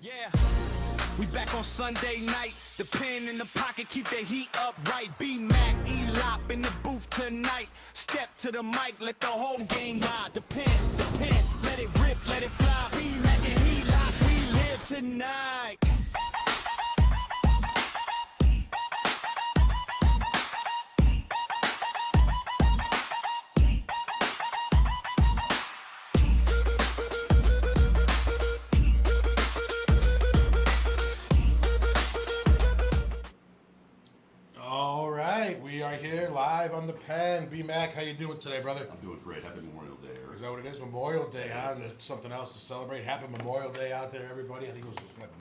Yeah, we back on Sunday night. The pen in the pocket, keep the heat up right. B-Mac, E-Lop in the booth tonight. Step to the mic, let the whole game ride. The pen, let it rip, let it fly. B-Mac and E-Lop, we live tonight. All right, we are here live on the pen. B-Mac, how you doing today, brother? I'm doing great. Happy Memorial Day, Eric. Is that what it is? Memorial Day, huh? And there's something else to celebrate. Happy Memorial Day out there, everybody. I think it was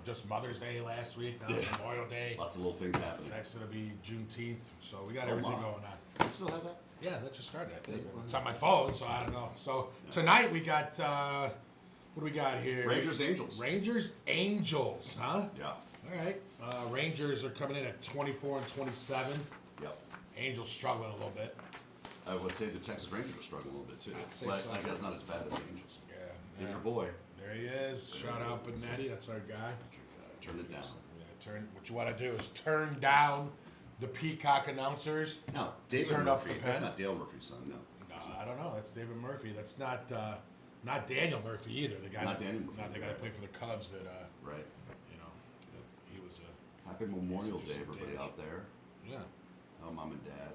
just Mother's Day last week. Now it's Memorial Day. Lots of little things happening. Next it'll be Juneteenth, so we got everything going on. Do you still have that? Yeah, that just started. I think. It's on my phone, so I don't know. So tonight we got, what do we got here? Rangers Angels. Rangers Angels, huh? Yeah. All right. Rangers are coming in at 24 and 27. Yep. Angels struggling a little bit. I would say the Texas Rangers are struggling a little bit too. I'd say But so. I guess not as bad as the Angels. Yeah. Here's your boy. There he is. Shout out Benetti. That's our guy. Turn it down. Yeah, what you want to do is turn down the Peacock announcers. No, David Turn up Murphy. the That's pen. not Dale Murphy's son. No. I don't know. That's David Murphy. That's not Daniel Murphy either. The guy. Not Daniel Murphy, Not the guy that right. played for the Cubs. That Right. you know, he was Happy Memorial Day, everybody out there. yeah. Oh, mom and dad.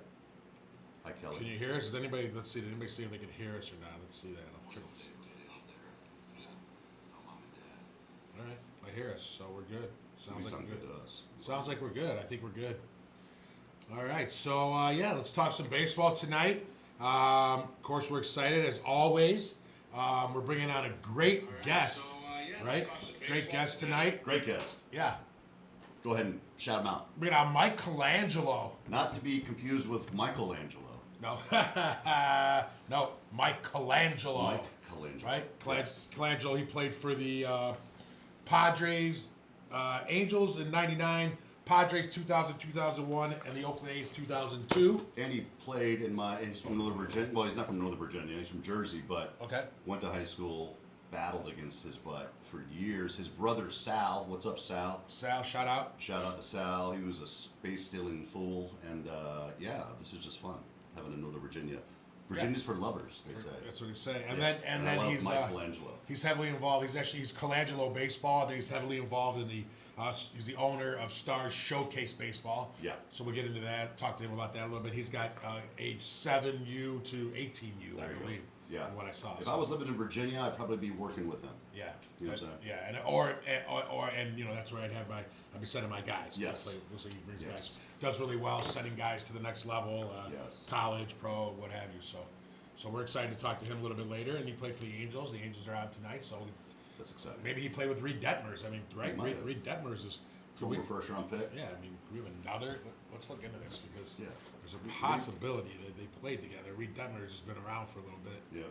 Hi, Kelly. Can you hear us? Does anybody? Let's see. Did anybody see if they can hear us or not? Let's see that. All right, I hear us, so we're good. We Sounds like sound we're good good. to us. Sounds like we're good. I think we're good. All right, so yeah, let's talk some baseball tonight. Of course, we're excited as always. We're bringing on a great guest, right? Great guest tonight. Great guest. Yeah, Go ahead and shout him out. bringing on Mike Colangelo. Not to be confused with Michael Angelo. No, no, Mike Colangelo. Mike Colangelo. Right? Yes. Colangelo, he played for the Padres, Angels in 99, Padres 2000, 2001, and the Oakland A's 2002. And he played he's from Northern Virginia. Well, he's not from Northern Virginia. He's from Jersey, but Okay. went to high school, battled against his butt for years. His brother Sal, what's up, Sal? Sal, shout out. Shout out to Sal. He was a space stealing fool, and yeah, this is just fun having a Northern Virginia. Virginia's for lovers, they say. That's what he's saying. And Yeah. then I love he's Mike Colangelo. he's heavily involved. He's Colangelo Baseball. I think he's heavily involved in the. He's the owner of Stars Showcase Baseball. Yeah. So we'll get into that. Talk to him about that a little bit. He's got age 7U to 18U, There I you go. believe. Yeah. From what I saw. If So, I was living in Virginia, I'd probably be working with him. yeah. You know what I'm saying? Yeah, and and you know that's where I'd be sending my guys. Yes. We'll see he brings Yes. guys. Does really well sending guys to the next level. Yes. College, pro, what have you. So we're excited to talk to him a little bit later. And he played for the Angels. The Angels are out tonight, so That's exciting. maybe he played with Reed Detmers. I mean, right? might have. Reed Detmers is. Former first round pick. Yeah, I mean, we have another. Let's look into this because Yeah. there's a possibility that they played together. Reed Detmers has been around for a little bit. Yeah.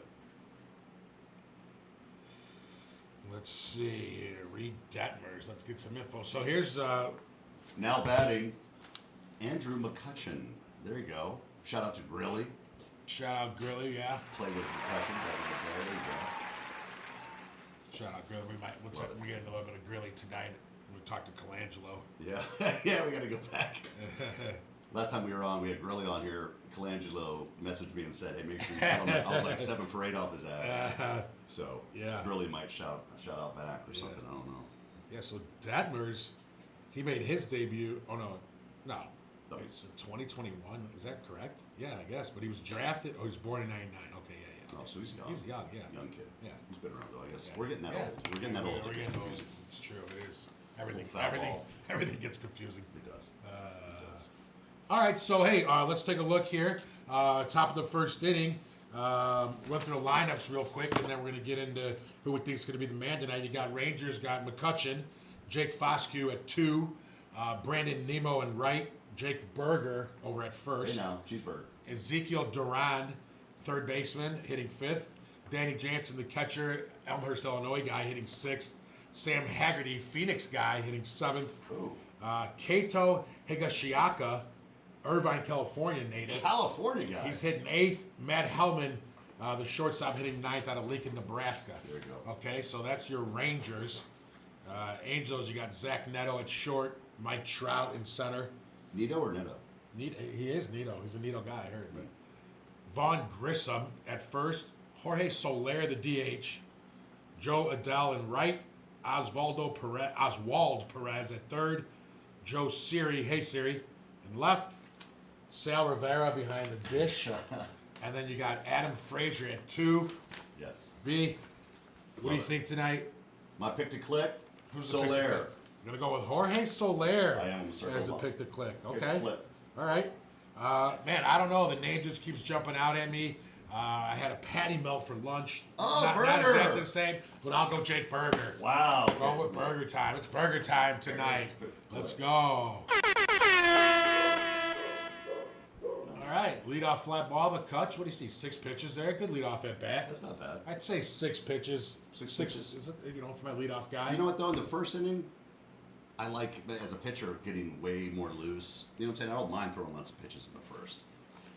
Let's see here. Reed Detmers. Let's get some info. So here's Now batting, Andrew McCutcheon. There you go. Shout out to Grilly. shout out Grilly, yeah. Play with McCutcheon. There you Shout out Grilly. We get into a little bit of Grilly tonight. We talked to Colangelo. go. Yeah. Yeah, we got to go back. Last time we were on, we had Grilly on here. Colangelo messaged me and said, "Hey, make sure you tell him." I was like 7 for 8 off his ass. So Yeah. Grilly might shout out back or something. I don't know. Yeah, so Detmers, he made his debut. Oh, no. No. It's 2021. Is that correct? Yeah, I guess. But he was drafted. Oh, he was born in 99. Okay, yeah. Oh, so he's young. He's young, yeah. Young kid. Yeah. He's been around though. I guess Yeah. we're getting that Yeah. old. We're getting that old. We're It gets getting old. confusing. It's true. It is. Everything. Foul ball. Everything gets confusing. It does. All right, so hey, let's take a look here. Top of the first inning. Went through the lineups real quick, and then we're going to get into who we think is going to be the man tonight. You got Rangers, got McCutcheon, Jake Foscue at 2, Brandon Nemo in right, Jake Berger over at first, Hey now, cheeseburger. Ezekiel Durand, third baseman, hitting 5th, Danny Jansen, the catcher, Elmhurst, Illinois guy, hitting 6th, Sam Haggerty, Phoenix guy, hitting 7th, Oh, Kato Higashiaka, Irvine, California native. California guy. He's hitting 8th. Matt Hellman, the shortstop, hitting 9th out of Lincoln, Nebraska. There you go. Okay, so that's your Rangers. Angels, you got Zach Neto at short, Mike Trout in center. Nito or Neto? He is Nito. He's a Nito guy, I heard. But Vaughn Grissom at first, Jorge Soler, the DH, Joe Adele in right, Oswald Perez at third, Joe Siri, hey Siri, in left, Sal Rivera behind the dish, and then you got Adam Frazier at 2. Yes. B, what do you think tonight? My pick to click, Who's the pick to Soler. click? I'm going to go with Jorge Soler I am circle as the up. pick to click. Pick to Okay. click. All right. Man, I don't know. The name just keeps jumping out at me. I had a patty melt for lunch. Oh, not burger. exactly the same, but I'll go Jake Burger. Wow. Going with burger time. It's burger time tonight. Let's go. All right. Leadoff flat ball to Kutch. What do you see? 6 pitches there. Good leadoff at bat. That's not bad. I'd say 6 pitches. Six Six pitches. is it, for my leadoff guy. You know what, though? In the first inning, I like, as a pitcher, getting way more loose. You know what I'm saying? I don't mind throwing lots of pitches in the first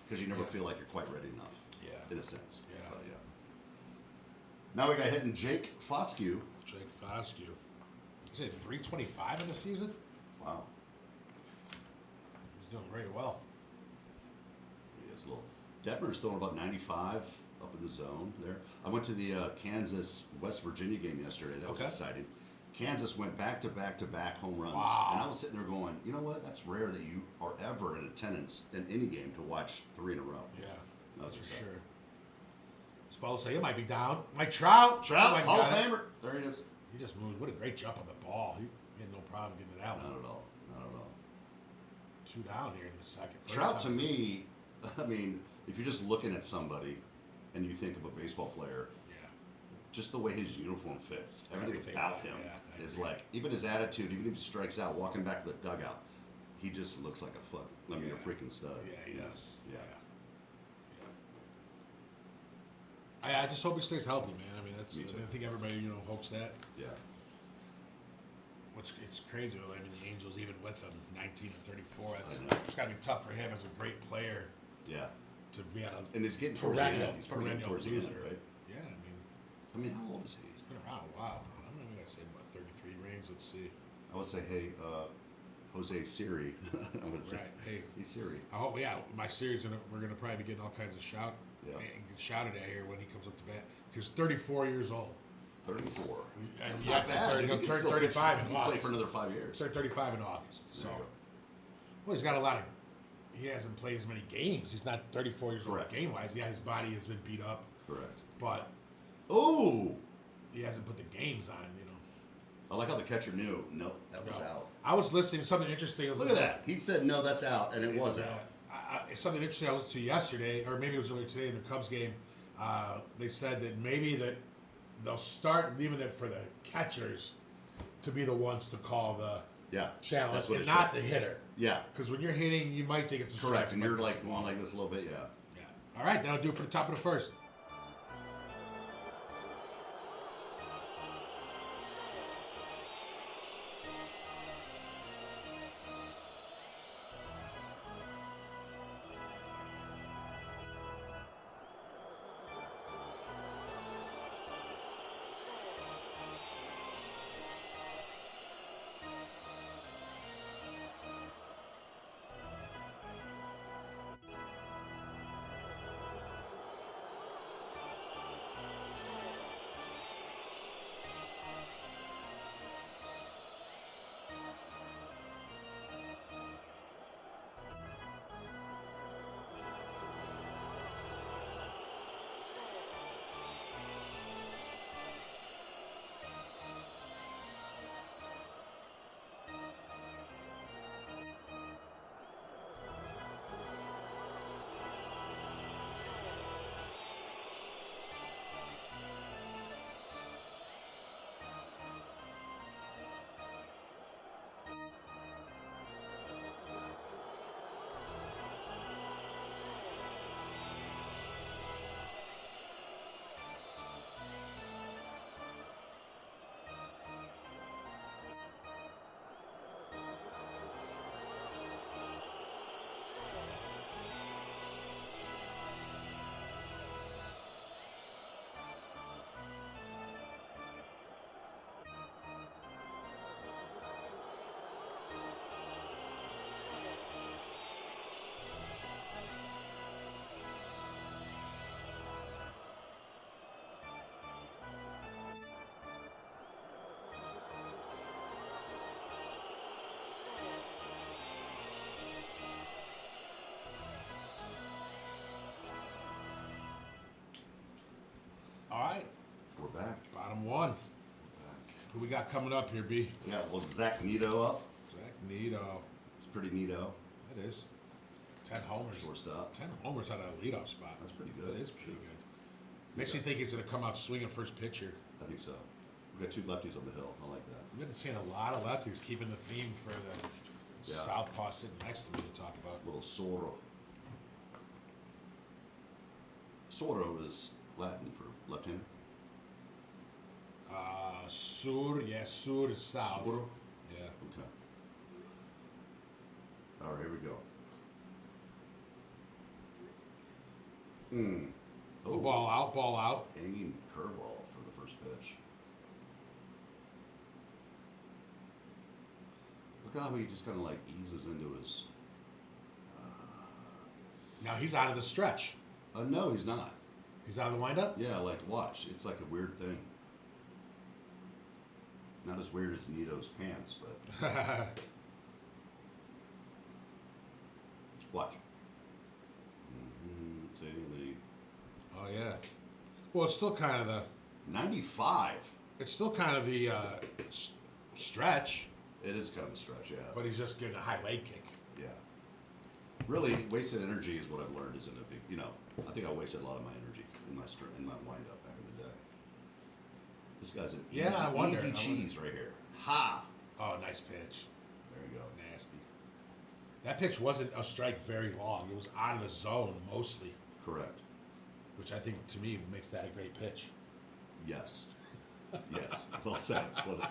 because you never feel like you're quite ready enough. Yeah. In a sense. Yeah. But, yeah. Now we got hitting Jake Foscue. Jake Foscue. You say 325 in the season? Wow. He's doing very well. He is a little. Detmer's throwing about 95 up in the zone there. I went to the Kansas-West Virginia game yesterday. That was Okay. exciting. Kansas went back-to-back home runs. Wow. And I was sitting there going, you know what? That's rare that you are ever in attendance in any game to watch 3 in a row. Yeah, That was that's for exciting. sure. I was about to say, it might be down. Mike Trout. Trout, Mike Hall of got it. Famer. There he is. He just moved. What a great jump on the ball. He had no problem getting it out. Not at all. Not at all. 2 down here in the second. Trout, to me, I mean, if you're just looking at somebody and you think of a baseball player, Yeah. just the way his uniform fits, everything Everything about about it, him yeah, I is agree. like, even his attitude, even if he strikes out, walking back to the dugout, he just looks like a Yeah. a freaking stud. Yeah, he you know? does. Yeah. I just hope he stays healthy, man. I mean, that's. Me too. I think everybody, hopes that. Yeah. It's crazy though. I mean, the Angels, even with him, 19 and 34, I know. it's got to be tough for him as a great player Yeah. to be on a And he's getting towards the perennial, end. He's probably getting perennial towards the end, loser. right? Yeah, I mean, how old is he? he's been around a while. I'm not gonna say about 33 range. Let's see. I would say, hey, Jose Siri. I would say, Right. Hey, hey, Siri. I hope. Yeah, my series. We're gonna probably be getting all kinds of Yeah. shouted at here when he comes up to bat. He's 34 years old. 34. And That's yeah, not bad. He'll He can turn still 35 pitch. in He can play August. for another 5 years. Start 35 in August. So, There you go. well, he's got a lot of. He hasn't played as many games. He's not 34 years Correct. old game wise. Yeah, his body has been beat up, Correct. but Oh! he hasn't put the games on. I like how the catcher knew. Nope, that was No. out. I was listening to something interesting. Look at that. He said, no, that's out, and it was out. Something interesting I listened to yesterday, or maybe it was earlier today in the Cubs game. They said that maybe they'll start leaving it for the catchers to be the ones to call the Yeah. challenge, That's what and it not should. the hitter. Yeah. Because when you're hitting, you might think it's a strike. Correct. you And might you're think like it's a going ball. like this a little bit, yeah. Yeah. All right, that'll do it for the top of the first. 1-1. Who we got coming up here, B? We got Zach Neto up. Zach Neto. It's pretty neato. It is. 10 homers. Shortstop. 10 homers out of a leadoff spot. That's pretty good. That is pretty good. Makes me think he's going to come out swinging first pitch here. I think so. We've got 2 lefties on the hill. I like that. We've been seeing a lot of lefties keeping the theme for the southpaw sitting next to me to talk about. Little Soro. Soro is Latin for left-hander. Sur, sur is south. Soro? Yeah. Okay. All right, here we go. Oh, Ball out. hanging curveball for the first pitch. Look how he just kind of like eases into his. Now he's out of the stretch. No, he's not. He's out of the windup? Yeah, like watch. It's like a weird thing. Not as weird as Nito's pants, but watch. See the Oh, yeah. Well, it's still kind of the 95. It's still kind of the stretch, It is kind of a stretch, yeah. but he's just getting a high leg kick. Yeah. Really, wasted energy is what I've learned isn't a big. I think I wasted a lot of my energy in my wind up back in the day. This guy's an easy cheese right here. Ha! Oh, nice pitch. There you go. Nasty. That pitch wasn't a strike very long. It was out of the zone mostly, Correct. which I think to me makes that a great pitch. Yes. Yes. Well said. Was it?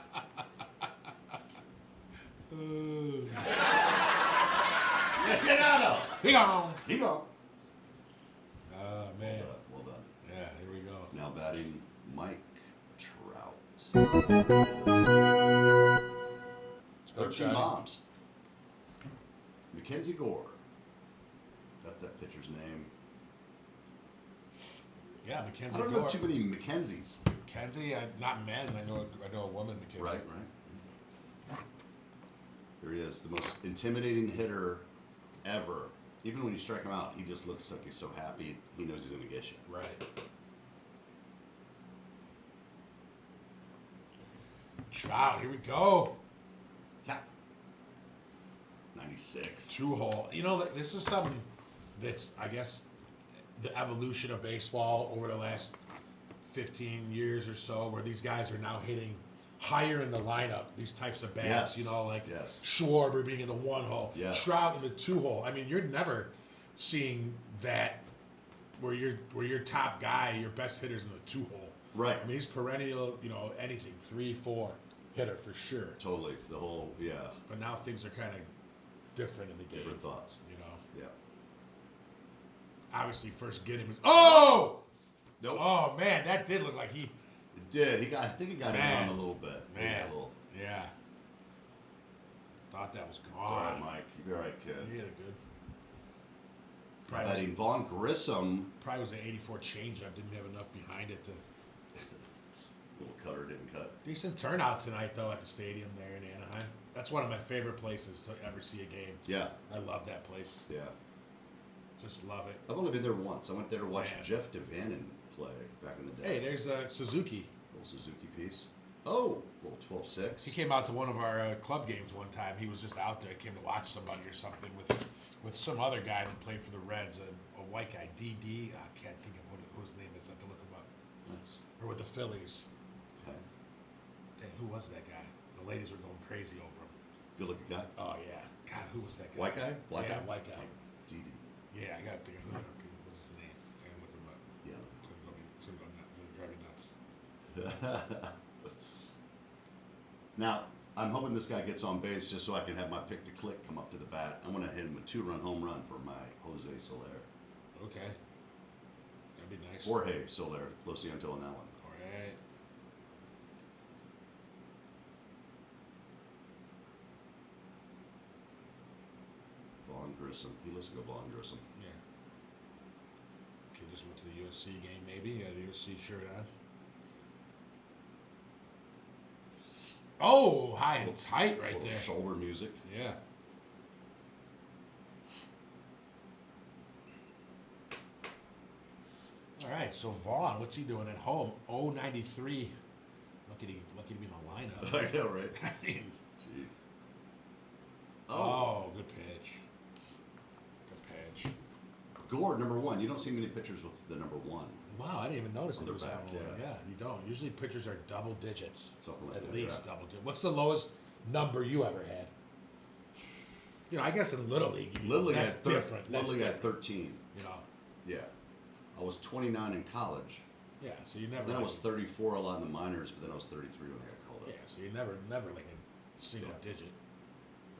Get out of. He gone. He go. Oh, man. Well done. Yeah, here we go. Now batting Mike Trout. 13 bombs. Mackenzie Gore. That's that pitcher's name. Yeah, Mackenzie. I don't know too many Mackenzies. Mackenzie, not men. I know a woman, Mackenzie. Right. Here he is, the most intimidating hitter ever. Even when you strike him out, he just looks like he's so happy. He knows he's going to get you. Right. Trout, here we go. Yeah. 96. 2-hole. This is something that's, I guess, the evolution of baseball over the last 15 years or so, where these guys are now hitting higher in the lineup, these types of bats, Yes. like Yes. Schwarber being in the 1-hole, Yes. Trout in the 2-hole. I mean, you're never seeing that where your top guy, your best hitter's in the 2-hole. Right. I mean, he's perennial, anything, 3-4 hitter for sure. Totally. The whole, yeah. But now things are kind of different in the game. Different thoughts. Yeah. Obviously, first getting was Nope. Oh man, that did look like he. It did. I think he got it on a little bit. Man. A little. Yeah. Thought that was gone. It's all right, Mike. You'll be all right, kid. He hit it good. Batting Vaughn Grissom. Probably was an 84 changeup. Didn't have enough behind it to. Little cutter didn't cut. Decent turnout tonight though at the stadium there in Anaheim. That's one of my favorite places to ever see a game. Yeah. I love that place. Yeah. Just love it. I've only been there once. I went there to watch Man. Jeff Devannon play back in the day. Hey, there's Suzuki. Little Suzuki piece. Oh, little 12-6. He came out to one of our club games one time. He was just out there, came to watch somebody or something with some other guy that played for the Reds, a white guy, DD. I can't think of who his name is. I have to look him up. Nice. Or with the Phillies. Okay. Dang, who was that guy? The ladies were going crazy over him. Good looking guy. Oh yeah, God, who was that guy? White guy? Black yeah, guy? white guy. DD. Yeah, I gotta figure who what's his name. I gotta look him up. Yeah. It's gonna drive me nuts. Now, I'm hoping this guy gets on base just so I can have my pick to click come up to the bat. I'm going to hit him a 2-run home run for my Jose Soler. Okay. That'd be nice. Jorge Soler. Lo siento on that one. All right. Vaughn Grissom. He looks like a Vaughn Grissom. Yeah. Kid just went to the USC game, maybe. He had a USC shirt on. Oh, high and tight right Little there. shoulder music. Yeah. All right, so Vaughn, what's he doing at home? 0-93 lucky to be in the lineup. I know, right? I mean, Jeez. oh, good pitch. Good pitch. Gore, number 1. You don't see many pitchers with the number 1. Wow, I didn't even notice that there was Back, that one. Yeah, you don't. Usually pitchers are double digits. Something like At that, least yeah. double digits. What's the lowest number you ever had? You know, I guess in Little League, that's different. Little League different. at 13. You know. Yeah. I was 29 in college. Yeah, so you never. Then I was 34 a lot in the minors, but then I was 33 when I got called up. Yeah, so you never like a single digit.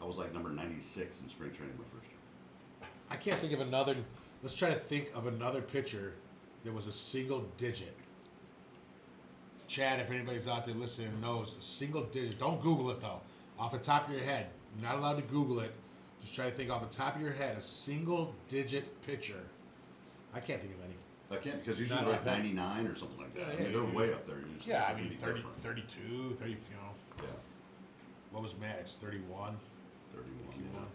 I was like number 96 in spring training my first year. I can't think of another. Let's try to think of another pitcher that was a single digit. Chad, if anybody's out there listening and knows a single digit, don't Google it though. Off the top of your head, you're not allowed to Google it. Just try to think off the top of your head a single digit pitcher. I can't think of any. I can't because usually Not they're like offhand. 99 or something like that. Yeah, I mean, yeah, they're way up there usually. Yeah, I It would mean be 30, different. 32, 30, you know. Yeah, What was Maddox? 31. 31. You know.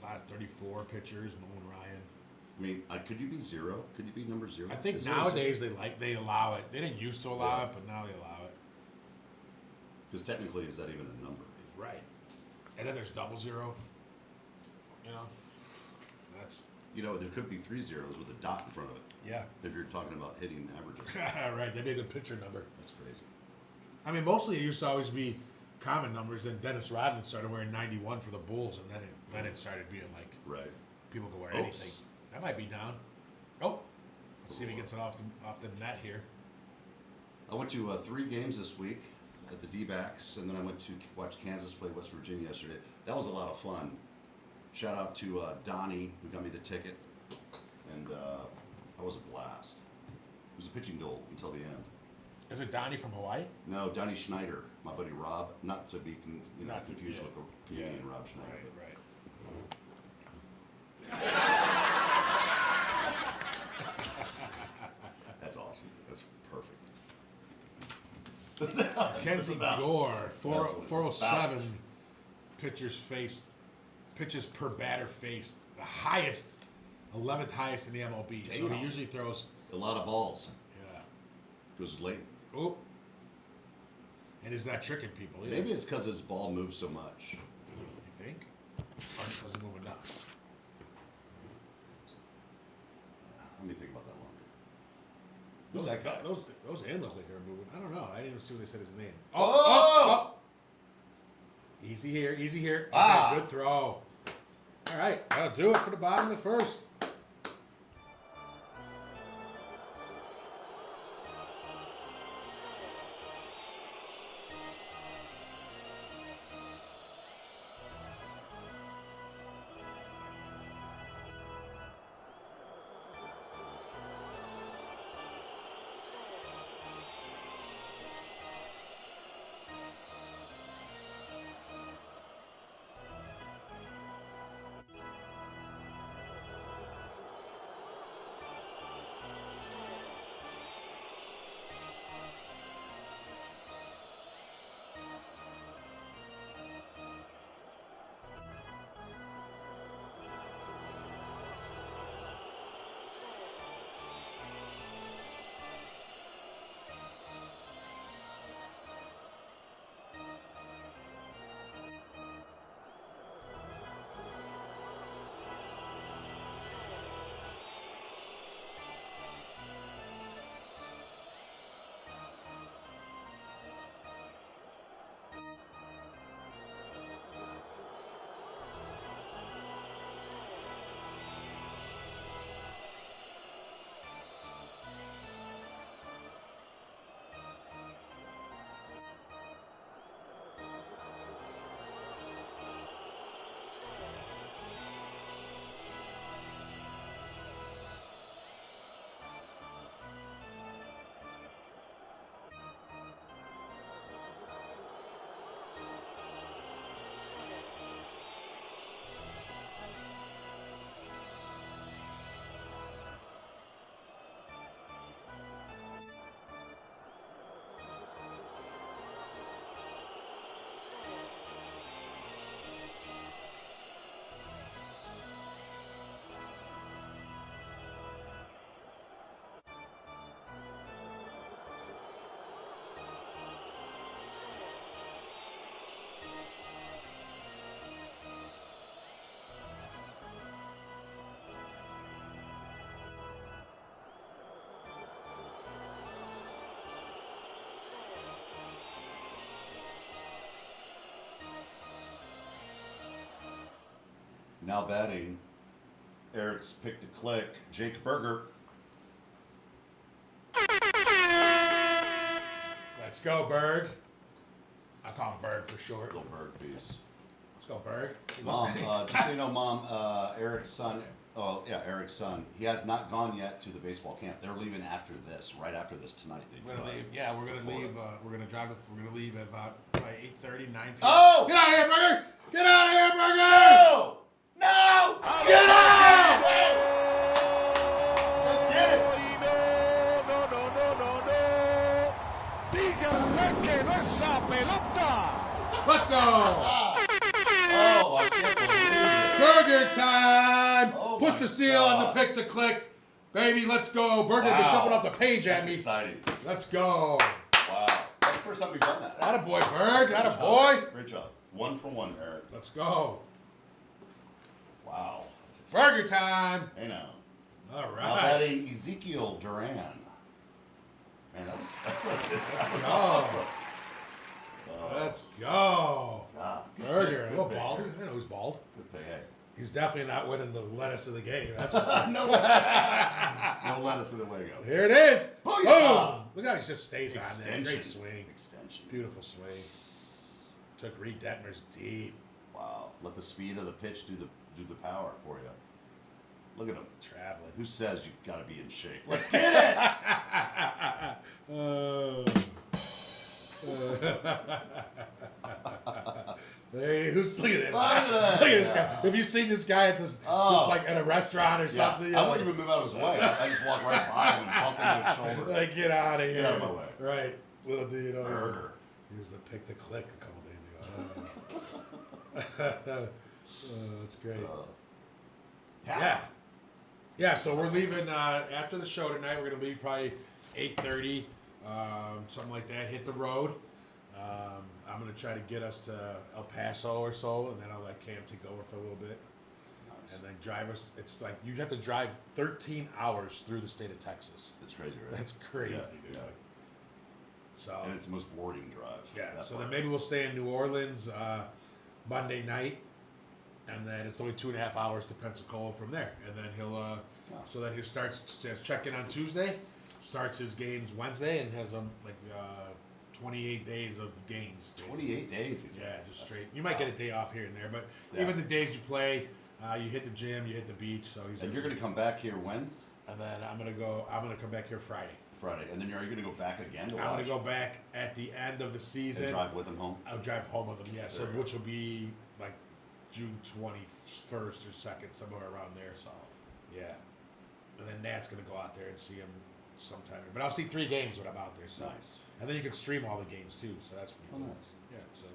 A lot of 34 pitchers. Nolan Ryan. I mean, could you be 0? Could you be number 0? I think Is there a nowadays 0? they allow it. They didn't used to allow Yeah. it, but now they allow it. Because technically, is that even a number? Right. And then there's double zero. You know, that's You know, there could be 3 zeros with a dot in front of it. yeah. If you're talking about hitting averages. Right. They made a picture number. That's crazy. I mean, mostly it used to always be common numbers. Then Dennis Rodman started wearing 91 for the Bulls, and then it started being like Right. people could wear Oops. anything. That might be down. Oh, let's see if he gets it off the net here. I went to 3 games this week at the D-backs, and then I went to watch Kansas play West Virginia yesterday. That was a lot of fun. Shout out to Donnie, who got me the ticket, and that was a blast. It was a pitching duel until the end. Is it Donnie from Hawaii? No, Donnie Schneider, my buddy Rob, not to be Not confused yeah. with the comedian Rob Schneider. Right. That's awesome. That's perfect. Kenzie about. Gore, That's what it's 407 pitches per batter faced, the highest, 11th highest in the MLB. So Damn. he usually throws. A lot of balls. Yeah. Goes late. Oh. And is not tricking people either. Maybe it's because his ball moves so much. You think? Or it doesn't move enough. Let me think about that longer. Those, Who's that guy? Those in look like they're moving. I don't know. I didn't even see when they said his name. Oh! Easy here. Okay, Ah. good throw. All right, that'll do it for the bottom of the first. Now batting, Eric's pick to click, Jake Berger. Let's go, Berg. I call him Berg for short. Little Berg piece. Let's go, Berg. Mom, just so you know, Mom, Eric's son, Eric's son, he has not gone yet to the baseball camp. They're leaving after this, right after this tonight. We're gonna leave. Yeah, we're gonna leave. We're gonna drive. We're gonna leave at about 8:30, 9 p.m. Oh! Get out of here, Berger! Get out of here, Berger! No! No! Get out! Let's get it! Let's go! Oh, I can't believe it. Burger time! Oh Push my the seal on the God. pick to click. Baby, let's go. Burger been jumping off the page at That's me. exciting. Let's go. Wow. That's the first time we've done that. Attaboy, Berg. Attaboy. Great job. 1 for 1, Eric. Let's go. Wow. That's exciting. Burger time. Hey now. All Now right. batting Ezekiel Duran. Man, that was go. awesome. Let's go. God, good Burger. pick, A good little pick. bald. I know he's bald. Good pick. Hey. He's definitely not winning the lettuce of the game. That's for sure. No lettuce in the way go. Here it is. Booyah! Boom. Look how he just stays on there. Extension. Great swing. Extension. Beautiful swing. Took Reed Detmer's deep. Wow. Let the speed of the pitch do the power for you. Look at him. Traveling. Who says you've got to be in shape? Let's get it! Hey, who's look at this? Look at that. Look at this guy. Have you seen this guy at this like at a restaurant or Yeah, something? I wouldn't even move out of his way. I just walk right by him and bump into his shoulder. Like, get out of here. Get out of my way. Right. Little do you know, Burger. he was the pick to click a couple days ago. That's great. Yeah. Yeah, so we're leaving after the show tonight. We're going to leave probably 8:30, something like that. Hit the road. I'm going to try to get us to El Paso or so, and then I'll let Cam take over for a little bit. Nice. And then drive us. It's like you have to drive 13 hours through the state of Texas. That's crazy, right? That's crazy, Yeah, dude. yeah. So, And it's the most boring drive. yeah, that so part. then maybe we'll stay in New Orleans Monday night, and then it's only 2.5 hours to Pensacola from there. And then he'll, so then he starts check-in on Tuesday, starts his games Wednesday, and has 28 days of games. Basically. 28 days. He said. Yeah, just straight. You might get a day off here and there, but even the days you play, you hit the gym, you hit the beach. So he's. And you're going to come back here when? And then I'm gonna come back here Friday. Friday. And then are you going to go back again to watch? I'm gonna go back at the end of the season. And drive with him home? I'll drive home with them, yeah. So There you which will be like June 21st or 2nd, somewhere around there. Solid. Yeah. And then Nat's gonna go out there and see him sometime. But I'll see 3 games when I'm out there. So. Nice. And then you can stream all the games too. So that's pretty cool. Nice. Yeah. So.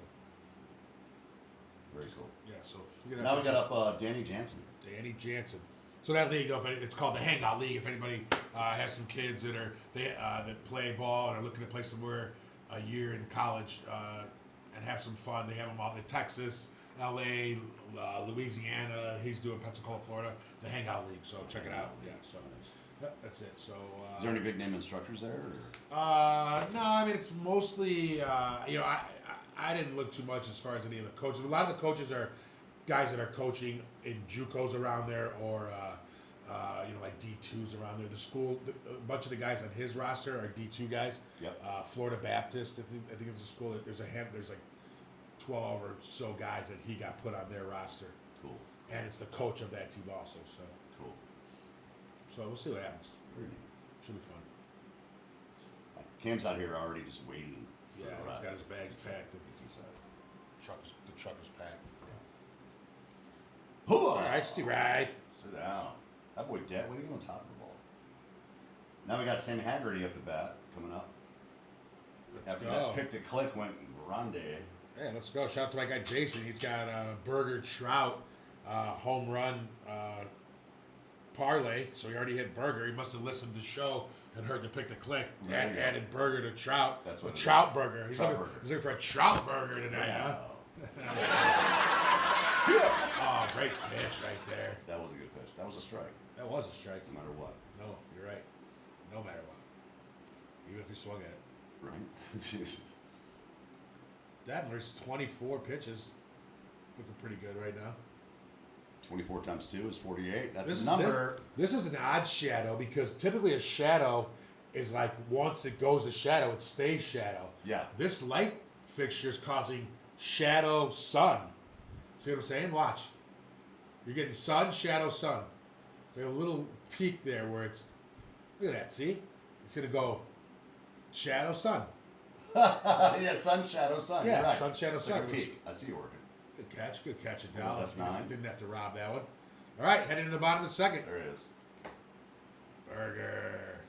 Very cool. Yeah. So. Now we got up Danny Jansen. Danny Jansen. So that league, it's called the Hangout League. If anybody has some kids that play ball and are looking to play somewhere a year in college and have some fun, they have them all in Texas, LA, Louisiana. He's doing Pensacola, Florida. The Hangout League. So check it out. Yeah. So that's it. So. Is there any big name instructors there? No, I mean it's mostly I didn't look too much as far as any of the coaches. A lot of the coaches are guys that are coaching in JUCOs around there, or like D2s around there. The school, a bunch of the guys on his roster are D2 guys. Yep. Florida Baptist, I think it's a school that there's like 12 or so guys that he got put on their roster. Cool. And it's the coach of that team also. So Cool. we'll see what happens. Very neat. Should be fun. Cam's out here already just waiting for Yeah, the ride. he's got his bags packed. He's excited. The truck is packed. All right, Steve, right. Sit down. That boy dead. What are you on top of the ball? Now we got Sam Haggerty up to bat coming up. Let's After go. that pick to click went Grande. Yeah, let's go. Shout out to my guy Jason. He's got Burger Trout home run parlay. So he already hit Burger. He must have listened to the show and heard the pick to click. There you go. Added Burger to Trout. That's what a it Trout is. Burger. He's Trout looking, burger. he's looking for a Trout Burger tonight, huh? Oh, great pitch right there. That was a good pitch. That was a strike. That was a strike. No matter what. No, you're right. No matter what. Even if he swung at it. Right? Detmer's 24 pitches. Looking pretty good right now. 24 times 2 is 48. That's a number. This is an odd shadow because typically a shadow is like once it goes to shadow, it stays shadow. Yeah. This light fixture is causing shadow sun. See what I'm saying? Watch. You're getting sun, shadow, sun. It's like a little peak there where it's. Look at that. See? It's gonna go shadow, sun. Yeah, sun, shadow, sun. Yeah, You're right. sun, shadow, It's sun. like a peak. I see you working. Good catch, Adele. F9. Didn't have to rob that one. All right, heading to the bottom of the second. There it is. Burger.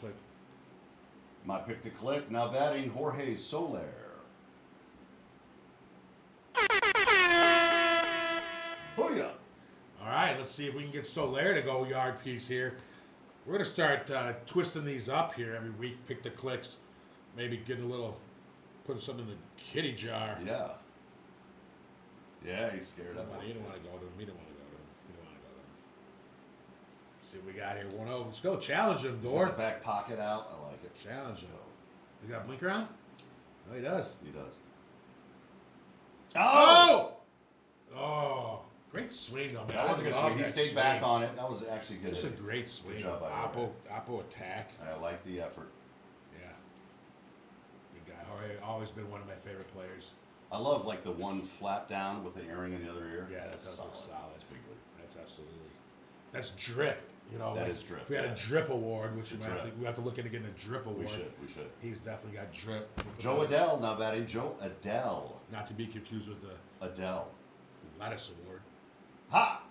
Click. My pick to click. Now batting Jorge Soler. Booyah! All right, let's see if we can get Soler to go yard piece here. We're going to start twisting these up here every week. Pick the clicks. Maybe getting a little, putting something in the kitty jar. Yeah. Yeah, he's scared up. You don't want to go to him. You don't want to go to him. You don't want to go to him. Let's see what we got here. 1-0. Let's go. Challenge him, He's Door. got the back pocket out. I like it. Challenge him. You got a blinker on? No, he does. He does. Oh! Oh! Great swing, though, man. That was a good love swing. He that stayed back on it. That was actually good. It's a great swing. Good job by Oppo attack. I like the effort. Yeah. Good guy. Jorge, always been one of my favorite players. I love like the one flap down with the earring in the other ear. Yeah, that does look solid. That's big league. That's absolutely. That's drip. You know, That like, is drip, If we had yeah. a drip award, which It's we have to look into getting a drip award. We should. He's definitely got drip. Joe Adele now batting. Joe Adele. Not to be confused with the Adele. Lettuce award. Ha!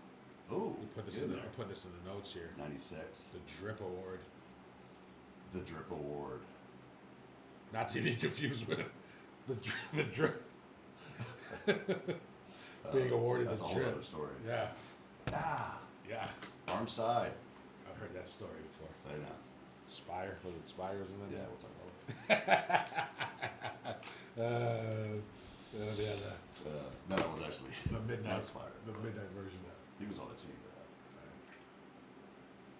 Ooh. We put this get in there. there. Put this in the notes here. 96. The drip award. The drip award. Not to be confused with the drip. Being awarded That's the a whole drip. other story. Yeah. Ah. Yeah. Arm side. I've heard that story before. I know. Spire? Was it Spire or something? Yeah, we'll talk about it. Yeah, No, it was actually the midnight. not Spire. The midnight version. He was on the team.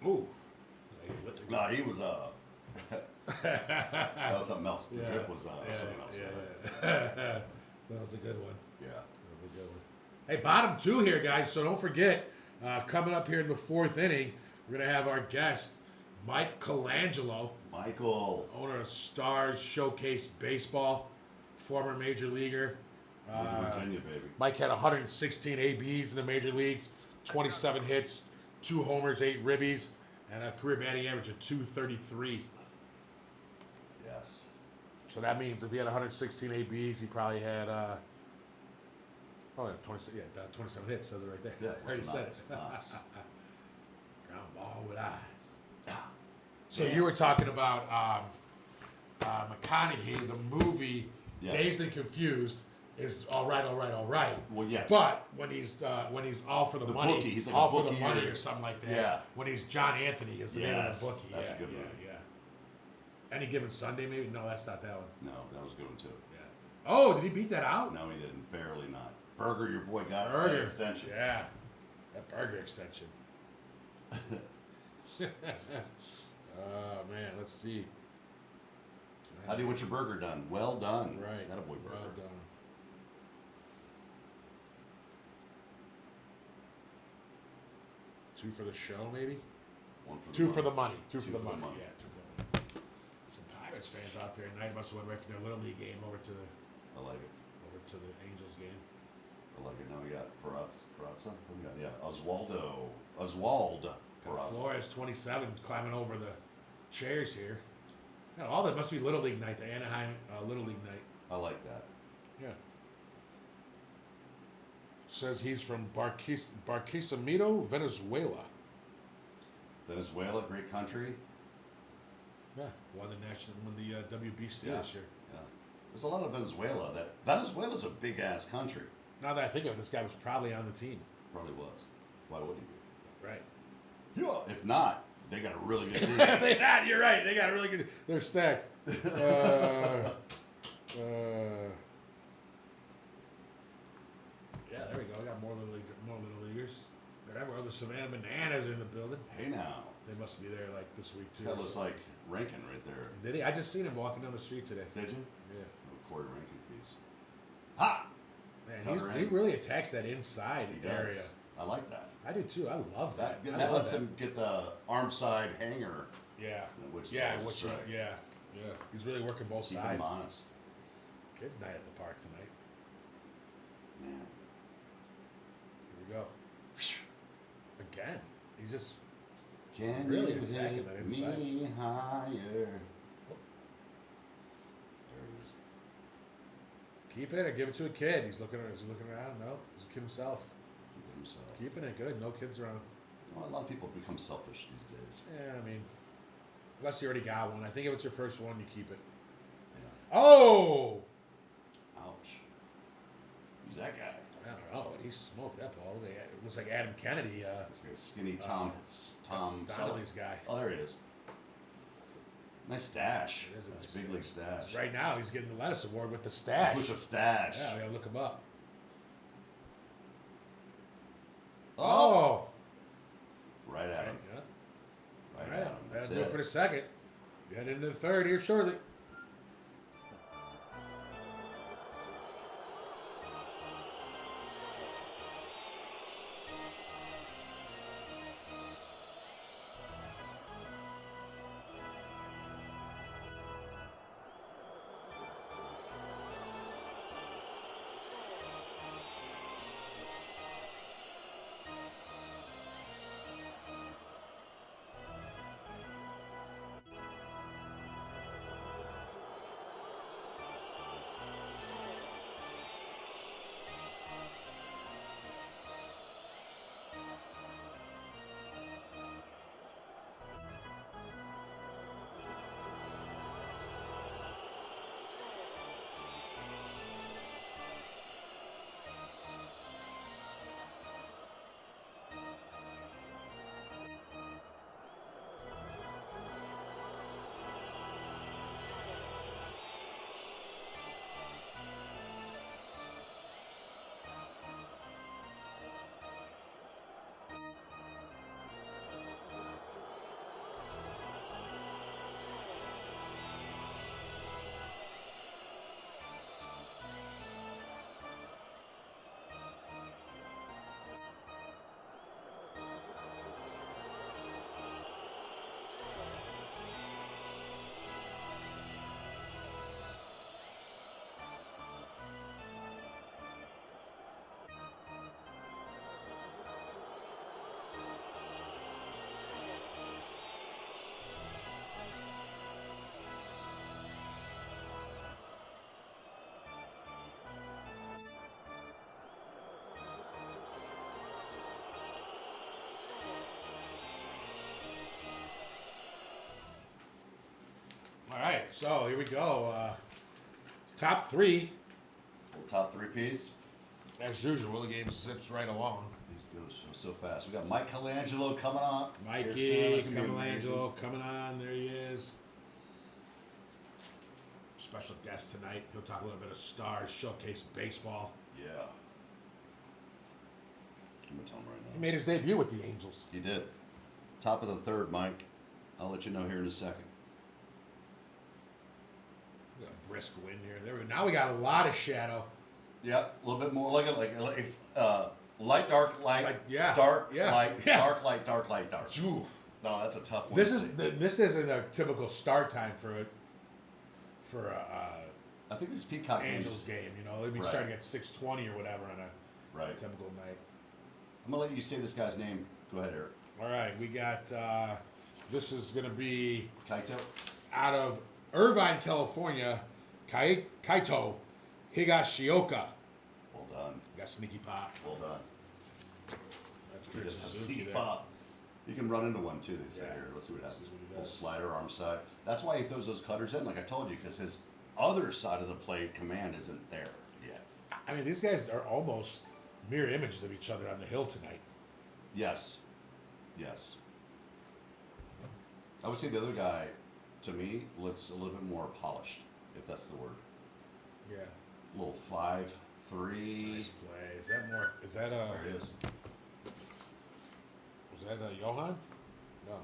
Ooh. No, he was that was something else. The drip was something else. Yeah. That was a good one. Yeah. That was a good one. Hey, bottom two here, guys. So don't forget, coming up here in the fourth inning, we're going to have our guest, Mike Colangelo, Michael. owner of Stars Showcase Baseball, former major leaguer. Virginia, baby. Mike had 116 ABs in the major leagues, 27 hits, 2 homers, 8 ribbies, and a career batting average of .233. Yes. So that means if he had 116 ABs, he probably had 27 hits. Says it right there. Yeah, I already said it. Nice. Ground ball with eyes. Ah, So man. you were talking about McConaughey, the movie Yes. Dazed and Confused is all right. Well, yes. But when he's all for the money, bookie, he's like all a for the bookie money or- or something like that. Yeah. When he's John Anthony is the name of the bookie. That's yeah, a good yeah, movie. Yeah. Any Given Sunday, maybe? No, that's not that one. No, that was a good one too. Yeah. Oh, did he beat that out? No, he didn't. Barely not. Burger, your boy got Burger an extension. Yeah. That burger extension. Oh man, let's see. How do you want your burger done? Well done. Right. That a boy burger. Well done. Two for the show, maybe? One for the Two money. for the money. Two for Two the for the money. money. Yeah, two for the money. Some Pirates fans out there tonight must have went right from their Little League game over to the I like it. Angels game. I like it. Now we got Peraza. Who we got? Yeah, Oswald Got Peraza. Flores 27 climbing over the chairs here. Yeah, all that must be Little League night, the Anaheim Little League night. I like that. Yeah. Says he's from Barquisimeto, Venezuela. Venezuela, great country. Yeah. Won the WBC Yeah. this year. Yeah. There's a lot of Venezuela. Venezuela's a big ass country. Now that I think of it, this guy was probably on the team. Probably was. Why wouldn't he Right. be? Yeah. If not, they got a really good team. They're not. You're right. They got a really good. They're stacked. Yeah, there we go. I got more little leaguers. Got everywhere. The Savannah Bananas are in the building. Hey now. They must be there like this week too. That or looks something. like Rankin right there. Did he? I just seen him walking down the street today. Did you? Yeah. Oh, Corey Rankin piece. Ha! Man, Cover he in. really attacks that inside He does. area. I like that. I do too. I love that. That I love lets that. him get the arm side hanger. Yeah. Which is Yeah. always a Which. strike. Yeah. Yeah. He's really working both Keep sides. him honest. Kids' night at the park tonight. Man. Here we go. Again. He's just. Can Really you attacking hit that inside. me higher? There he is. Keep it or give it to a kid. He's looking around. No, he's a kid himself. Keep it himself. Keeping it good. No kids around. Well, a lot of people become selfish these days. Yeah, I mean, unless you already got one. I think if it's your first one, you keep it. Yeah. Oh! Ouch. Who's that guy? I don't know. He smoked that ball. It looks like Adam Kennedy. This guy's skinny Tom. Tom Donnelly's guy. Oh, there he is. Nice stash. It is a That's nice big league stash. Right now, he's getting the Lettuce Award with the stash. With the stash. Yeah, we gotta look him up. Oh! Oh! Right at him. Yeah. Right All at right. him. That's That'll do it it. for the second. We head into the third here shortly. right, so here we go. Top three. Little top three piece. As usual, the game zips right along. These go so fast. We got Mike Colangelo coming on. Mikey Colangelo coming on. There he is. Special guest tonight. He'll talk a little bit of stars, showcase baseball. Yeah. I'm going to tell him right now. He made his debut with the Angels. He did. Top of the third, Mike. I'll let you know here in a second. We got a brisk wind here. Now we got a lot of shadow. Yeah, a little bit more like it's light, dark, light, dark, light, dark, light, dark, light, dark. Ooh. No, that's a tough one. This isn't a typical start time for a I think this Peacock Angels game. You know, they'd be starting at 6:20 or whatever on a typical night. I'm gonna let you say this guy's name. Go ahead, Eric. All right, we got. This is gonna be Kaito. out of Irvine, California. Kaito Higashioka. Well done. Got sneaky pop. Well done. That's He Chris does have Suzuki sneaky there. pop. You can run into one too. They say here. Let's see what This happens. is what he Little does. slider, arm side. That's why he throws those cutters in, like I told you, because his other side of the plate command isn't there yet. I mean, these guys are almost mirror images of each other on the hill tonight. Yes. Yes. I would say the other guy, to me, looks a little bit more polished, if that's the word. Yeah. A little 5'3". Nice play. Is that more? Is that There it is. Was that Johan? No.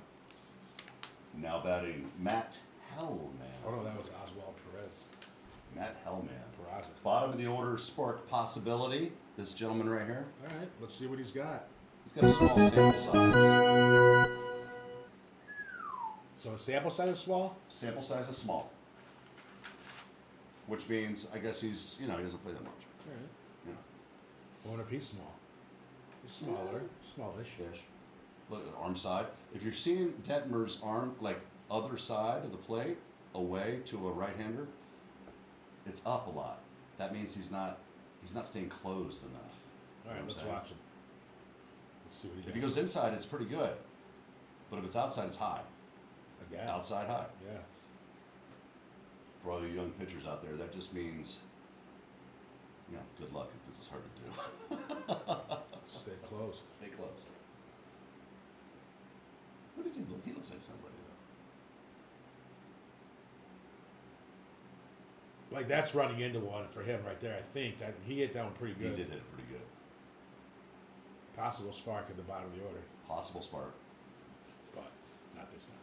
Now batting Matt Hellman. Oh no, that was Oswald Perez. Matt Hellman. Peraza. Bottom of the order, Spark Possibility. This gentleman right here. All right, let's see what he's got. He's got a small sample size. So a sample size is small. Sample size is small. Which means, I guess he doesn't play that much. All right. You know. I wonder if he's small. He's smaller, smallish. Ish. Look at the arm side. If you're seeing Detmer's arm, like other side of the plate, away to a right-hander, it's up a lot. That means he's not staying closed enough. All right, let's watch him. Let's see what he does. If he goes inside, it's pretty good. But if it's outside, it's high. Again. Outside high. Yeah. For all you young pitchers out there, that just means, good luck because it's hard to do. Stay close. Stay close. Who does he look? He looks like somebody though. Like that's running into one for him right there. I think that he hit that one pretty He good. did hit it pretty good. Possible spark at the bottom of the order, Possible spark. but not this time.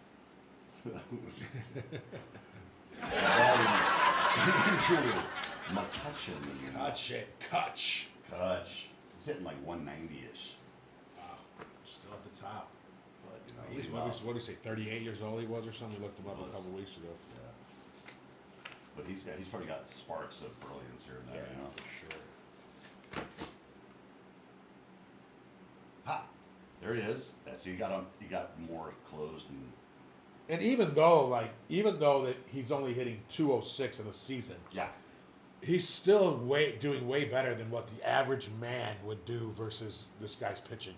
Intruder. McCutcheon. Kutch. He's hitting like 190-ish. Wow. Still at the top. But, He's, what did we say, 38 years old he was or something? We looked him up a couple weeks ago. Yeah. But he's probably got sparks of brilliance here and there, for sure. Ha! There he is. So you got more closed And even though that he's only hitting 206 in the season, he's still doing way better than what the average man would do versus this guy's pitching.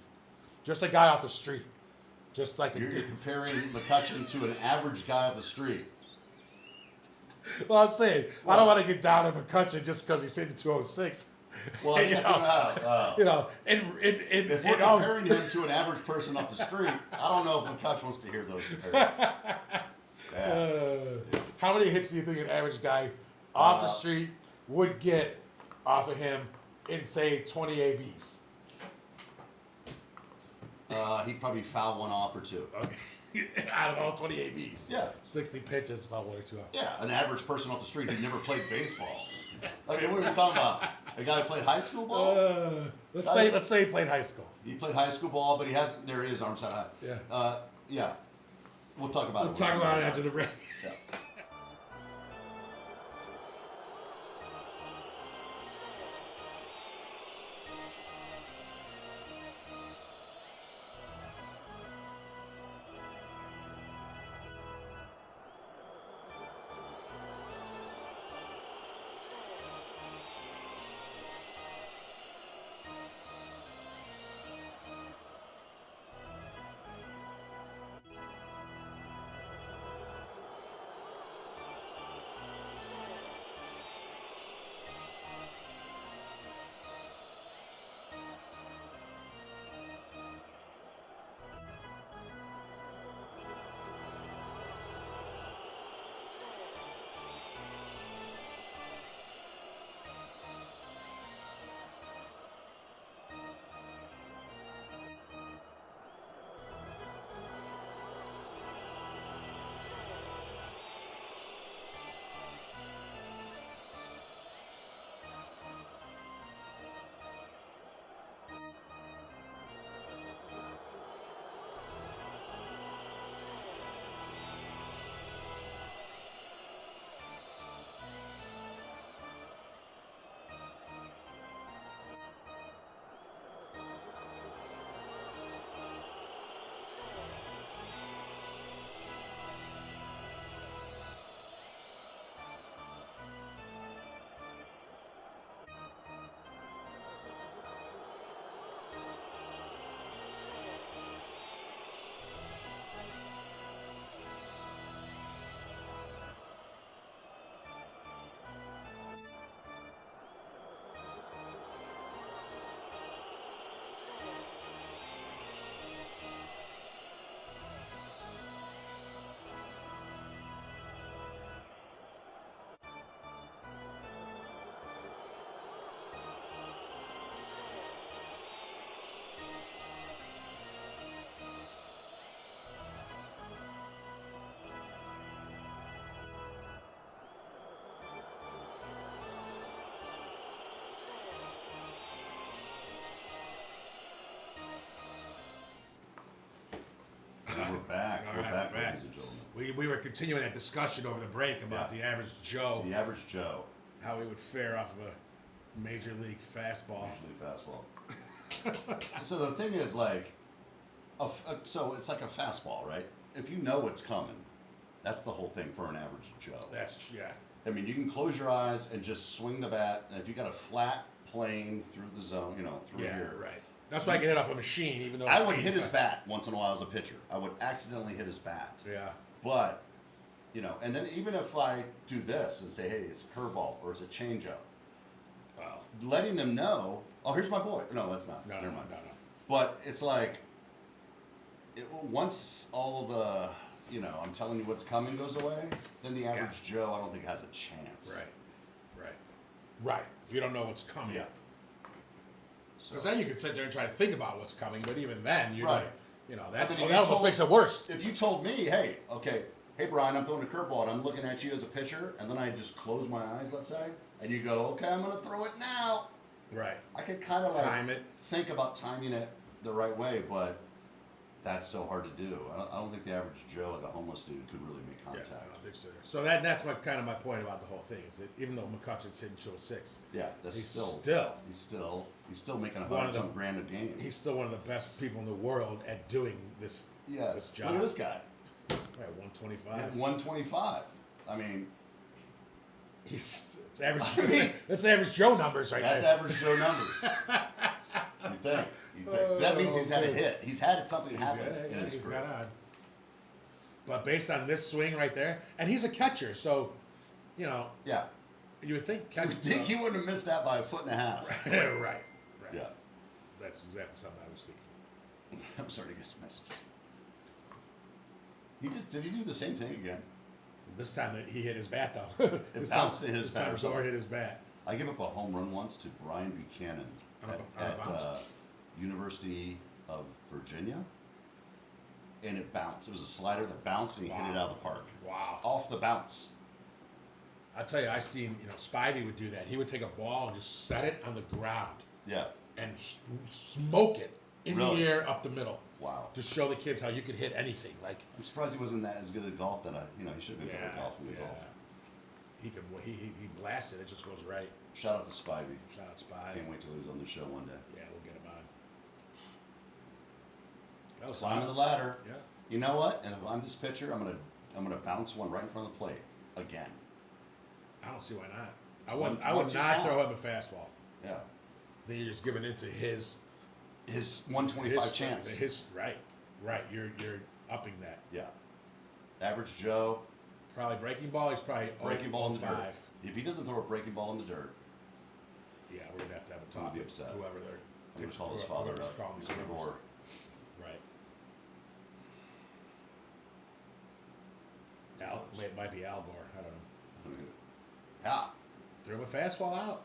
Just a guy off the street. Just like you're comparing McCutcheon to an average guy off the street. Well, I'm saying I don't want to get down on McCutcheon just because he's hitting 206. Well, if we're comparing him to an average person off the street, I don't know if McCutcheon wants to hear those comparisons. How many hits do you think an average guy off the street would get off of him in, say, 20 ABs? He'd probably foul one off or two. Okay. Out of all 20 ABs. Yeah. 60 pitches, foul one or two off. Yeah, an average person off the street who never played baseball. I mean, what are we talking about? A guy who played high school ball? Let's say he played high school. He played high school ball, but he hasn't. There he is, arm side high. Yeah. Yeah. We'll talk about it. We'll talk about it after the break. Yeah. back. All We're right, back, we're back. ladies and gentlemen. We were continuing that discussion over the break about the average Joe, The average Joe. how he would fare off of a major league fastball. Major league fastball. So the thing is, like, so it's like a fastball, right? If you know what's coming, that's the whole thing for an average Joe. Yeah. I mean, you can close your eyes and just swing the bat, and if you got a flat plane through the zone, through here. Right. That's why I can hit off a machine, even though I it's would hit his 85. bat once in a while as a pitcher. I would accidentally hit his bat. Yeah. But, and then even if I do this and say, hey, it's a curveball or it's a changeup, Wow. letting them know, oh, here's my boy. No, that's not. No. Never mind. But it's like, once all of the, I'm telling you what's coming goes away, then the average Joe, I don't think has a chance. Right. If you don't know what's coming. Yeah. Because then you could sit there and try to think about what's coming, but even then, you're Right. that I mean, almost makes it worse. If you told me, hey, Brian, I'm throwing a curveball and I'm looking at you as a pitcher, and then I just close my eyes, let's say, and you go, okay, I'm going to throw it now. Right. I could kind of time it. think about timing it the right way, but that's so hard to do. I don't think the average Joe, like a homeless dude, could really make contact. Yeah, I don't think so. So that's kind of my point about the whole thing is that even though McCutcheon's hitting 206, Yeah, that's he's still making One of the- $100 grand a game. he's still one of the best people in the world at doing this Yes. job. Look at this guy. Right, 125. At 125. I mean, It's average. That's average Joe numbers right that's there. average Joe numbers. You think? That means he's had a hit. He's had something happen in his He's career. got on. But based on this swing right there, and he's a catcher, so Yeah. you would think You catcher. would think he wouldn't have missed that by 1.5 feet. right. Yeah. That's exactly something I was thinking. I'm starting to get some message. Did he do the same thing again? This time he hit his bat though. It bounced in his bat or Or something. hit his bat. I gave up a home run once to Brian Buchanan at bounce? University of Virginia, and it bounced. It was a slider that bounced, and he hit it out of the park. Wow. Off the bounce. I tell you, I seen Spivey would do that. He would take a ball and just set it on the ground Yeah. and smoke it in Really? the air up the middle. Wow. Just show the kids how you could hit anything. Like I'm surprised he wasn't that as good at golf. He should have been better at golf than golf. He can he blasted it. Just goes right. Shout out to Spivey. Shout out Spivey. Can't wait till he's on the show one day. Yeah, we'll get him on. That was Climbing the fun. ladder. Yeah. You know what? And if I'm this pitcher, I'm gonna bounce one right in front of the plate again. I don't see why not. It's I would one, two not count. throw him a fastball. Yeah. Then you're just giving it to his 125 chance. His right. You're upping that. Yeah. Average Joe, Probably breaking ball. He's probably breaking ball in the 5. dirt. If he doesn't throw a breaking ball in the dirt, Yeah, we're gonna have to have a I'm talk gonna be with upset. whoever they're. I'm gonna call his father whoever's up. calling these He's gonna numbers. roar. Right. It might be Albor. I don't know. I mean, yeah. Threw a fastball out.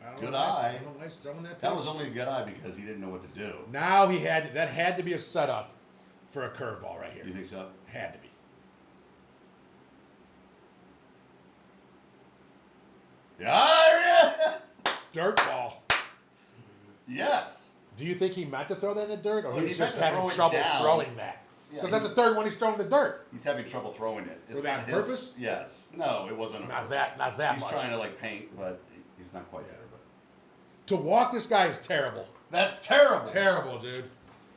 I don't Good know, eye. I don't know, nice throwing that. That pitch. was only a good eye because he didn't know what to do. Now that had to be a setup for a curveball right here. Do you think so? Had to be. Yeah. Dirt ball. Yes. Do you think he meant to throw that in the dirt, or Well, he's he meant just to having throw it trouble down. throwing that? Yeah, Because that's the he's- third one he's thrown in the dirt. He's having trouble throwing it. It's Was that not on his- purpose? Yes. No, it wasn't. on Not purpose. that He's much. trying to paint, but he's not quite there. But To walk this guy is terrible. that's terrible. Terrible, dude.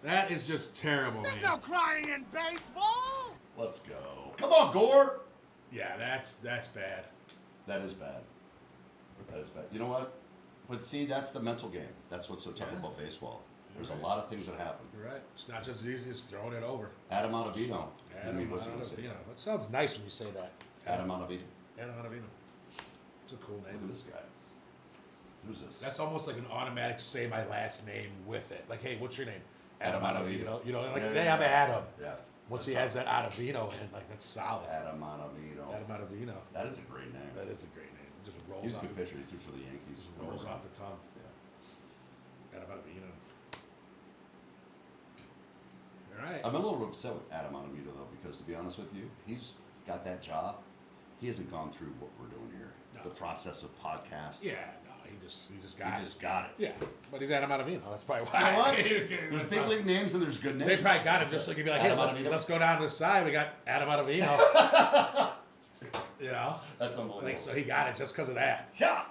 That is just terrible, There's man. no crying in baseball. Let's go. Come on, Gore. Yeah, that's bad. That is bad. That is bad. You know what? But see, that's the mental game. That's what's so tough Yeah. about baseball. There's You're a right. lot of things that happen. You're right. It's not just as easy as throwing it over. Adam Ottavino. What's he Adam gonna say? Ottavino. That sounds nice when you say that. Adam Ottavino. Adam Ottavino. It's a cool Look at name. this guy. Who's this? That's almost like an automatic say my last name with it. Like, hey, what's your name? Adam Ottavino. Like, Yeah, hey, yeah, I'm yeah. Adam. Yeah. Once That's he has that Ottavino in, that's solid. Adam Ottavino. Adam Ottavino. That is a great name. That is a great name. It just rolls He's a off. good pitcher. He threw for the Yankees. Just rolls off the tongue. Yeah. Adam Ottavino. All right. I'm a little upset with Adam Ottavino though, because to be honest with you, he's got that job. He hasn't gone through what we're doing here. No. The process of podcast. Yeah, no, he just got He it. just got it. Yeah, but he's Adam Ottavino. That's probably You know why. what? There's big league names and there's good names. They probably got it just like you'd be like, hey, Adam Ottavino. let's go down to the side. We got Adam Ottavino. You know? That's unbelievable. Like, so he got it just because of that. Yeah.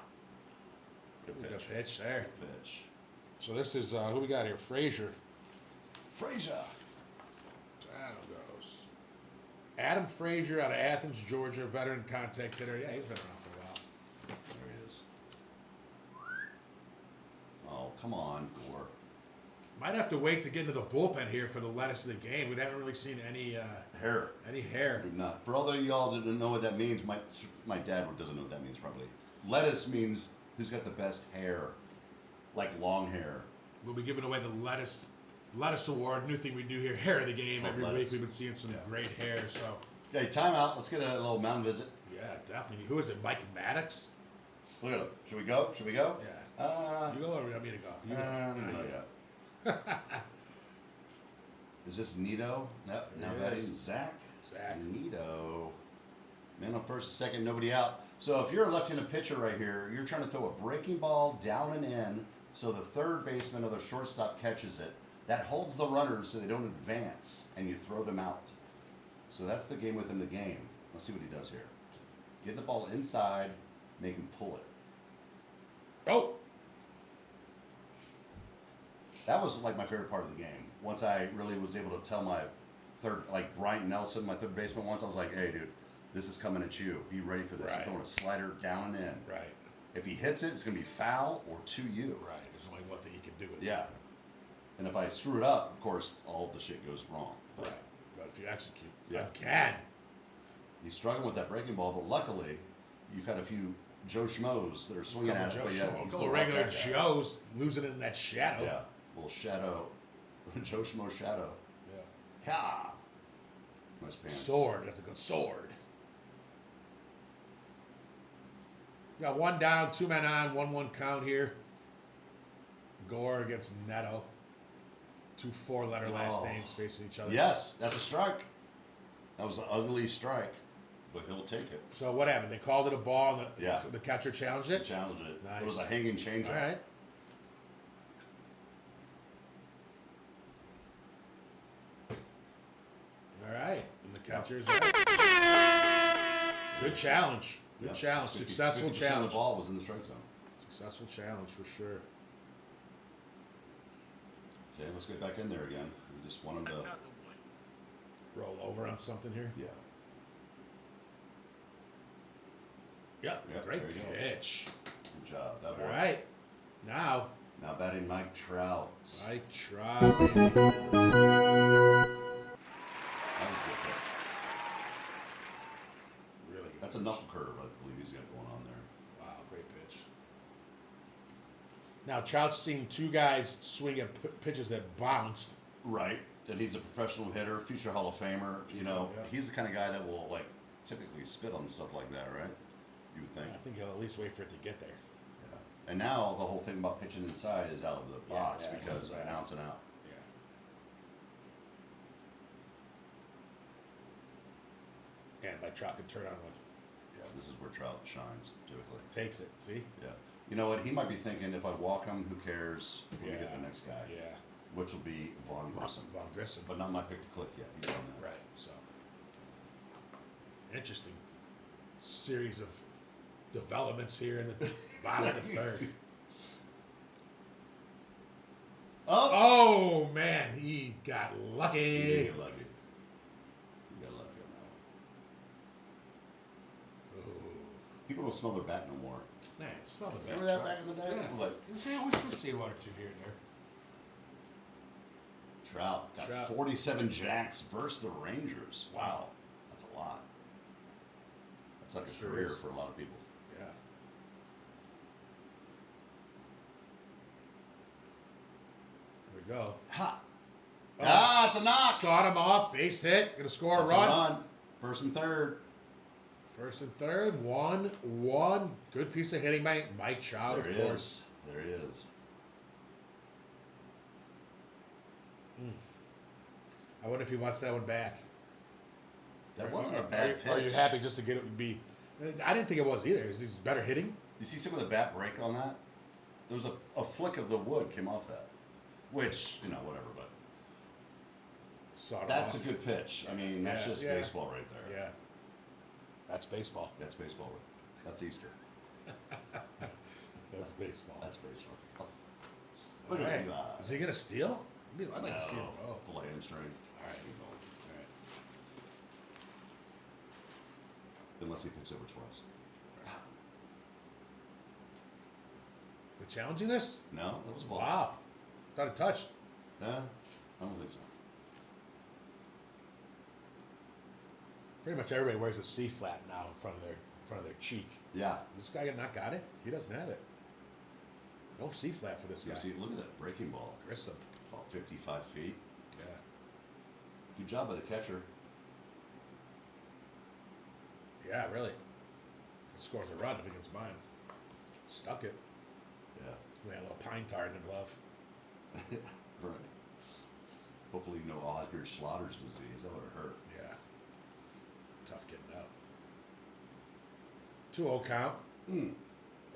Good pitch there. Good pitch. So this is, who we got here? Frazier. Frazier. Down goes. Adam Frazier out of Athens, Georgia, veteran contact hitter. Yeah, he's been around for a while. There he is. Oh, come on, Gore. Might have to wait to get into the bullpen here for the lettuce of the game. We haven't really seen any Hair. hair. We've not. For all of y'all that didn't know what that means, my dad doesn't know what that means probably. Lettuce means who's got the best hair, like long hair. We'll be giving away the lettuce award. New thing we do here, hair of the game. Love Every lettuce. week we've been seeing some great hair. So Okay, timeout. Let's get a little mound visit. yeah, definitely. Who is it? Mike Maddox? Look at him. Should we go? Should we go? Yeah. You go or you want me to go? You go. I don't know yet. Is this Nito? Nope. Now It batting is. Zach. Zach. Nito. Man on first, second, nobody out. So if you're a left-handed pitcher right here, you're trying to throw a breaking ball down and in, so the third baseman or the shortstop catches it. That holds the runners so they don't advance, and you throw them out. So that's the game within the game. Let's see what he does here. Get the ball inside, make him pull it. Oh, That was like my favorite part of the game. Once I really was able to tell my third, like Bryant Nelson, my third baseman, once I was like, hey, dude, this is coming at you. Be ready for this. I'm Right. throwing a slider down and in. right. If he hits it, it's going to be foul or to you. Right. There's only one thing he can do with it. Yeah. And if I screw it up, of course, all the shit goes wrong. But Right. But if you execute, Yeah. again. he's struggling with that breaking ball, but luckily, you've had a few Joe Schmoes that are swinging at it. But yeah, A he's couple still regular rocked that guy. Joes losing in that shadow. Yeah. Little shadow. Joe Schmo shadow. Yeah. Yeah. Nice pants. Sword. That's a good sword. Got one down, 2 men on, 1-1 count here. Gore against Neto. 2 4-letter last Oh. names facing each other. Yes, that's a strike. That was an ugly strike, but he'll take it. So what happened? They called it a ball and Yeah. the catcher challenged He it? challenged it. Nice. It was a hanging changeup. All right. All right. And the catcher's out. Good challenge. Good Yeah. challenge. 50 Successful 50% challenge. of the ball was in the strike zone. Successful challenge for sure. Okay, let's get back in there again. We just want him to. Roll over on something here. Yeah. Yep. Yep, Great there you go. pitch. Good job. That All boy. right. Now, Now batting Mike Trout. I try. Baby. That was a good pitch. Really good. That's a knuckle curve, I believe he's got going on there. Wow, great pitch. Now, Trout's seen 2 guys swing at pitches that bounced. Right. And he's a professional hitter, future Hall of Famer. You know, Yeah. he's the kind of guy that will like typically spit on stuff like that, right? You would think. I think he'll at least wait for it to get there. Yeah. And now the whole thing about pitching inside is out of the Yeah, box yeah, because that's an ounce and out. Yeah. And by Trout can turn on one. Yeah, this is where Trout shines typically. Takes it. See? Yeah. You know what? He might be thinking, if I walk him, who cares? Let me get the next guy. Yeah. Which will be Vaughn Grissom. Von Grissom. But not my pick to click yet. He's on that. Right. So, interesting series of developments here in the bottom of the third. Oh! Oh man, he got lucky. You got lucky. You got lucky on that one. Ooh. People don't smell their bat no more. Man, smell the Remember that back in the day? Yeah. Like, Yeah, we see 1 or 2 here and there. Trout got Trout. 47 jacks versus the Rangers. Wow. That's a lot. That's like a Sure career is. for a lot of people. Yeah. Here we go. Ha! Oh, It's a knock! Sawed him off. Base hit. Gonna score That's a run. run. First and third. First and third. 1-1. Good piece of hitting by Mike Trout, There of he course. is. There he is. I wonder if he wants that one back. That wasn't a bad pitch. Are you happy just to get it be? I didn't think it was either. Is he better hitting? You see some of the bat break on that? there was a flick of the wood came off that, which whatever. But that's a good pitch. I mean, that's just baseball right there. Yeah. That's baseball. That's baseball. That's Easter. That's baseball. That's baseball. Look at Eli. Is he gonna steal? I'd like to see him go. Pull a hamstring. All right. Unless he picks over twice. We're challenging this? No, that was a ball. Wow. Thought it touched. Yeah, I don't think so. Pretty much everybody wears a C flat now in front of their cheek. Yeah. This guy not got it? He doesn't have it. No C flat for this guy. See, look at that breaking ball. Grissom. About 55 feet. Yeah. Good job by the catcher. Yeah, really. He scores a run if against mine. Stuck it. Yeah. We had a little pine tar in the glove. Right. Hopefully no Osgood-Schlatters disease. That would have hurt. Yeah. Tough getting out. 2-0 count.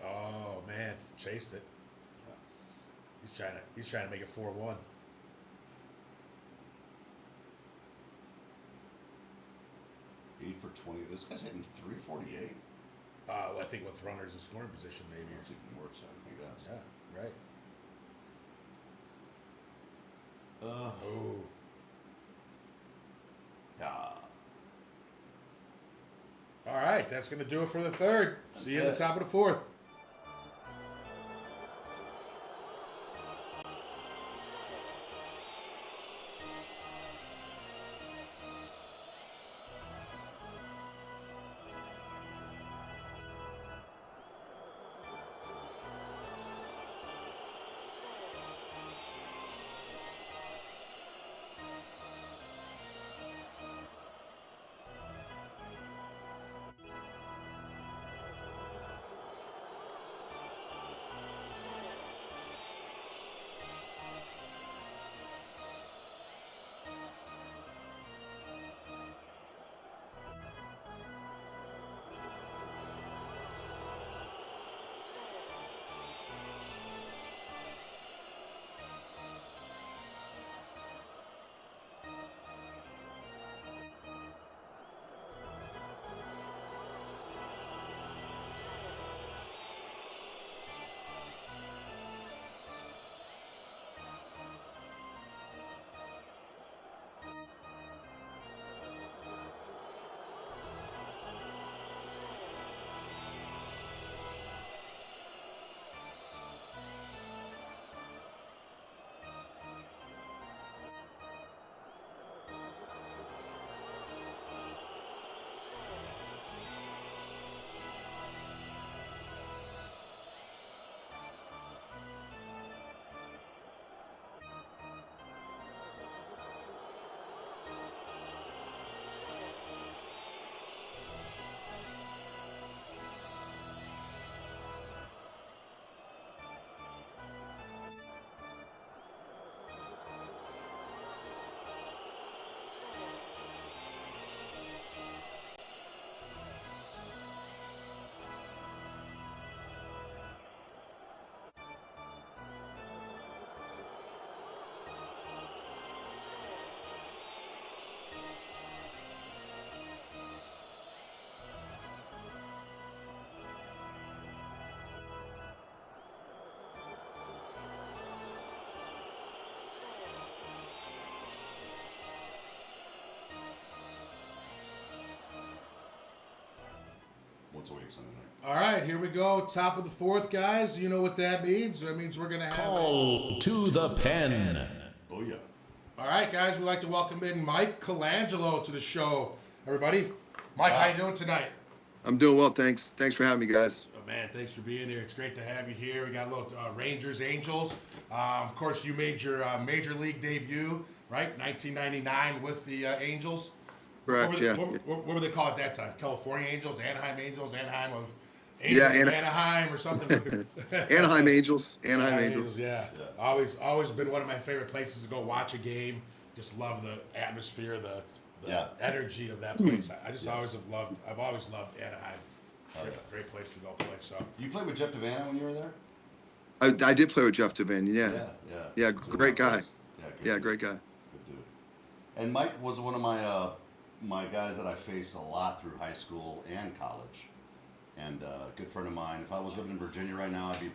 Oh man, chased it. Yeah. He's trying to make it 4-1. Eight for 20. This guy's hitting 348. Well, I think with runners in scoring position, maybe. That's even worse, I guess. Yeah, right. Oh. Yeah. All right, that's going to do it for the third. See you at the top of the fourth. Once a week, Sunday night. All right, here we go. Top of the fourth, guys. You know what that means. That means we're going to have... Call to the pen. Oh, yeah. All right, guys. We'd like to welcome in Mike Colangelo to the show. Everybody. Mike, how you doing tonight? I'm doing well, thanks. Thanks for having me, guys. Oh, man, thanks for being here. It's great to have you here. We got a little Rangers, Angels. Of course, you made your Major League debut, right? 1999 with the Angels. Correct, yeah. What were they called at that time? California Angels, Anaheim Angels, Anaheim of Angels, Anaheim or something? Anaheim Angels. Anaheim Angels. Yeah. Always been one of my favorite places to go watch a game. Just love the atmosphere, the energy of that place. I just always loved Anaheim. Great place to go play. So You played with Jeff Devanna when you were there? I did play with Jeff Devane. Yeah. Yeah. Great guy. Yeah, Yeah, great guy. Good dude. And Mike was one of my guys that I faced a lot through high school and college. And a good friend of mine. If I was living in Virginia right now, I'd be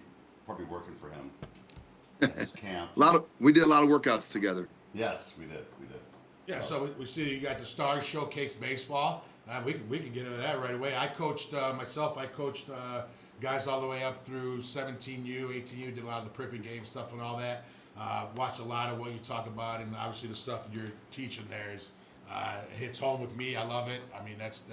probably working for him at his camp. We did a lot of workouts together. Yes, we did. Yeah, so we see you got the Stars Showcase Baseball. We can get into that right away. I coached I coached guys all the way up through 17U, 18U, did a lot of the perfect game stuff and all that. Watch a lot of what you talk about, and obviously the stuff that you're teaching there is hits home with me. I love it. I mean, that's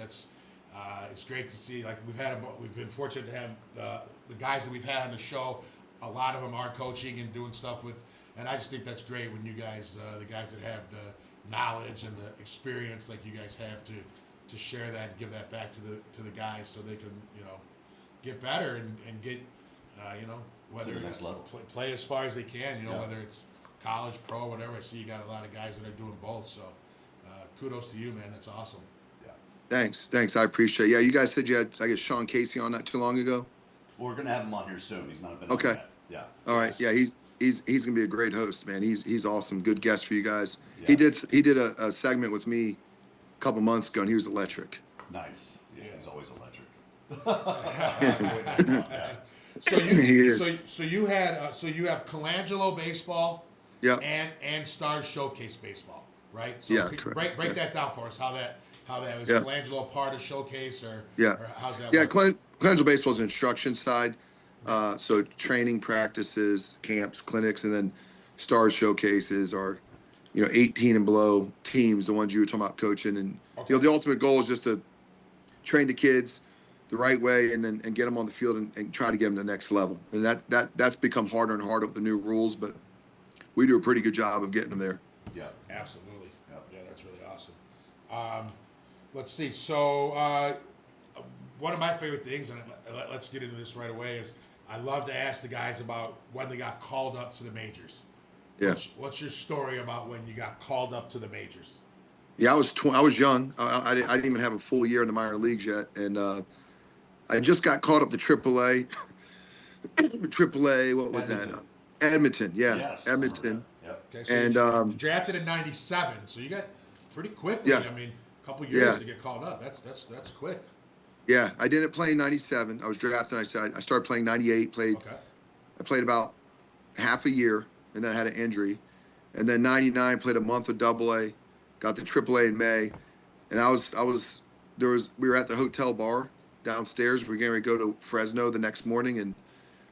it's great to see. Like we've been fortunate to have the guys that we've had on the show. A lot of them are coaching and doing stuff with, and I just think that's great when you guys, the guys that have the knowledge and the experience like you guys have to share that and give that back to the guys so they can get better and get whether to the next level. Play as far as they can, whether it's college, pro, whatever. I see you got a lot of guys that are doing both, so kudos to you, man. That's awesome. Yeah, thanks, I appreciate it. Yeah, you guys said you had, I guess, Sean Casey on not too long ago. Well, we're gonna have him on here soon. He's not been okay on yet. Yeah. All right. Yeah, he's gonna be a great host, man. He's awesome. Good guest for you guys. Yeah. He did a segment with me a couple months ago, and he was electric. Nice. Yeah, he's always electric. So you have Colangelo baseball, yeah, and Stars Showcase baseball, right? So yeah, break that down for us. How that was Colangelo part of Showcase or how's that? Yeah, work? Colangelo baseball is the instruction side, so training, practices, camps, clinics, and then Stars Showcases are 18 and below teams, the ones you were talking about coaching, and the ultimate goal is just to train the kids the right way and get them on the field and try to get them to the next level. And that's become harder and harder with the new rules, but we do a pretty good job of getting them there. Yeah, absolutely. Yeah, that's really awesome. Let's see. So one of my favorite things, and let's get into this right away, is I love to ask the guys about when they got called up to the majors. Yeah. What's your story about when you got called up to the majors? Yeah, I was young. I didn't even have a full year in the minor leagues yet, and I just got called up to AAA. AAA, what was Edmonton. that? Edmonton, yeah, Yes. Edmonton. Yep. Okay, so And you drafted in '97, so you got pretty quickly. Yes. I mean, a couple years to get called up. That's quick. Yeah, I didn't play in '97. I was drafted. I started playing '98. I played about half a year, and then I had an injury, and then '99 played a month of AA, got to AAA in May, and we were at the hotel bar downstairs. We were getting ready to go to Fresno the next morning, and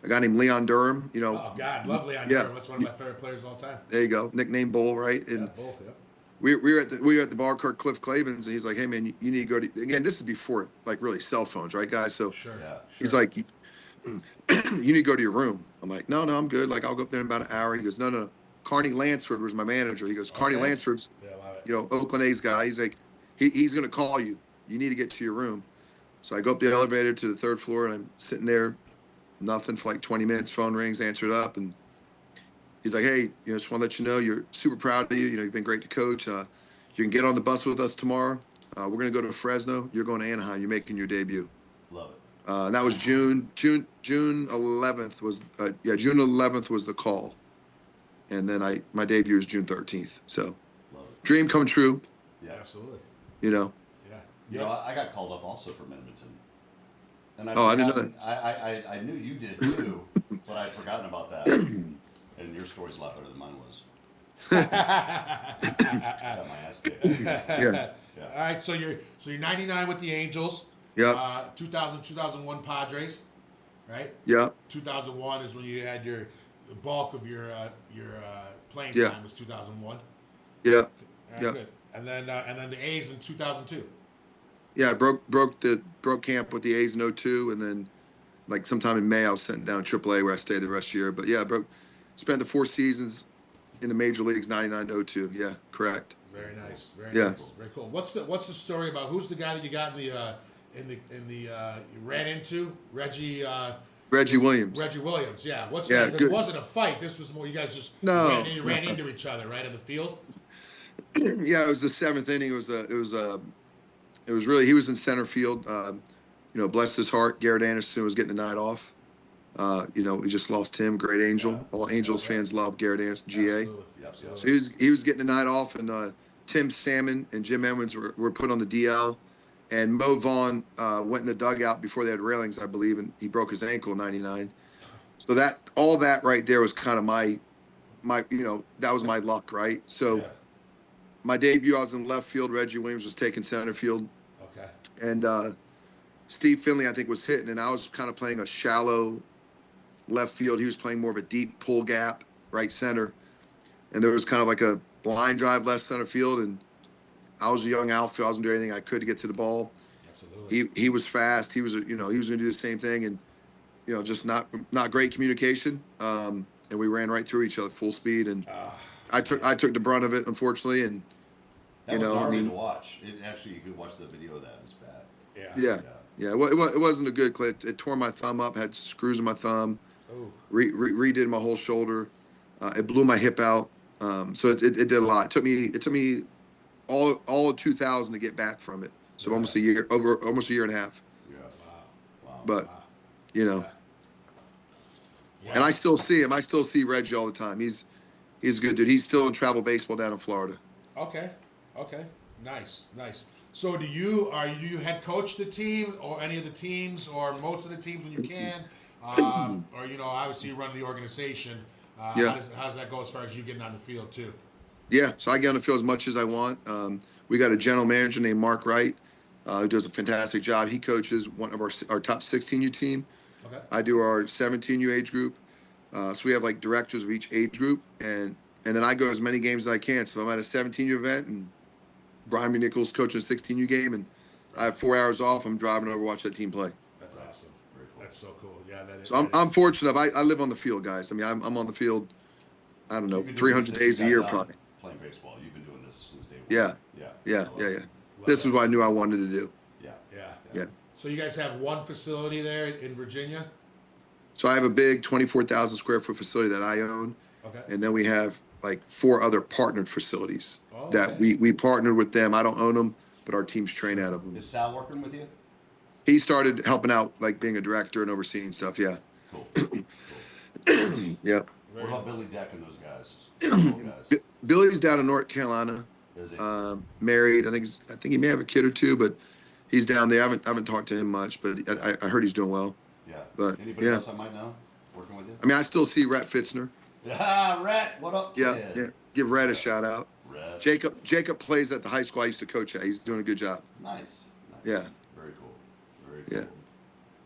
a guy named Leon Durham, Oh God, love Leon Durham. That's one of my favorite players of all time. There you go, nickname Bull, right? And Bull, yeah. we were at the bar, Cliff Clavens, and he's like, "Hey man, you need to go to." Again, this is before like really cell phones, right, guys? So Sure. he's like, "You need to go to your room." I'm like, "No, I'm good. Like I'll go up there in about an hour." He goes, "No. Carney Lansford was my manager." He goes, "Carney Lansford's, Oakland A's guy." He's like, he's gonna call you. You need to get to your room. So I go up the elevator to the third floor, and I'm sitting there, nothing for like 20 minutes. Phone rings, answer it up, and he's like, "Hey, just want to let you know, you're super proud of you. You've been great to coach. You can get on the bus with us tomorrow. We're gonna go to Fresno. You're going to Anaheim. You're making your debut." Love it. And that was June 11th was June 11th was the call, and then my debut is June 13th. So Love it. dream come true. Yeah, absolutely. Yeah. I got called up also from Edmonton. And I didn't know that. I knew you did too, but I'd forgotten about that. And your story's a lot better than mine was. Got my ass kicked. Yeah. All right, so you're 99 with the Angels. Yeah. 2001 Padres, right? Yeah. 2001 is when you had the bulk of your playing Yeah. time was 2001. Yeah. All right, Yeah. good. And then the A's in 2002. Yeah, I broke camp with the A's in '02, and then like sometime in May I was sent down to AAA where I stayed the rest of the year. But yeah, spent the 4 seasons in the major leagues, '99 to '02. Yeah, correct. Very nice. Very Yeah. nice. Very cool. What's the story about? Who's the guy that you got you ran into? Reggie Williams. Reggie Williams. Yeah. What's Yeah, that? 'Cause it wasn't a fight. This was more you guys just ran into each other right in the field. Yeah, it was the 7th inning. It was really, he was in center field. Bless his heart, Garrett Anderson was getting the night off. We just lost Tim, great Angel. Yeah. All Angels fans love Garrett Anderson, GA. Absolutely. Yeah, absolutely. So he was getting the night off, and Tim Salmon and Jim Edmonds were put on the DL, and Mo Vaughn went in the dugout before they had railings, I believe, and he broke his ankle in '99. So all that right there was kind of my that was my luck, right? So Yeah. my debut, I was in left field. Reggie Williams was taking center field, Okay. and Steve Finley, I think, was hitting, and I was kind of playing a shallow left field. He was playing more of a deep pull gap right center, and there was kind of like a line drive left center field, and I was a young outfield. I was doing anything I could to get to the ball. Absolutely. He was fast. He was going to do the same thing, and just not great communication. And we ran right through each other full speed, and I took the brunt of it, unfortunately, and That was gnarly to watch. It actually, you could watch the video of that. It's bad. Yeah. Well, it wasn't a good clip. It tore my thumb up. Had screws in my thumb. Oh. Redid my whole shoulder. It blew my hip out. So it did a lot. It took me all of 2000 to get back from it. So almost a year and a half. Yeah. Wow. But Yeah. and I still see him. I still see Reggie all the time. He's a good dude. He's still in travel baseball down in Florida. Okay. Nice. So do you head coach the team or any of the teams or most of the teams when you can? Or obviously you run the organization. Yeah. How does that go as far as you getting on the field too? Yeah, so I get on the field as much as I want. We got a general manager named Mark Wright, who does a fantastic job. He coaches one of our top 16U team. Okay. I do our 17U age group. So we have like directors of each age group, and then I go to as many games as I can. So if I'm at a 17U event and Brian Nichols coaching a 16U game, and I have 4 hours off, I'm driving over to watch that team play. That's awesome. Very cool. That's so cool. Yeah. So I'm fortunate. I live on the field, guys. I mean, I'm on the field. I don't know, You've been doing 300 this since days a you year got probably. done Playing baseball. You've been doing this since day one. Yeah. Yeah. This is what I knew I wanted to do. Yeah. So you guys have one facility there in Virginia? So I have a big 24,000 square foot facility that I own. Okay. And then we have like 4 other partnered facilities that okay. we partnered with them. I don't own them, but our teams train out of them. Is Sal working with you? He started helping out, like being a director and overseeing stuff. Yeah. Cool. Yeah. What about Billy Deck and those guys? Those guys? Billy's down in North Carolina, Is he? married. I think he may have a kid or two, but he's down there. I haven't talked to him much, but I heard he's doing well. Yeah. But Anybody else I might know working with you? I mean, I still see Rhett Fitzner. Ah, Rhett, what up, kid? Yeah. Give Rhett a shout out. Rhett. Jacob plays at the high school I used to coach at. He's doing a good job. Nice. Yeah. Very cool. Yeah.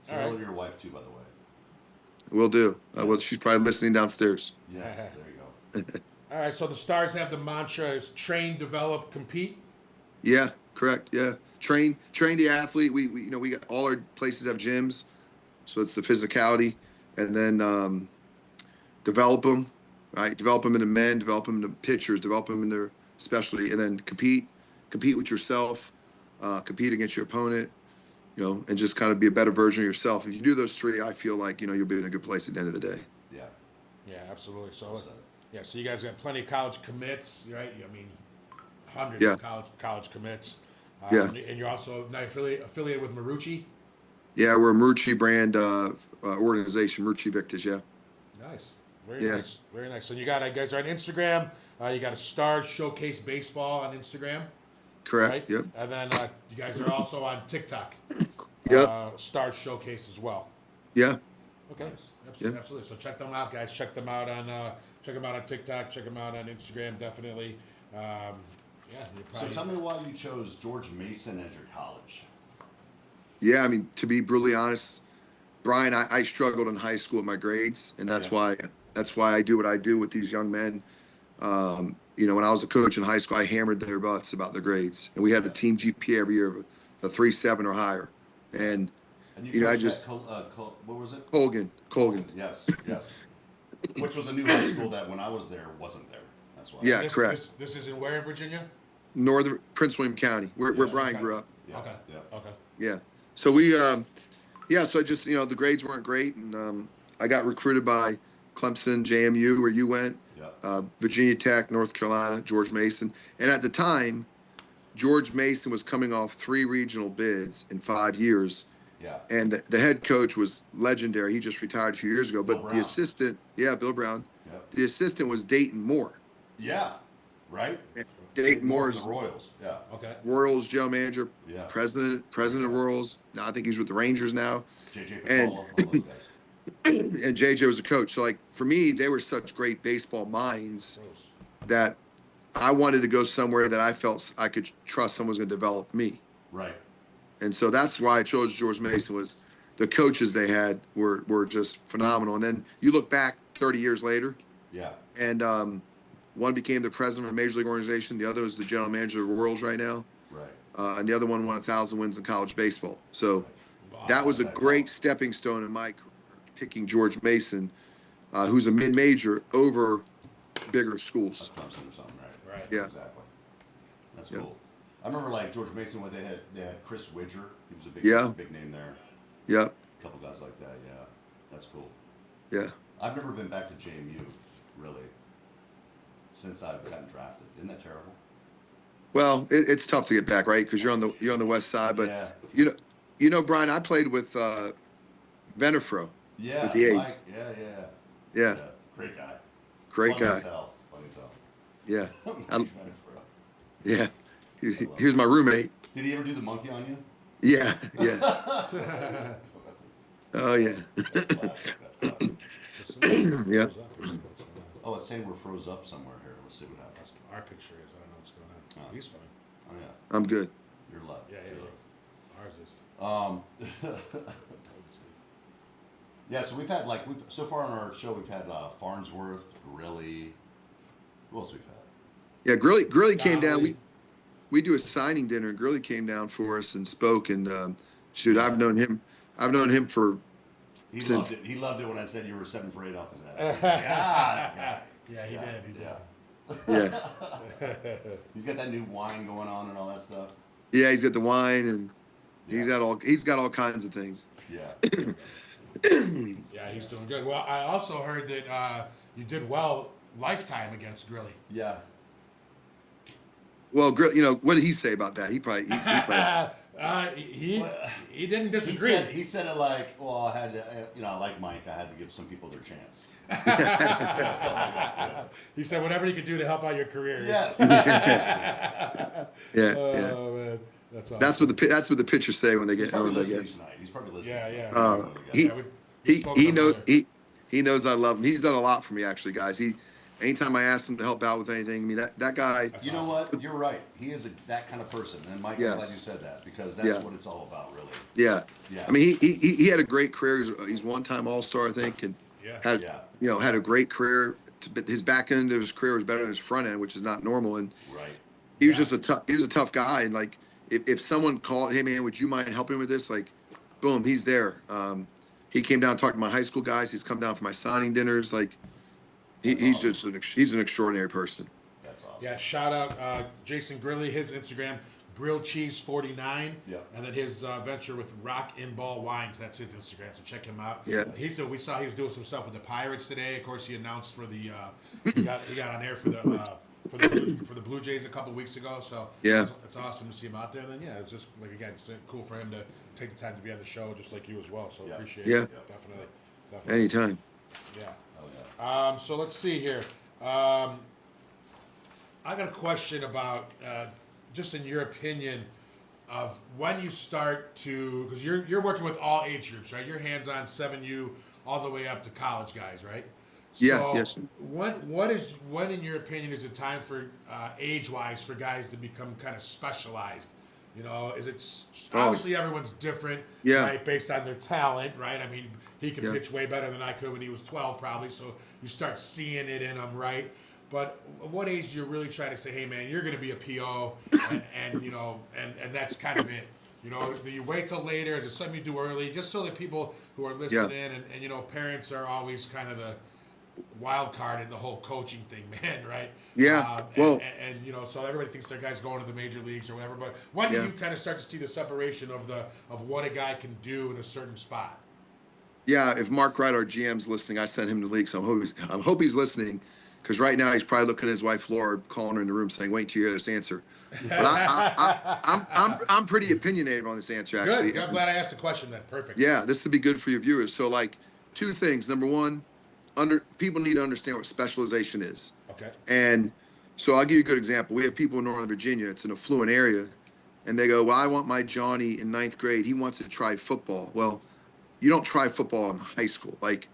Say hello to your wife too, by the way. Will do. Well, she's probably listening downstairs. Yes, there you go. All right. So the Stars have the mantra is train, develop, compete. Yeah, correct. Yeah, train the athlete. We got all our places have gyms, so it's the physicality, and then develop them, right? Develop them into men, develop them into pitchers, develop them in their specialty, and then compete with yourself, compete against your opponent, and just kind of be a better version of yourself. If you do those 3, I feel like you'll be in a good place at the end of the day. Yeah. Yeah, absolutely. So Well said. yeah, so you guys got plenty of college commits, right? I mean, hundreds Yeah. of college commits. Yeah. And you're also now affiliated with Marucci. Yeah, we're a Marucci brand organization, Marucci Victus. Yeah. Nice. Very nice. So you guys are on Instagram. You got a Stars Showcase Baseball on Instagram. Correct. Right? Yep. And then you guys are also on TikTok. Yep. Stars Showcase as well. Yeah. Okay. Nice. Absolutely. So check them out, guys. Check them out on TikTok. Check them out on Instagram. Definitely. You're So probably, tell me why you chose George Mason as your college. Yeah, I mean, to be brutally honest, Brian, I struggled in high school with my grades, and that's why I do what I do with these young men. When I was a coach in high school, I hammered their butts about their grades, and we had a team GPA every year of a 3.7 or higher. And you I coached just at what was it? Colgan. Yes. Which was a new high school that when I was there wasn't there. That's why. Yeah, correct. This is in where in Virginia? Northern Prince William County, where Brian grew up. Yeah. Okay. Yeah. Okay. Yeah. So we, so I just, the grades weren't great, and I got recruited by Clemson, JMU, where you went, Virginia Tech, North Carolina, George Mason, and at the time, George Mason was coming off 3 regional bids in 5 years, Yeah. And the head coach was legendary. He just retired a few years ago. Bill But Brown. the assistant, Bill Brown. Yep. The assistant was Dayton Moore. Yeah. Right. Dayton Moore Moore's from the Royals. Yeah. Okay. Royals general manager, Yeah. president of Royals. Now I think he's with the Rangers now. JJ And Picola, all those guys. and JJ was a coach. So like for me, they were such great baseball minds that I wanted to go somewhere that I felt I could trust someone was going to develop me. Right. And so that's why I chose George Mason. Was the coaches they had were just phenomenal. And then you look back 30 years later, Yeah. and one became the president of a major league organization. The other is the general manager of the Royals right now. Right. And the other one won 1,000 wins in college baseball. So Wow. that was a great stepping stone in my career, picking George Mason, who's a mid-major, over bigger schools. Clemson or something, right? Right. Yeah. Exactly. That's Yeah. cool. I remember like George Mason when they had Chris Widger. He was a big name there. Yeah. A couple guys like that. Yeah. That's cool. Yeah. I've never been back to JMU, really, since I've gotten drafted. Isn't that terrible? Well, it's tough to get back, right? Because you're on the west side. But Yeah. you know, Brian, I played with Venefro. Yeah. With the Mike, A's. Yeah. Yeah. Great guy. Great Funny guy. as hell. Funny as hell. Yeah. Mike I- Venefro. Yeah. Here's my roommate. Did he ever do the monkey on you? Yeah. Yeah. Oh yeah. That's classic. That's classic. Yeah. Oh, it's saying we're froze up somewhere here. Let's see what happens. Our picture is. I don't know what's going on. Oh. He's fine. Oh yeah, I'm good. you're live. Yeah, yeah, You're yeah. live. Ours is. Yeah, so we've had so far on our show we've had Farnsworth, Grilly. Who else we've had? Yeah. Grilly came down. Donnelly. We do a signing dinner, and Grilly came down for us and spoke. And shoot, I've known him for. He Since- loved it. He loved it when I said you were 7 for 8 off his ass. God. Yeah, he did. He did. Yeah. He's got that new wine going on and all that stuff. Yeah, he's got the wine, and Yeah. he's got all kinds of things. Yeah. Yeah, he's doing good. Well, I also heard that you did well lifetime against Grilly. Yeah. Well, what did he say about that? He probably. He didn't disagree. He said it like, well, I had to, I like Mike. I had to give some people their chance. Stuff like that. He said whatever he could do to help out your career. Yes. Yeah. Oh man, that's awesome. That's what the pitchers say when they He's get probably home, I listening guess. tonight. He's probably listening. Yeah, tonight. yeah. He knows he knows I love him. He's done a lot for me, actually, guys. Anytime I ask him to help out with anything, I mean that guy. You know what? You're right. He is that kind of person, and Mike, I'm glad you said that because that's what it's all about, really. Yeah. Yeah. I mean, he had a great career. He's one-time All-Star, I think, and had a great career. His back end of his career was better than his front end, which is not normal. And Right. he was just he was a tough guy. And like, if someone called, hey man, would you mind helping with this? Like, boom, he's there. He came down and talked to my high school guys. He's come down for my signing dinners. Like, he's awesome. he's an extraordinary person. That's awesome. Yeah, shout out Jason Grilly, his Instagram, Grilled Cheese 49. Yeah. And then his venture with Rock in Ball Wines, that's his Instagram, so check him out. Yeah. We saw he was doing some stuff with the Pirates today. Of course, he announced for the he got on air for the Blue Jays a couple weeks ago. So Yeah. it's awesome to see him out there. And then it's just like again, it's cool for him to take the time to be on the show, just like you as well. So appreciate Yeah. it. Definitely. Anytime. Yeah. Oh, yeah. So let's see here. I got a question about, just in your opinion, of when you start to, because you're working with all age groups, right? You're hands-on 7U all the way up to college guys, right? Yeah, So yes. when in your opinion is it time for age-wise for guys to become kind of specialized? You know, obviously everyone's different, right, based on their talent, right? I mean, he can pitch way better than I could when he was 12 probably, so you start seeing it in him, right? But what age do you really try to say, hey man, you're going to be a PO, and you know, and that's kind of it. You know, do you wait till later? Is it something you do early? Just so that people who are listening in, and you know, parents are always kind of the wild card in the whole coaching thing, man, right? Yeah. And you know, so everybody thinks their guy's going to the major leagues or whatever. But when do you kind of start to see the separation of what a guy can do in a certain spot? Yeah, if Mark Wright, our GM's listening, I sent him to the league, so I hope he's listening. because right now he's probably looking at his wife Laura, calling her in the room, saying, "Wait till you hear this answer." But I'm pretty opinionated on this answer, actually. Good. I'm glad I asked the question. Then perfect. Yeah, this would be good for your viewers. So, like, two things. Number one, people need to understand what specialization is. Okay. And so I'll give you a good example. We have people in Northern Virginia. It's an affluent area, and they go, "Well, I want my Johnny in 9th grade. He wants to try football." Well, you don't try football in high school. Like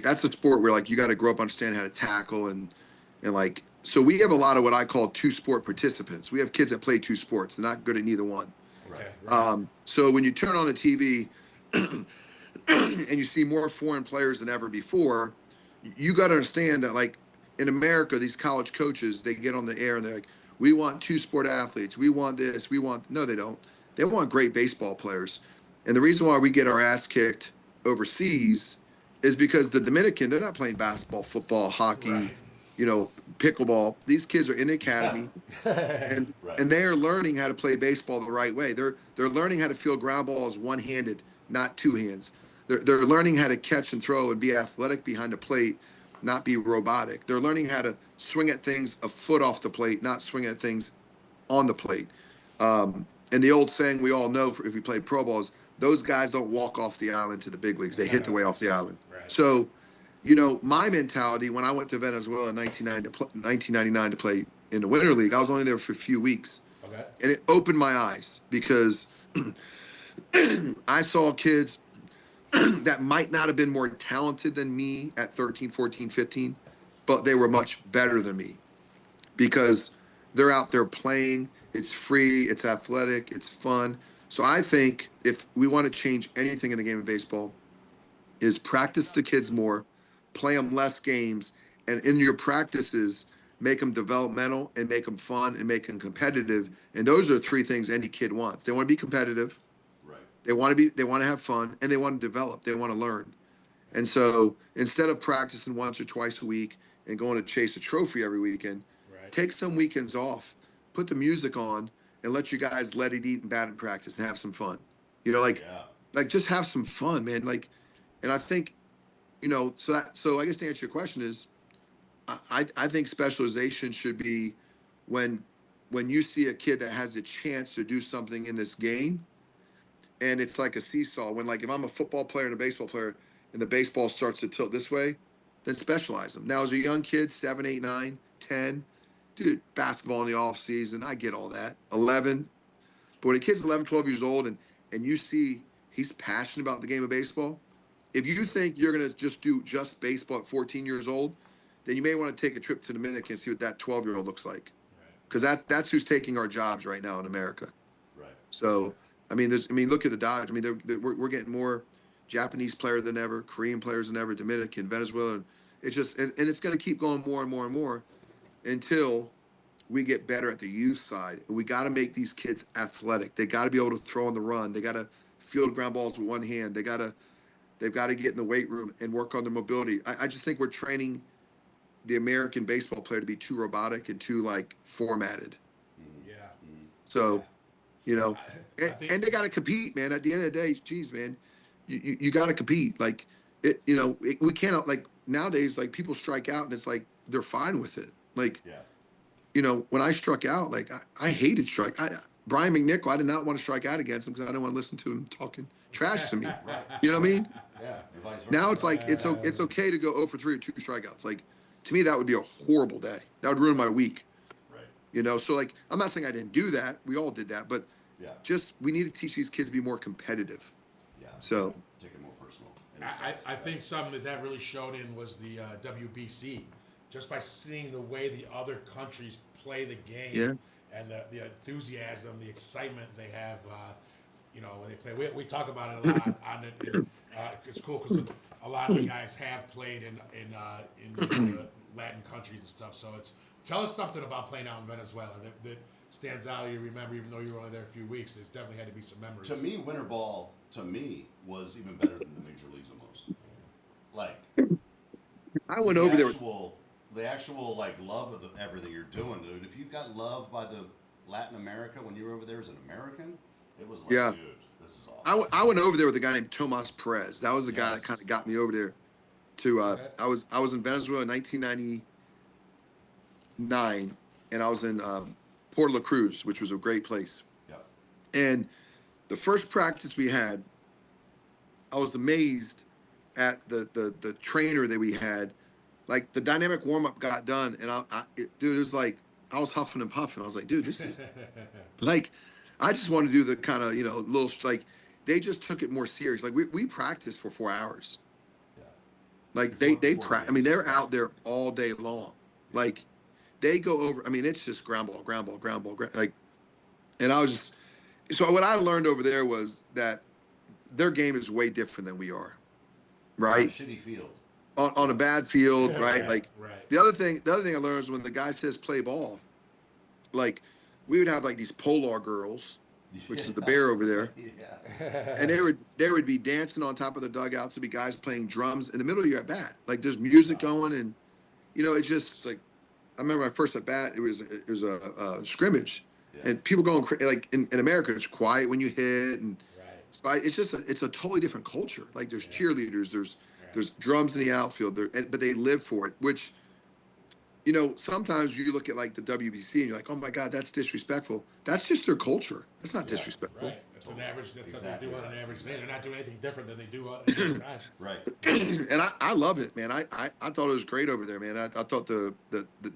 that's a sport where like you got to grow up understanding how to tackle and like. So we have a lot of what I call two-sport participants. We have kids that play two sports. They're not good at neither one. Right. So when you turn on the TV and you see more foreign players than ever before, you got to understand that, like, in America, these college coaches, they get on the air and they're like, "We want two-sport athletes. We want this. We want..." No, they don't. They want great baseball players. And the reason why we get our ass kicked overseas is because the Dominican, they're not playing basketball, football, hockey, Right. Pickleball. These kids are in the academy and Right. and they're learning how to play baseball the right way. They're learning how to field ground balls one-handed, not two hands. They're learning how to catch and throw and be athletic behind the plate, not be robotic. They're learning how to swing at things a foot off the plate, not swing at things on the plate. And the old saying we all know, if we play pro ball, is those guys don't walk off the island to the big leagues. They hit their way off the island. Right. So, my mentality when I went to Venezuela in 1999 to play in the Winter League, I was only there for a few weeks. Okay. And it opened my eyes because I saw kids that might not have been more talented than me at 13, 14, 15, but they were much better than me because they're out there playing. It's free, it's athletic, it's fun. So I think if we want to change anything in the game of baseball, is practice the kids more, play them less games, and in your practices, make them developmental and make them fun and make them competitive. And those are three things any kid wants. They want to be competitive, Right. they want to have fun, and they want to develop. They want to learn. And so instead of practicing once or twice a week and going to chase a trophy every weekend, Right. take some weekends off, put the music on, and let you guys let it eat and bat in practice and have some fun. Yeah. Like just have some fun, man. Like, and I think, so I guess to answer your question is, I think specialization should be when you see a kid that has a chance to do something in this game, and it's like a seesaw. When, like, if I'm a football player and a baseball player, and the baseball starts to tilt this way, then specialize them. Now, as a young kid, 7, 8, 9, 10, dude, basketball in the off season, I get all that. 11, but when a kid's 11, 12 years old, and you see he's passionate about the game of baseball, if you think you're gonna just do just baseball at 14 years old, then you may want to take a trip to the Dominican and see what that 12-year-old looks like, because that's who's taking our jobs right now in America. Right. So, look at the Dodgers. We're getting more Japanese players than ever, Korean players than ever, Dominican, Venezuela. It's just, and it's going to keep going more and more and more until we get better at the youth side. And we got to make these kids athletic. They got to be able to throw on the run. They got to field ground balls with one hand. They've got to get in the weight room and work on their mobility. I just think we're training the American baseball player to be too robotic and too, like, formatted. Yeah. So, I think- and they got to compete, man. At the end of the day, geez, man, you got to compete. Like, we cannot, like, nowadays, like, people strike out and it's like they're fine with it. Like, Yeah. when I struck out, like, I hated strike. Brian McNichol, I did not want to strike out against him because I didn't want to listen to him talking trash to me. Right. You know what I mean? Yeah. And vice versa. Now it's like it's okay to go 0 for 3 or 2 strikeouts. Like, to me, that would be a horrible day. That would ruin my week. Right. So, like, I'm not saying I didn't do that. We all did that, but Yeah. just we need to teach these kids to be more competitive. Yeah. So, Take it more personal. in a sense. I think something that really showed in was the WBC, just by seeing the way the other countries play the game, Yeah. and the enthusiasm, the excitement they have, when they play. We talk about it a lot on it. It's cool because a lot of the guys have played in the Latin countries and stuff. So tell us something about playing out in Venezuela that stands out. You remember, even though you were only there a few weeks. There's definitely had to be some memories. To me, winter ball was even better than the major leagues almost. Like, I went over there. The actual like love of everything you're doing, dude. If you got loved by the Latin America when you were over there as an American, it was like, Yeah. dude, this is awesome. I went over there with a guy named Tomas Perez. That was the guy that Yes. kind of got me over there. To Okay. I was in Venezuela in 1990. 9, and I was in Port La Cruz, which was a great place. Yep. And the first practice we had, I was amazed at the trainer that we had. Like the dynamic warm up got done, and dude, it was like I was huffing and puffing. I was like, dude, this is like, I just want to do the kind of little like. They just took it more serious. Like we practiced for 4 hours. Yeah. Like I mean, they're out there all day long. Like they go over. I mean, it's just ground ball, ground ball, ground ball. Like, and I was just. So what I learned over there was that their game is way different than we are. Right. On a shitty field. On a bad field, right? Yeah, like right. the other thing I learned is when the guy says play ball, like we would have like these polar girls, which is the bear over there. Yeah. And they would be dancing on top of the dugouts. There'd be guys playing drums in the middle of your at bat. Like there's music going, and it's like I remember my first at bat. It was a scrimmage, and people going like in America, it's quiet when you hit, and so it's a totally different culture. Like there's cheerleaders, there's drums in the outfield, but they live for it. Which sometimes you look at like the WBC and you're like, oh my God, that's disrespectful. That's just their culture. That's not disrespectful. Right. It's an average. That's what they do on an average day. They're not doing anything different than they do any other time. Right. And I love it, man. I thought it was great over there, man. I thought the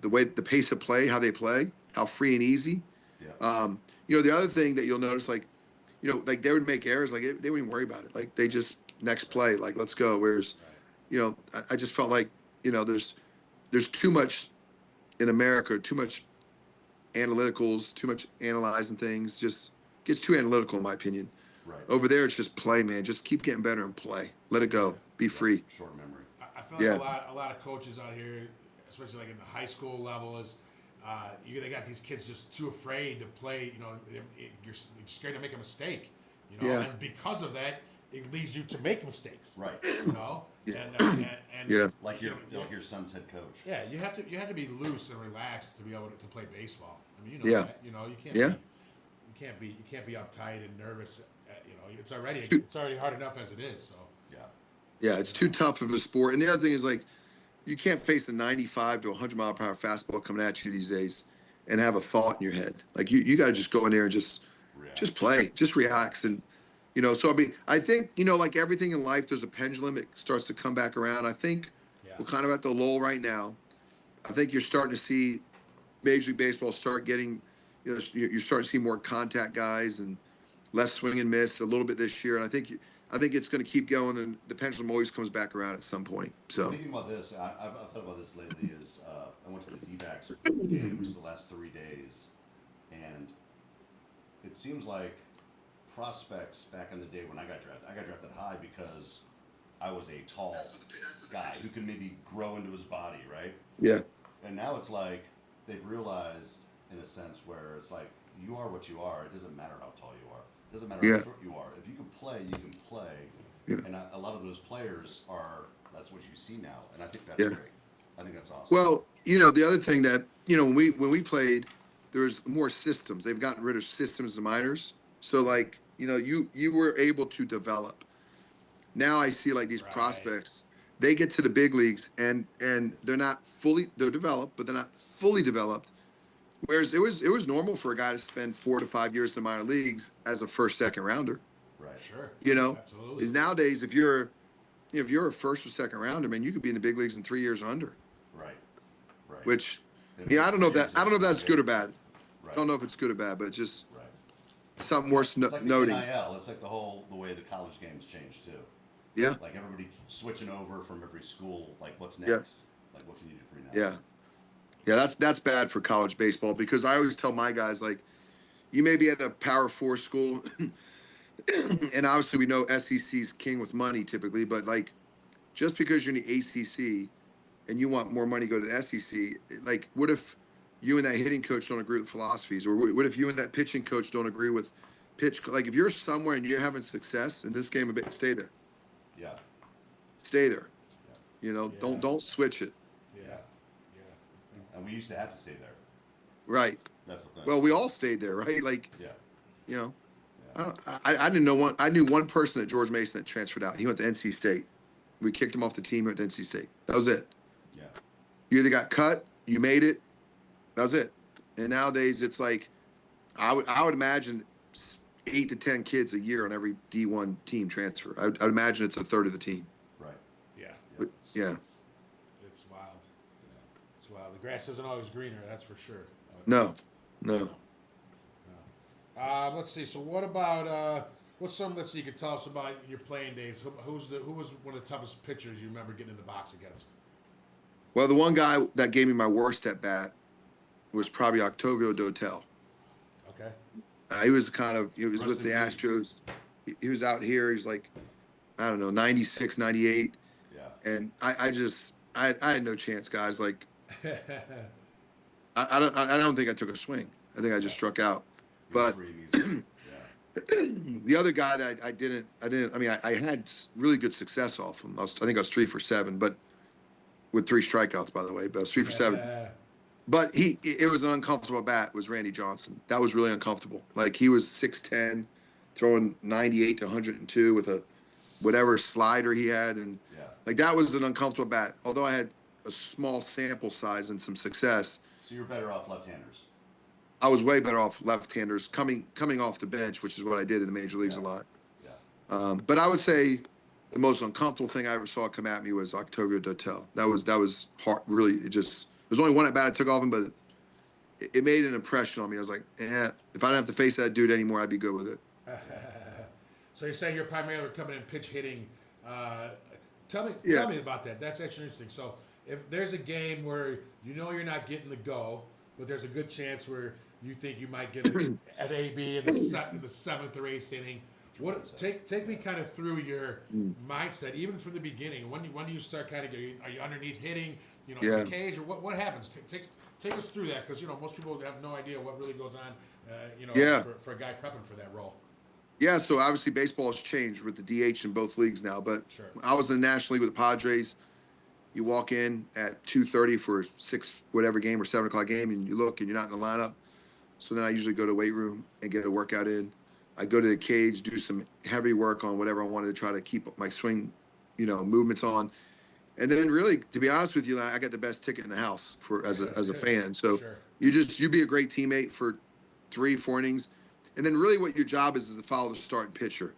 way the pace of play, how they play, how free and easy. Yeah. The other thing that you'll notice, like, like they would make errors, like they wouldn't even worry about it. Like they just next play, like let's go. Whereas, I just felt like, there's too much in America, too much analyticals, too much analyzing things. Just gets too analytical, in my opinion. Right. Over there, it's just play, man. Just keep getting better and play. Let it go. Be free. Short memory. I feel like a lot of coaches out here, especially like in the high school level, is they got these kids just too afraid to play. You're scared to make a mistake. And because of that, it leads you to make mistakes. Right. Yeah. Like your son's head coach. Yeah, you have to be loose and relaxed to be able to play baseball. I mean, that. You can't be uptight and nervous. It's already hard enough as it is. So. Yeah, it's too tough of a sport. And the other thing is, like, you can't face a 95 to 100 mile per hour fastball coming at you these days and have a thought in your head. Like you got to just go in there and just play, just react. And so I think like everything in life, there's a pendulum. It starts to come back around. I think we're kind of at the lull right now. I think you're starting to see Major League Baseball start getting, you're starting to see more contact guys and less swing and miss a little bit this year. And I think it's going to keep going, and the pendulum always comes back around at some point. So. What do you think about this? I've thought about this lately. I went to the D-backs games the last 3 days, and it seems like prospects back in the day when I got drafted high because I was a tall guy who can maybe grow into his body, right? Yeah. And now it's like they've realized, in a sense, where it's like you are what you are. It doesn't matter how tall you are. It doesn't matter how short you are. If you can play, you can play. Yeah. And a lot of those players that's what you see now. And I think that's great. I think that's awesome. Well, the other thing that, when we played, there was more systems. They've gotten rid of systems in minors. So like, you were able to develop. Now I see like these prospects, they get to the big leagues and they're developed, but they're not fully developed. Whereas it was normal for a guy to spend 4 to 5 years in the minor leagues as a first, second rounder. Right. Sure. Absolutely. Is nowadays if you're a first or second rounder, man, you could be in the big leagues in 3 years under. Right. Which, I don't know if that's good or bad. Right. I don't know if it's good or bad, but just something worth noting. NIL. It's like the way the college games changed too. Yeah. Like everybody switching over from every school. Like what's next? Like what can you do for me now? Yeah. Yeah, that's bad for college baseball because I always tell my guys, like, you may be at a Power 4 school, and obviously we know SEC's king with money typically, but, like, just because you're in the ACC and you want more money to go to the SEC, like, what if you and that hitting coach don't agree with philosophies? Or what if you and that pitching coach don't agree with pitch? Like, if you're somewhere and you're having success in this game, stay there. Yeah. Stay there. Yeah. Don't switch it. And we used to have to stay there. Right. That's the thing. Well, we all stayed there, right? Like, I didn't know one. I knew one person at George Mason that transferred out. He went to NC State. We kicked him off the team at NC State. That was it. Yeah. You either got cut, you made it, That was it. And nowadays it's like I would imagine 8 to 10 kids a year on every D1 team transfer. I'd imagine it's a third of the team. Right. Yeah. But, yeah. It's wild. It's wild. The grass isn't always greener, that's for sure. No. Let's see. So what about what's some? Let's see. You can tell us about your playing days. Who was one of the toughest pitchers you remember getting in the box against? Well, the one guy that gave me my worst at bat was probably Octavio Dotel. Okay. He was he was Rest with in the peace. Astros. He was out here. He's like, I don't know, 96, 98. Yeah. And I had no chance, guys. Like, I don't think I took a swing. I think I just struck out. But the other guy that I didn't. I mean, I had really good success off him. I think I was 3 for 7, but with 3 strikeouts, by the way. But I was 3 for 7. But it was an uncomfortable bat. Was Randy Johnson? That was really uncomfortable. Like, he was 6'10", throwing 98 to 102 with a whatever slider he had, and like, that was an uncomfortable bat. Although I had a small sample size and some success. So you're better off left-handers. I was way better off left-handers coming off the bench, which is what I did in the major leagues a lot. Yeah. But I would say the most uncomfortable thing I ever saw come at me was Octavio Dotel. That was hard. Really, there's only one at bat I took off him, but it made an impression on me. I was like, if I didn't have to face that dude anymore, I'd be good with it. So you say you're primarily coming in pitch hitting. Tell me about that. That's actually interesting. So if there's a game where you're not getting the go, but there's a good chance where you think you might get an AB in the 7th or 8th inning, take me kind of through your mindset, even from the beginning. When do you start kind of getting? Are you underneath hitting? In the cage, or what happens? Take us through that, because most people have no idea what really goes on. For a guy prepping for that role. Yeah, so obviously baseball has changed with the DH in both leagues now. But Sure. I was in the National League with the Padres. You walk in at 2:30 for a 6 whatever game or 7 o'clock game, and you look and you're not in the lineup. So then I usually go to the weight room and get a workout in. I go to the cage, do some heavy work on whatever I wanted to try to keep my swing, movements on. And then really, to be honest with you, I got the best ticket in the house as a fan. So Sure. you be a great teammate for 3-4 innings. And then really what your job is to follow the starting pitcher.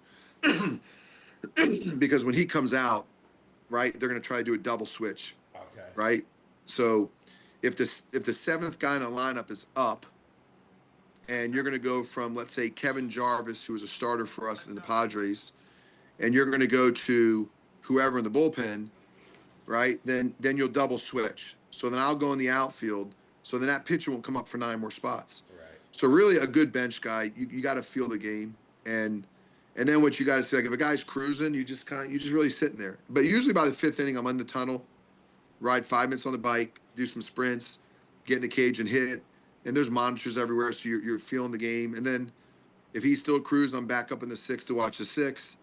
Because when he comes out, right, they're going to try to do a double switch. Okay. Right? So if the 7th guy in the lineup is up, and you're going to go from, let's say, Kevin Jarvis, who was a starter for us in the Padres, and you're going to go to whoever in the bullpen, right, then you'll double switch. So then I'll go in the outfield. So then that pitcher won't come up for 9 more spots. Right. So really a good bench guy, you got to feel the game. And then what you got to say, like, if a guy's cruising, you just really sitting there. But usually by the 5th inning, I'm in the tunnel, ride 5 minutes on the bike, do some sprints, get in the cage and hit. And there's monitors everywhere, so you're feeling the game. And then if he's still cruising, I'm back up in the 6th to watch the 6th.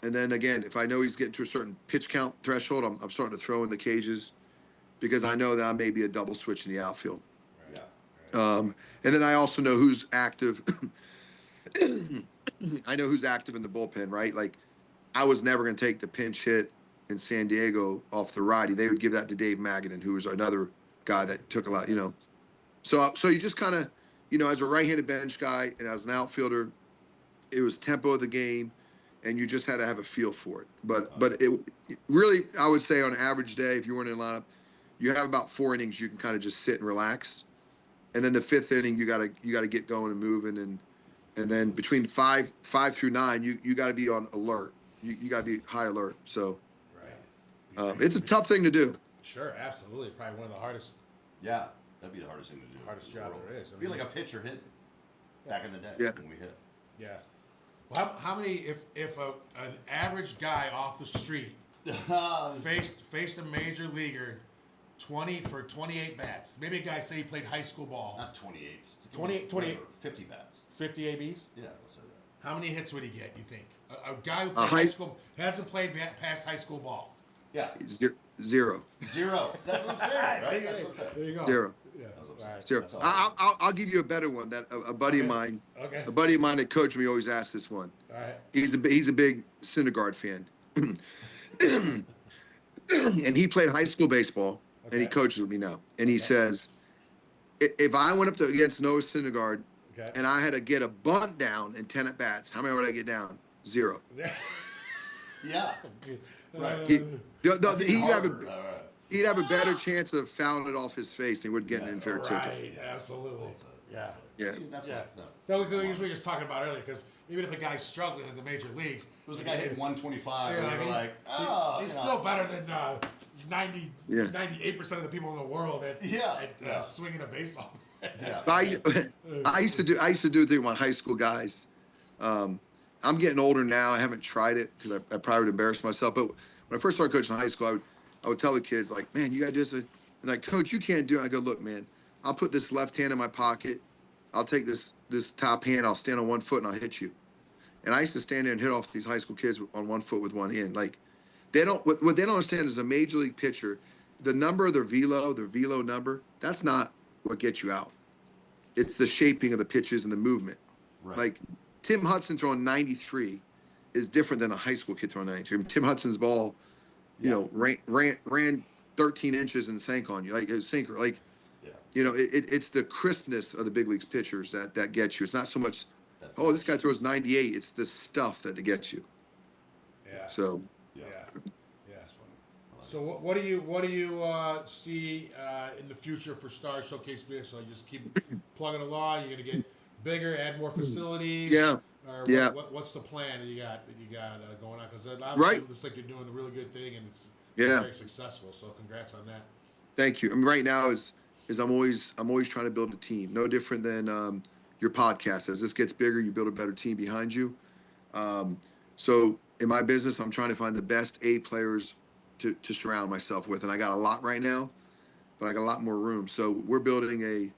And then again, if I know he's getting to a certain pitch count threshold, I'm starting to throw in the cages, because I know that I may be a double switch in the outfield. Yeah. And then I also know who's active. I know who's active in the bullpen, right? Like, I was never going to take the pinch hit in San Diego off the righty. They would give that to Dave Magadan, who was another guy that took a lot, So you just kind of, as a right-handed bench guy and as an outfielder, it was tempo of the game, and you just had to have a feel for it. But it really, I would say on an average day, if you weren't in a lineup, you have about 4 innings you can kind of just sit and relax. And then the 5th inning, you gotta get going and moving, and then between 5 through 9, you got to be on alert. You got to be high alert. So Right. it's a tough thing to do. Sure, absolutely. Probably one of the hardest. Yeah, that'd be the hardest thing to do. Hardest in the job world. there is. Be like a pitcher hitting back in the day when we hit. Yeah. Well, how many? If an average guy off the street faced a major leaguer, 20 for 28 bats. Maybe a guy say he played high school ball. Not 28. 28. 50 bats. 50 ABs. Yeah, let's say that. How many hits would he get? You think a guy who played high school hasn't played past high school ball? Yeah. 0. 0. That's what I'm saying, right? That's what I'm saying. There you go. 0. Yeah. That's what I'm All right. Zero. That's all. I'll give you a better one. That a buddy of mine, Okay. a buddy of mine that coached me always asked this one. All right. He's a big Syndergaard fan, and he played high school baseball, and he Okay. coaches with me now. And he says, if I went up to against Noah Syndergaard Okay. and I had to get a bunt down in 10 at bats, how many would I get down? 0. Yeah. Right. He'd have a better Ah. chance of fouling it off his face than he would getting in fair tilt. Right, absolutely. Well said. Yeah. Yeah. See, that's Yeah. what, no. So we were just talking about earlier, because even if a guy's struggling in the major leagues, There was a guy hitting 125, you're and we were like, oh, he's you know. still better than 98% of the people in the world at Yeah. swinging a baseball. Yeah. I used to do it with my high school guys. I'm getting older now. I haven't tried it because I probably would embarrass myself. But when I first started coaching high school, I would tell the kids, like, man, you got to do this. And like, coach, you can't do it. I go, look, man, I'll put this left hand in my pocket. I'll take this top hand. I'll stand on one foot and I'll hit you. And I used to stand there and hit off these high school kids on one foot with one hand. Like, what they don't understand is a major league pitcher, the number of their velo number, that's not what gets you out. It's the shaping of the pitches and the movement. Right. Like, Tim Hudson throwing 93 is different than a high school kid throwing 93. I mean, Tim Hudson's ball, ran 13 inches and sank on you, like a sinker. Like, it's the crispness of the big leagues pitchers that gets you. It's not so much, this guy throws 98. It's the stuff that gets you. Yeah. So. Yeah. That's funny. So what do you see in the future for Star Showcase Baseball? You just keep plugging along. You're gonna get bigger, add more facilities. Yeah. Or Yeah. What's the plan that you got going on? Because Right. it looks like you're doing a really good thing, and it's very successful. So congrats on that. Thank you. I mean, right now is I'm always trying to build a team. No different than your podcast. As this gets bigger, you build a better team behind you. So in my business, I'm trying to find the best A players to surround myself with, and I got a lot right now, but I got a lot more room. So we're building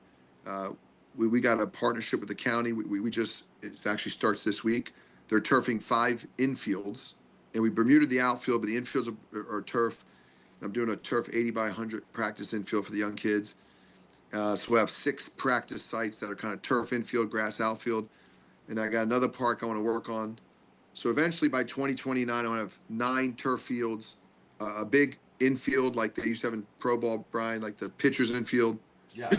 we got a partnership with the county. It actually starts this week. They're turfing 5 infields, and we Bermuda the outfield, but the infields are turf. I'm doing a turf 80 by 100 practice infield for the young kids. So we have 6 practice sites that are kind of turf infield, grass outfield, and I got another park I want to work on. So eventually by 2029, I want to have 9 turf fields, a big infield like they used to have in pro ball, Brian, like the pitcher's infield. Yeah.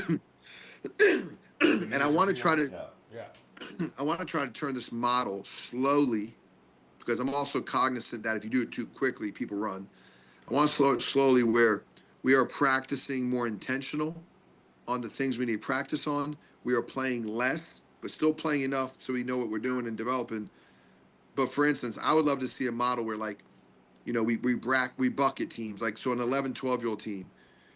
And I want to try to Yeah. I want to try to turn this model slowly, because I'm also cognizant that if you do it too quickly, people run. I want to slow it slowly where we are practicing more intentional on the things we need practice on. We are playing less, but still playing enough so we know what we're doing and developing. But for instance, I would love to see a model where, like, we bucket teams. Like, so an 11, 12-year-old team,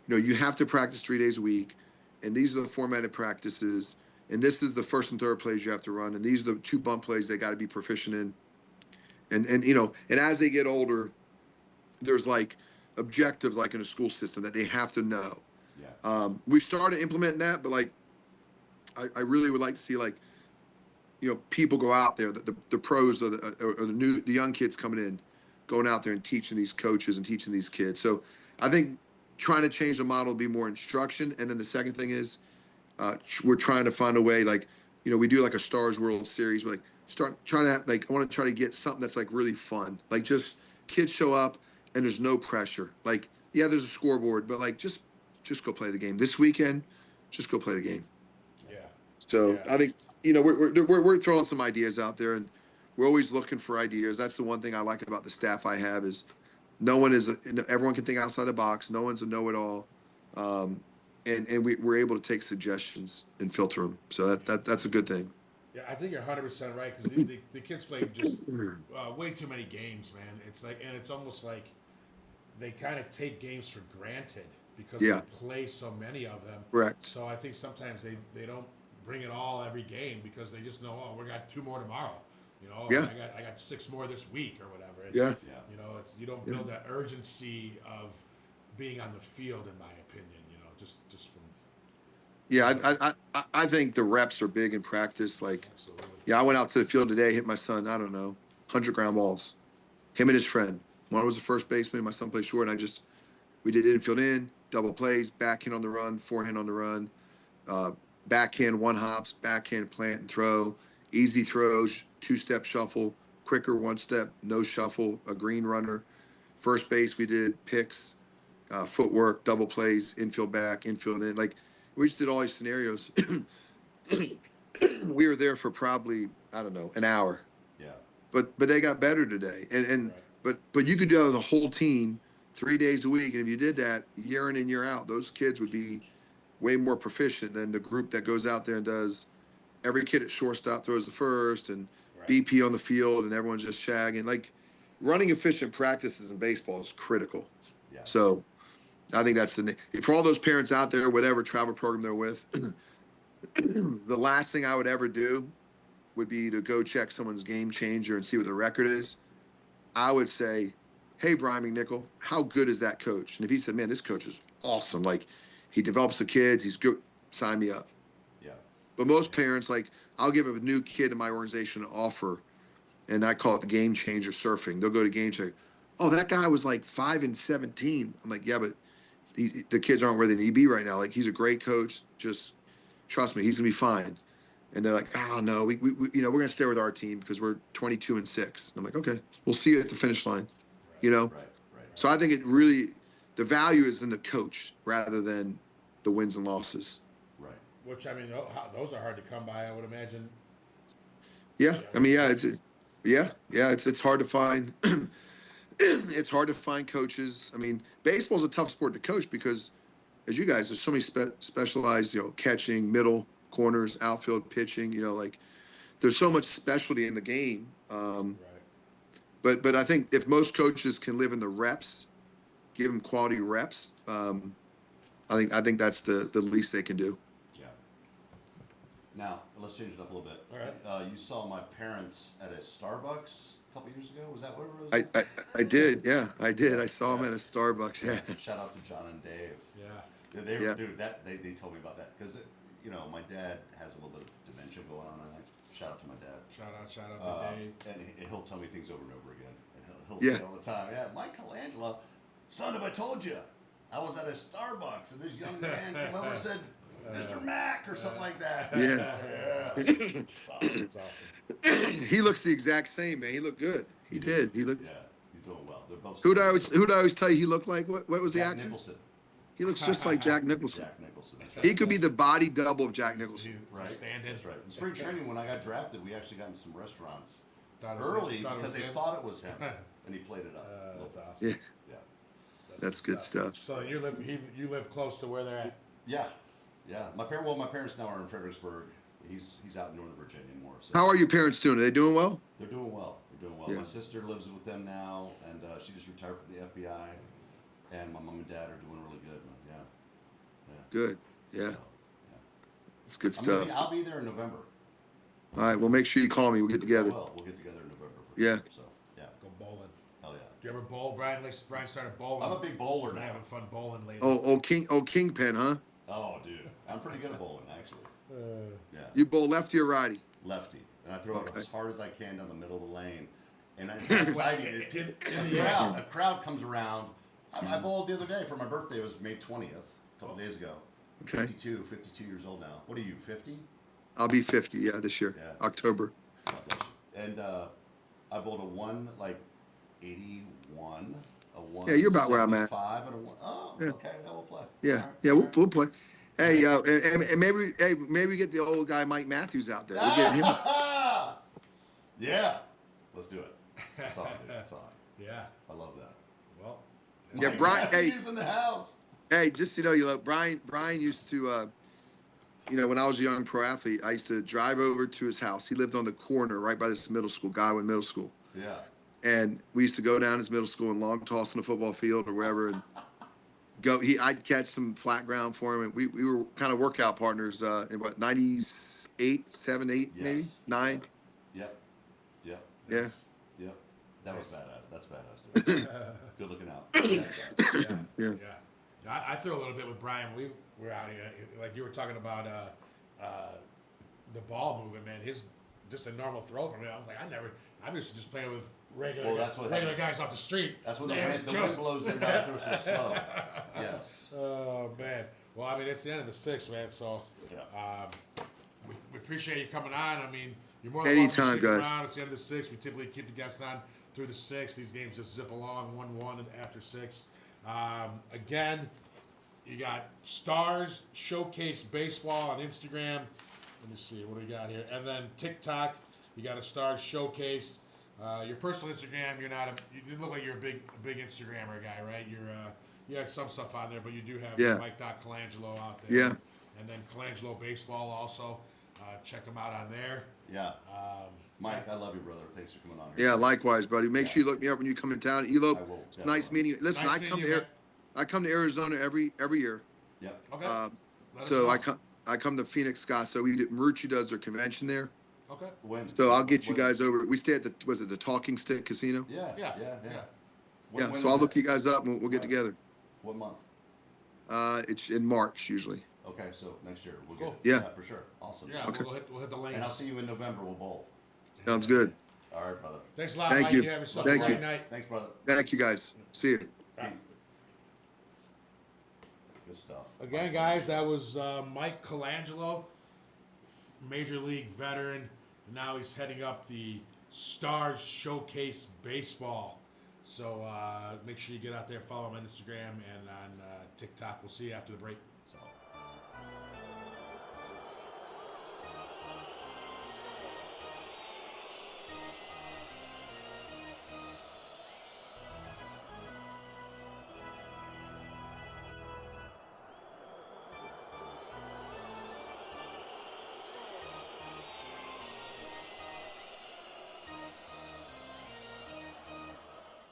you have to practice 3 days a week, and these are the formatted practices, and this is the first and third plays you have to run, and these are the 2 bump plays they got to be proficient in. And as they get older, there's like objectives, like in a school system, that they have to know. Yeah. We've started implementing that, but like, I really would like to see, like, people go out there, the pros or the young kids coming in, going out there and teaching these coaches and teaching these kids. So I think trying to change the model, be more instruction. And then the second thing is we're trying to find a way, like, we do like a Stars World Series, but like I want to try to get something that's like really fun. Like, just kids show up and there's no pressure. Like, yeah, there's a scoreboard, but like, just go play the game. This weekend, just go play the game. Yeah. So Yeah. I think, we're throwing some ideas out there, and we're always looking for ideas. That's the one thing I like about the staff I have is everyone can think outside the box. No one's a know-it-all. And we're able to take suggestions and filter them. So that's a good thing. Yeah, I think you're 100% right, because the kids play just way too many games, man. It's like, and it's almost like they kind of take games for granted because they play so many of them. Correct. So I think sometimes they don't bring it all every game because they just know, we got 2 more tomorrow. I got 6 more this week or whatever. You don't build that urgency of being on the field, in my opinion. Just from. Yeah, I think the reps are big in practice. Like, Absolutely. I went out to the field today, hit my son, I don't know, 100 ground balls. Him and his friend. One was the first baseman. My son played short, and we did infield in, double plays, backhand on the run, forehand on the run, backhand 1 hops, backhand plant and throw, easy throws, 2-step shuffle, quicker 1-step, no shuffle, a green runner. First base, we did picks, footwork, double plays, infield back, infield in. Like, we just did all these scenarios. We were there for probably, I don't know, an hour. Yeah. But they got better today. And but you could do the whole team 3 days a week, and if you did that year in and year out, those kids would be way more proficient than the group that goes out there and does every kid at shortstop throws the first and BP on the field and everyone's just shagging. Like running efficient practices in baseball is critical. Yeah. So I think that's for all those parents out there, whatever travel program they're with, the last thing I would ever do would be to go check someone's game changer and see what the record is. I would say, hey, Brian McNichol, how good is that coach? And if he said, man, this coach is awesome. Like he develops the kids, he's good, sign me up. Yeah. But most parents, like I'll give a new kid in my organization an offer, and I call it the game changer surfing. They'll go to game changer. Oh, that guy was like 5 and 17. I'm like, yeah, but the kids aren't where they need to be right now. Like he's a great coach. Just trust me, he's gonna be fine. And they're like, oh no, we you know, we're gonna stay with our team because we're 22 and 6. I'm like, okay, we'll see you at the finish line. You know. Right. So I think it really, the value is in the coach rather than the wins and losses. Right. Which I mean, those are hard to come by, I would imagine. Yeah, I mean, it's hard to find. It's hard to find coaches. I mean, baseball's a tough sport to coach because, as you guys, there's so many specialized, you know, catching, middle, corners, outfield, pitching. You know, like there's so much specialty in the game. But I think if most coaches can live in the reps, give them quality reps, I think that's the least they can do. Yeah. Now let's change it up a little bit. All right. You saw my parents at a Starbucks a couple years ago. Was that where it was? I did. Yeah, I did. I saw him at a Starbucks. Yeah. Shout out to John and Dave. Yeah. They Yeah. dude, they told me about that because you know my dad has a little bit of dementia going on. I think. Shout out to my dad. Shout out to Dave. And he'll tell me things over and over again. And he'll Yeah. say all the time, yeah, Mike Colangelo, son, have I told you? I was at a Starbucks and this young man came over and said, Mr. Mac or something like that. Yeah. That's awesome. He looks the exact same, man. He looked good. He did. He looked. Yeah, he's doing well. They're both. Who'd I always tell you he looked like? What was the Jack actor? Nicholson. He looks just like Jack Nicholson. Jack Nicholson. That's right. He could be the body double of Jack Nicholson. Right. Stand-in. That's right. In spring training, when I got drafted, we actually got in some restaurants Thought it was early him. Thought it because was they him. thought it was him, and he played it up. That's awesome. Yeah, Yeah. that's good stuff. So you live close to where they're at. Yeah. Yeah. My parents now are in Fredericksburg. He's out in Northern Virginia more. So How are your parents doing? Are they doing well? they're doing well. Yeah. My sister lives with them now, and she just retired from the FBI. And my mom and dad are doing really good, man. Yeah. Good. Yeah, So, yeah. it's good I'm gonna stuff. I'll be there in November. All right, well, make sure you call me. We'll get together. We'll get together in November. For Yeah. Sure. So yeah. Go bowling. Hell yeah. Do you ever bowl, Brian? Brian started bowling. I'm a big bowler Been now. having fun bowling lately. Kingpin, huh? Oh, dude, I'm pretty good at bowling actually. Yeah. You bowl lefty or righty? Lefty, and I throw it Okay. as hard as I can down the middle of the lane. And it's exciting. A crowd comes around. I bowled the other day for my birthday. It was May 20th, a couple days ago. Okay. 52 years old now. What are you, 50? I'll be 50. Yeah, this year, Yeah. October. God bless you. And I bowled a 181, a 1. Yeah, you're about where I'm at. 5 and a 1. Oh, Yeah. okay. That will play. Yeah, All right, yeah, all we'll, right. we'll play. Hey, and maybe we get the old guy Mike Matthews out there. We'll get him. Yeah, let's do it. That's on. That's on. Yeah. I love that. Well. Yeah, Mike Brian. Hey, Matthews in the house. hey, just so you know, Brian used to, when I was a young pro athlete, I used to drive over to his house. He lived on the corner right by this middle school, Godwin Middle School. Yeah. And we used to go down his middle school and long toss on the football field or wherever and I'd catch some flat ground for him. And we were kind of workout partners in what, 98, 7, 8, maybe? Yes. 9? Yep. Yep. Yeah. Yep. That was badass. That's badass, dude. Good looking out. Yeah. Yeah. Yeah. I threw a little bit with Brian. We were out here, like you were talking about the ball movement, man. His just a normal throw from him. I was like, I'm used to just playing with regular guys off the street. That's when the Man, wind it's Joe. blows in now through some snow. Yes. Oh man. Well, I mean, it's the end of the 6th, man. So Yeah. we appreciate you coming on. I mean, you're more Anytime, welcome to stick guys. around. It's the end of the 6th. We typically keep the guests on through the 6th. These games just zip along 1-1 after 6. Again, You got Stars Showcase Baseball on Instagram. Let me see what do we got here, and then TikTok. You got a Stars Showcase. Your personal Instagram, you look like you're a big Instagrammer guy, right? You have some stuff on there, but you do have Mike Colangelo out there. Yeah. And then Colangelo Baseball also. Check them out on there. Yeah. Mike, I love you, brother. Thanks for coming on here. Yeah, likewise, buddy. Make sure you look me up when you come in town. Elope. I will. It's nice meeting you. Listen, Nice meeting you, I come to Arizona every year. Yep. Okay. So I come to Phoenix, Scott. So Marucci does their convention there. Okay. When? So I'll get you guys over. We stay at the Talking Stick Casino? Yeah. Yeah. So I'll look you guys up and we'll get together. What month? It's in March usually. Okay, so next year we'll Cool. get it. Yeah. For sure. Awesome. Yeah, Okay. we'll hit the lane. And I'll see you in November. We'll bowl. Sounds good. All right, brother. Thanks a lot, Thank Mike. you. You have yourself Thank a great you. night. Thanks, brother. Thank you guys. See you. Right. Peace. Good stuff. Again, guys, that was Mike Colangelo, Major League veteran. Now he's heading up the Stars Showcase Baseball. So make sure you get out there, follow him on Instagram and on TikTok. We'll see you after the break. So.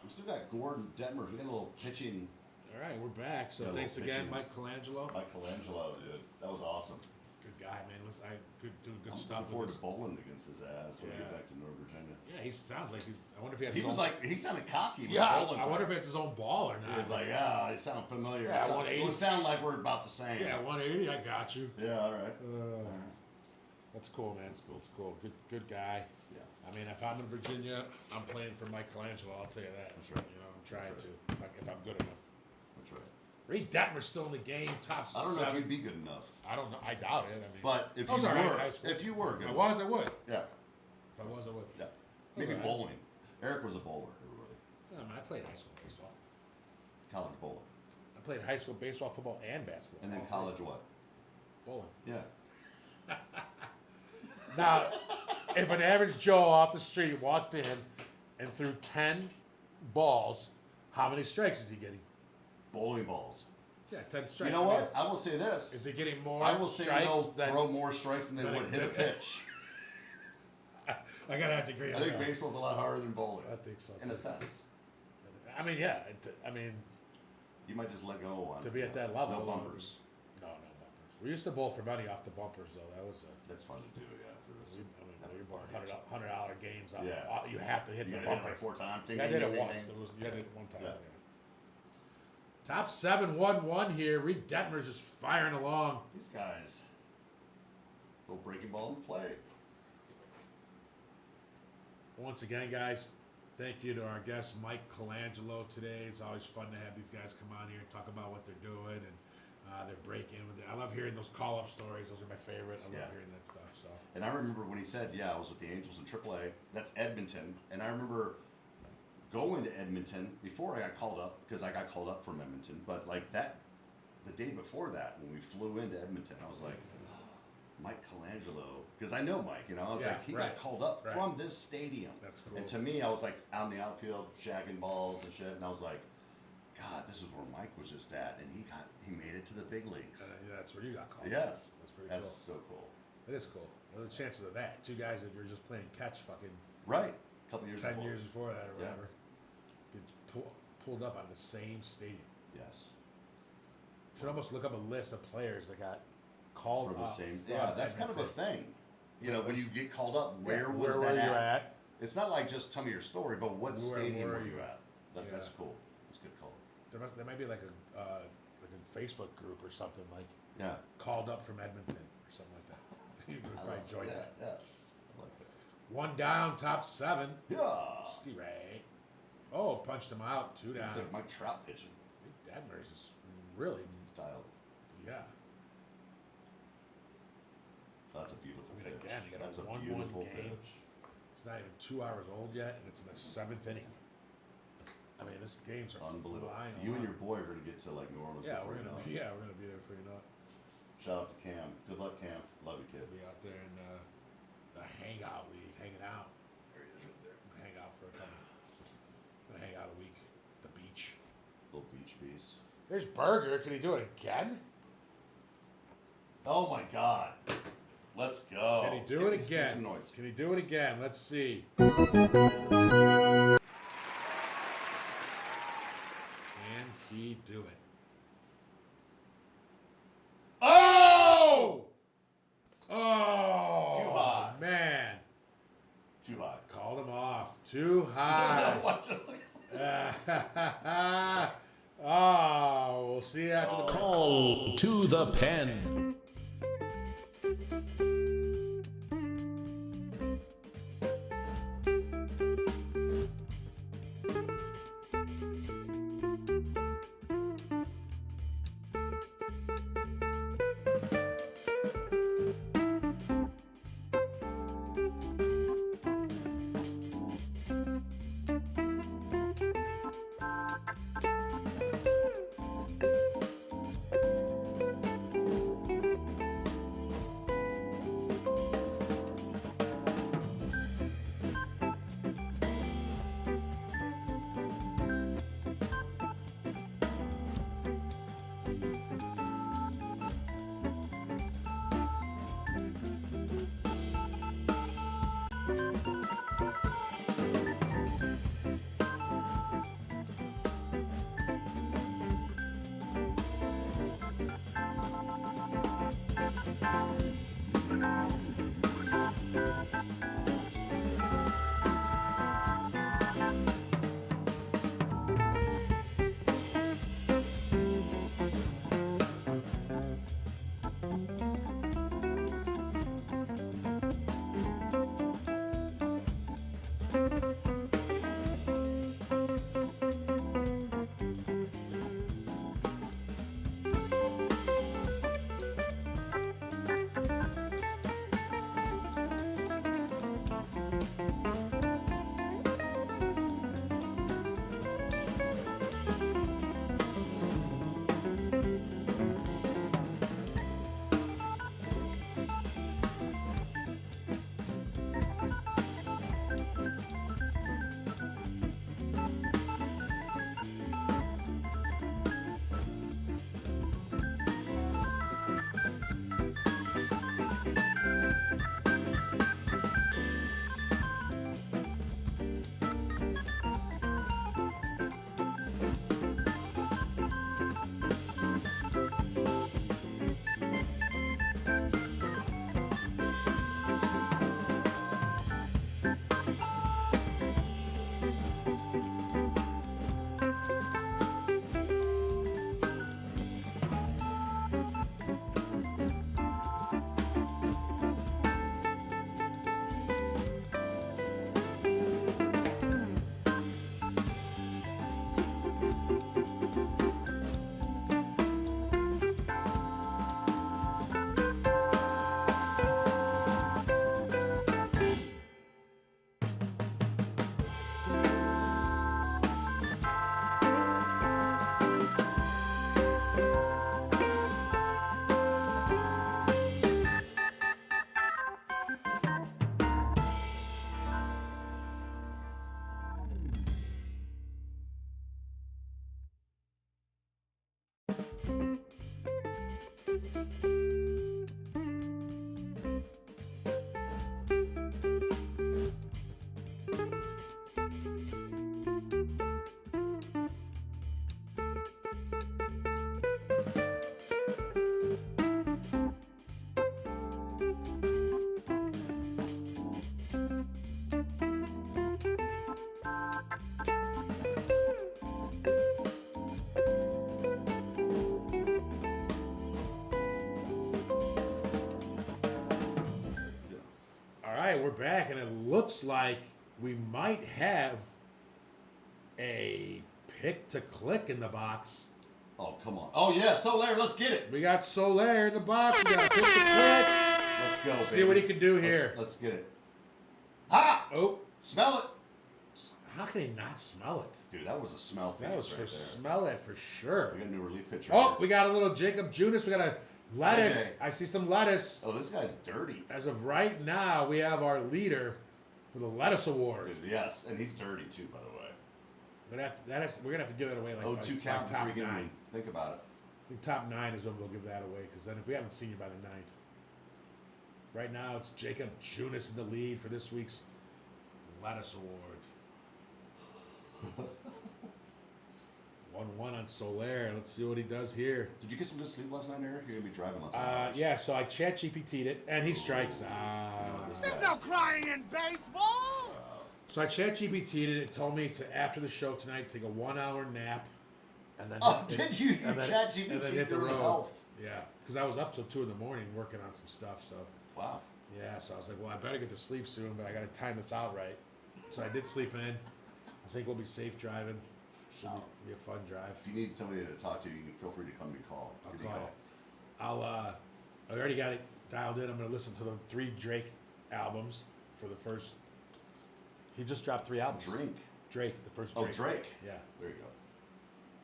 We still got Gordon Detmers. We got a little pitching. All right, we're back. So Yeah, thanks little again, pitching. Mike Colangelo. Mike Colangelo, dude. That was awesome. Good guy, man. Doing good I'm stuff. looking forward with to bowling against his ass when we Yeah. get back to North Virginia. Yeah, he sounds like he's. I wonder if he has. He his was own, like, he sounded cocky. With Yeah, bowling I wonder if it's his own ball or not. He was like, yeah, it sounded familiar. Yeah, it 180. would sound like we're about the same. Yeah, 180. I got you. Yeah, all right. That's cool, man. That's cool. Good guy. Yeah. I mean, if I'm in Virginia, I'm playing for Mike Colangelo. I'll tell you that. That's right. You know, I'm trying That's to if I'm good enough. That's right. Reed Detmer's still in the game, top I don't know 7. if you'd be good enough. I don't know. I doubt it. I mean, But if I was you all right in were, high school. if you were good If I enough. was, I would. Yeah. If I was, I would. Yeah. Maybe all right. bowling. Eric was a bowler, everybody. Yeah, man, I played high school baseball. College bowling. I played high school baseball, football, and basketball. And then All three. college what? bowling. Yeah. Now, if an average Joe off the street walked in and threw 10 balls, how many strikes is he getting? Bowling balls. Yeah, 10 strikes. You know I mean, what? I will say this. Is he getting more I will say strikes they'll than... throw more strikes than they than would hit a than- pitch. I gotta have to agree I on think that. baseball's a lot harder than bowling. I think so, In a too. sense. I mean, yeah. I mean, You might just let go on to be at that level. No bumpers. No bumpers. We used to bowl for money off the bumpers, though. That was That's fun to do, yeah. For this, we bought $100 games off. Yeah. You have to hit You the gotta hit it bumper. like 4 times. I did it once. You did it one time. Yeah. Top 7-1-1 here. Reed Detmer's just firing along. These guys. Little breaking ball in play. Once again, guys, thank you to our guest Mike Colangelo today. It's always fun to have these guys come on here and talk about what they're doing and their break-in. I love hearing those call-up stories. Those are my favorite. I love hearing that stuff. So. And I remember when he said, yeah, I was with the Angels in AAA. That's Edmonton. And I remember going to Edmonton before I got called up, because I got called up from Edmonton. But like that, the day before that, when we flew into Edmonton, I was like, Mike Colangelo, because I know Mike, you know, I was like, he got called up from this stadium. That's cool. And to me, I was like out in the outfield, shagging balls and shit, and I was like, God, this is where Mike was just at, and he made it to the big leagues. Yeah, that's where you got called. Yes, That's pretty that's cool. so cool. It is cool. What are the chances of that? 2 guys that you're just playing catch fucking Right, a couple years 10 before. years before that or Yeah. whatever. Get pulled up out of the same stadium. Yes, Should almost look up a list of players that got called for the up. same. from Yeah, that's kind of a Edmonton. thing. You know, when you get called up, where Yeah, was where that were you at? at? It's not like just tell me your story, but what Where stadium were were you you? at? That's Yeah. cool. That's a good call. There might be like a Facebook group or something like Yeah. called up from Edmonton or something like that. You could I probably like join yeah, that. Yeah, I like that. 1 down, top 7. Yeah. Steve Ray. Oh, punched him out. 2 down. It's like Mike Trout pitching. Detmer's is really, Dialed. yeah. That's a beautiful I mean, pitch. again, you got a That's a 1-1 beautiful game. pitch. It's not even 2 hours old yet, and it's in the 7th inning. I mean, this games are Unbelievable. flying You and along. your boy are going to get to like New Orleans. Yeah, before we're you know gonna it. yeah, we're gonna be there for you know. Shout out to Cam. Good luck, Cam. Love you, kid. We'll be out there in the hangout league, hanging out. There he is right there. Hang out for a couple. Gonna hang out a week. The beach. Little beach piece. There's Burger. Can he do it again? Oh my God. Let's go. Can he do it Give me again? some noise. Can he do it again? Let's see. Can he do it? Oh! Oh! Too high. Man. Too high. Called him off. Too high. Oh, we'll see you after the Call to the pen. right, we're back, and it looks like we might have a pick to click in the box. Oh, come on. Oh, yeah, Soler, let's get it. We got Soler in the box. We got a pick to click. Let's go, baby. See what he can do here. Let's get it. Ha! Oh. Smell it. How can he not smell it? Dude, that was a smell That was right for there. smell it for sure. We got a new relief pitcher. Oh, here. we got a little Jacob Junis. We got a lettuce. Okay. I see some lettuce. Oh, this guy's dirty. As of right now, we have our leader for the lettuce award. Dude, yes, and he's dirty too, by the way. We're gonna have to give that away like 0-2 count top before you get 9. me. Think about it. I think top 9 is when we'll give that away because then if we haven't seen you by the 9th. Right now, it's Jacob Junis in the lead for this week's lettuce award. 1-1 on Soler. Let's see what he does here. Did you get some good sleep last night, Eric? You're gonna be driving lots of Yeah, so I chat GPT'd it, and he strikes. this There's guy's- no crying in baseball. So I chat GPT'd it. It told me to, after the show tonight, take a 1-hour nap. And then Oh, did you? You and then- chat and then GPT hit the really road. health. Yeah, because I was up till 2 in the morning working on some stuff. So Wow. yeah, so I was like, well, I better get to sleep soon, but I got to time this out right. So I did sleep in. I think we'll be safe driving. Should be a fun drive. If you need somebody to talk to, you can feel free to come and call. I'll Give me a call you. I already got it dialed in. I'm gonna listen to the 3 Drake albums for the first. He just dropped 3 albums. Drake, the first Oh, Drake. Drake. Yeah. There you go.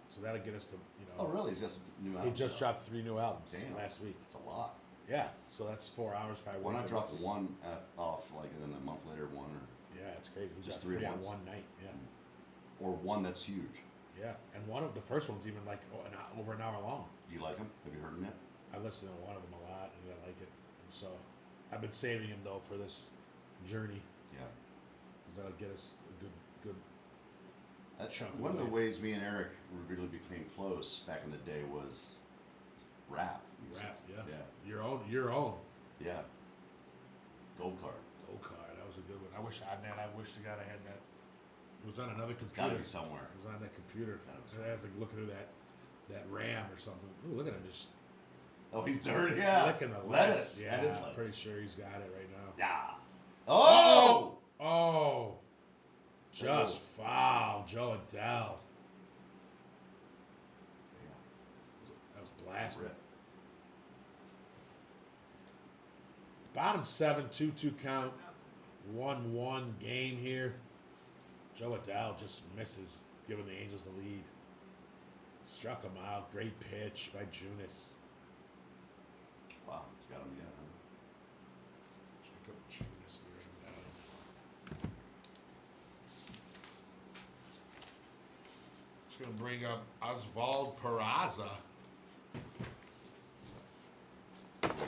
So that'll get us to Oh, really? He's got some new He albums. just out. dropped 3 new albums Damn. last week. It's a lot. Yeah, so that's 4 hours probably. Why not worth drop of listening. one off, like, and then a month later one, Yeah, it's crazy. He Just just 3 3 at on once. one night. Yeah, or one that's huge? yeah, and one of the first one's even like over an hour long. Do you like him? Have you heard him yet? I listened to one of them a lot, and I like it. So I've been saving him though for this journey. Yeah. 'Cause that'll get us a good. Chunk of One of the the ways me and Eric really became close back in the day was rap music. Rap, yeah. Yeah. Your own Yeah. Gold card. gold card. That was a good one. I wish to God I had that. It was on another It's computer. got to be somewhere. It was on that computer. Gotta be I have to look through that RAM or something. Ooh, look at him just Oh, he's dirty. Yeah. flicking the lettuce. Yeah, That is I'm lettuce. pretty sure he's got it right now. Yeah. Oh! Oh, just foul, Joe Adele. Damn. That was blasted. Rip. Bottom 7, 2-2 count, 1-1 game here. Joe Adele just misses, giving the Angels the lead. Struck him out. Great pitch by Junis. Wow. He's got him again, huh? Jacob Junis there down. Just gonna bring up Oswald Peraza.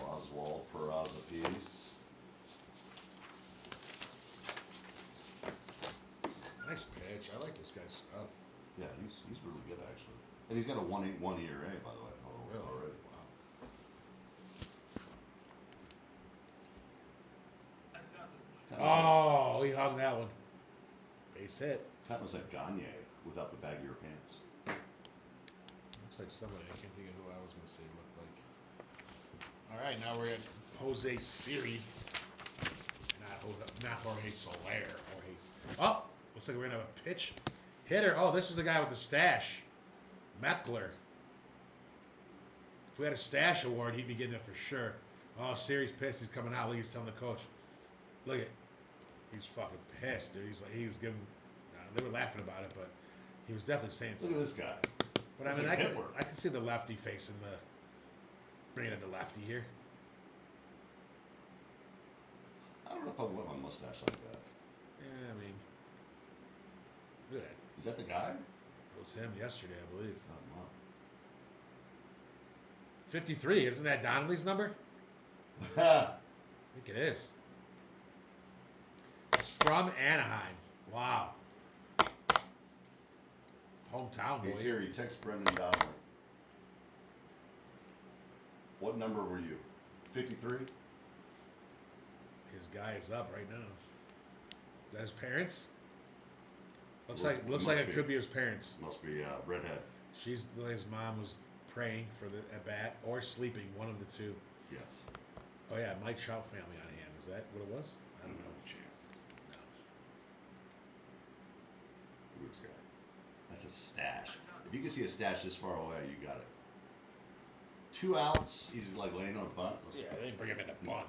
Oswald Peraza piece. Nice pitch. I like this guy's stuff. Yeah, he's really good actually. And he's got a 1.81 ERA, by the way. Already. Oh, he hung that one. Base hit. Kind of looks like Gagne without the baggier pants. Looks like somebody. I can't think of who I was going to say looked like. All right, now we're at Jose Siri. Not Jorge Soler. Oh, looks like we're going to have a pitch hitter. Oh, this is the guy with the stash. Meckler. If we had a stash award, he'd be getting it for sure. Oh, Siri's pissed. He's coming out. Look, he's telling the coach. Look at, he's fucking pissed, dude. He's like, he was giving. They were laughing about it, but he was definitely saying Look something. at this guy. But I He's mean, like I Hitler. can see the lefty facing the, bringing in the lefty here. I don't know if I want my mustache like that. Yeah, I mean, look at that. Is that the guy? It was him yesterday, I believe. Oh, wow. 53. Isn't that Donnelly's number? Hey I think it is. It's from Anaheim. Wow. Hometown boy. Siri, text Brendan Donnelly. What number were you? 53? His guy is up right now. Is that his parents? Looks Well, like must it be. could be his parents. Must be redhead. His mom was praying for the at bat or sleeping, one of the two. Yes. Oh yeah, Mike Trout family on hand. Is that what it was? I don't know. Chance. Look at this guy. That's a stash. If you can see a stash this far away, you got it. 2 outs. He's like laying on a bunt. Yeah, they didn't bring him in a bunt.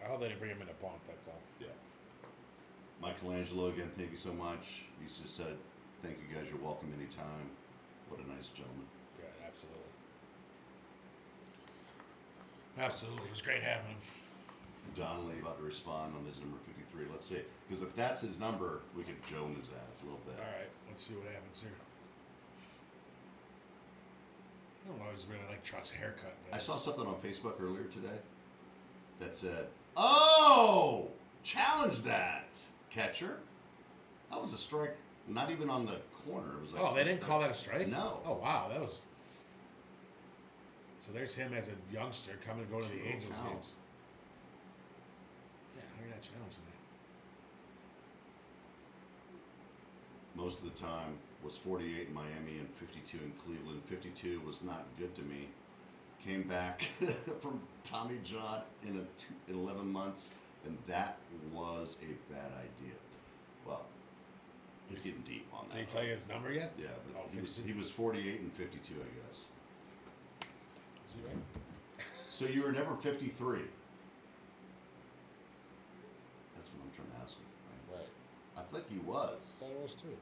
I hope they didn't bring him in a bunt. That's all. Yeah. Mike Colangelo, again, thank you so much. He's just said, thank you guys, you're welcome anytime. What a nice gentleman. Yeah, absolutely. Absolutely. It was great having him. Donnelly about to respond on his number 53. Let's see. Because if that's his number, we could joan his ass a little bit. All right, let's see what happens here. I don't always really like Trout's haircut. But I saw something on Facebook earlier today that said, "Oh, challenge that, catcher." That was a strike, not even on the corner. It was like, oh, they didn't call that a strike? No. Oh, wow, that was... So there's him as a youngster coming to go to the Angels games. Yeah, how are you not challenging that? Most of the time was 48 in Miami and 52 in Cleveland. 52 was not good to me. Came back from Tommy John in 11 months, and that was a bad idea. Well, he's getting deep on that. Did he tell you his number yet? Yeah, but Oh, he was 48 and 52, I guess. Is he right? So you were never 53. That's what I'm trying to ask him. Right? Right. I think he was. I thought it was too.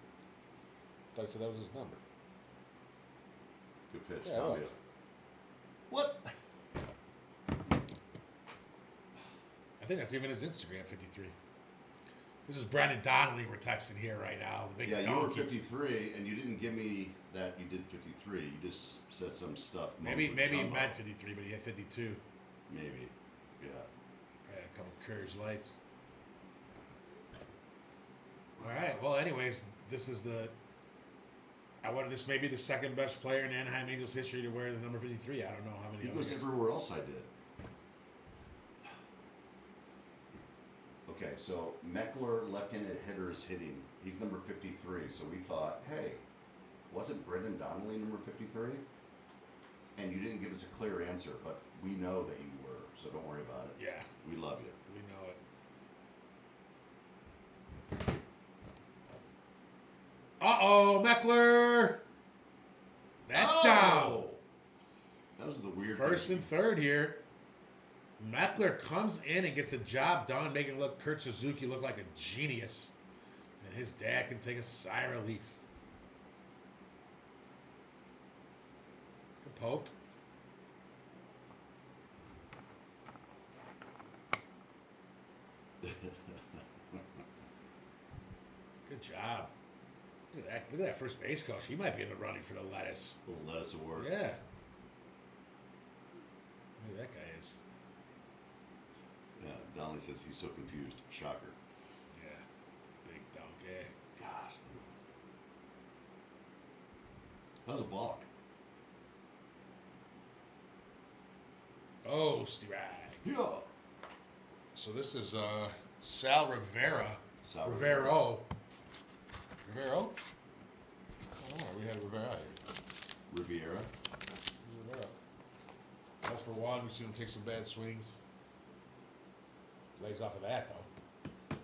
I thought that was his number. Good pitch. Yeah, Tommy. look. What? I think that's even his Instagram, 53. This is Brandon Donnelly we're texting here right now. The big Yeah, you were donkey. 53, and you didn't give me that you did 53. You just said some stuff. Maybe mumbo he jumbo. meant 53, but he had 52. Maybe. Yeah. Had a couple Courage Lights. All right. Well, anyways, this is the... this may be the second best player in Anaheim Angels history to wear the number 53. I don't know how many He goes others. everywhere else I did. Okay, so Meckler, left-handed hitter, is hitting. He's number 53. So we thought, hey, wasn't Brendan Donnelly number 53? And you didn't give us a clear answer, but we know that you were, so don't worry about it. Yeah, We love you. we know it. Uh-oh, Meckler! That's down. That was the weird First thing. and third here. Meckler comes in and gets the job done, making Kurt Suzuki look like a genius. And his dad can take a sigh of relief. Good poke. Good job. Look at that first base coach. He might be in the running for the lettuce. Little lettuce award. Yeah. Who that guy is. Yeah, Donnelly says he's so confused. Shocker. Yeah. Big donkey. Gosh. That was a balk. Oh, Steve. Yeah. So this is Sal Rivera. Sal Rivero. Rivero? Oh, we had Rivera here. Riviera. Rivera. That's for one. We've seen him take some bad swings. Lays off of that, though.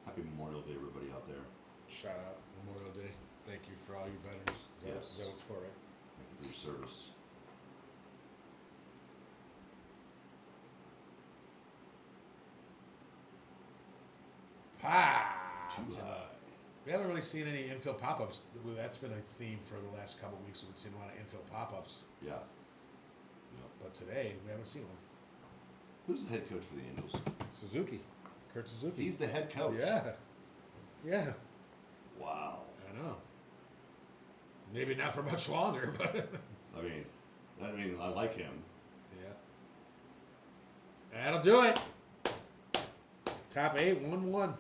Happy Memorial Day, everybody out there. Shout out Memorial Day. Thank you for all you veterans. Yes. Is that what it's for, right? Thank you for your service. Too high. We haven't really seen any infield pop-ups. That's been a theme for the last couple of weeks. We've seen a lot of infield pop-ups. Yeah. Yep. But today, we haven't seen one. Who's the head coach for the Angels? Suzuki. Kurt Suzuki. He's the head coach. Yeah. Yeah. Wow. I know. Maybe not for much longer, but... I mean, I like him. Yeah. That'll do it. Top 8, 1-1.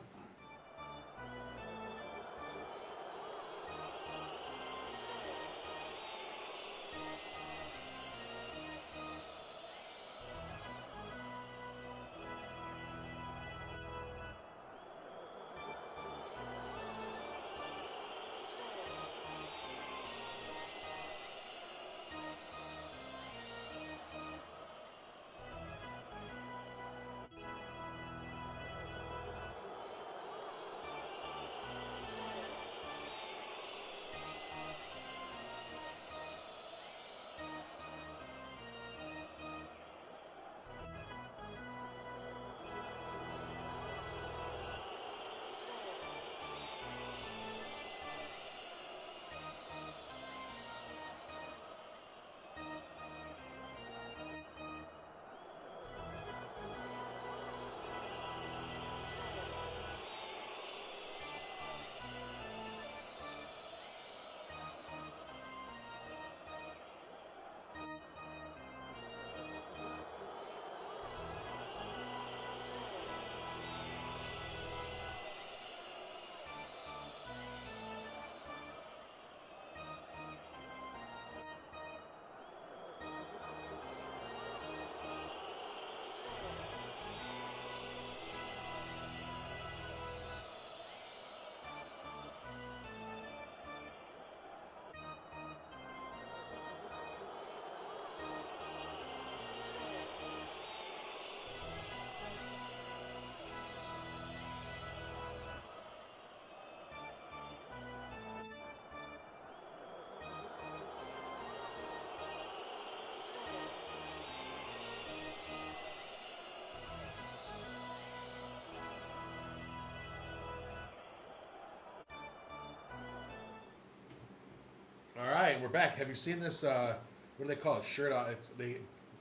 right, we're back. Have you seen this? What do they call it? Shirt off.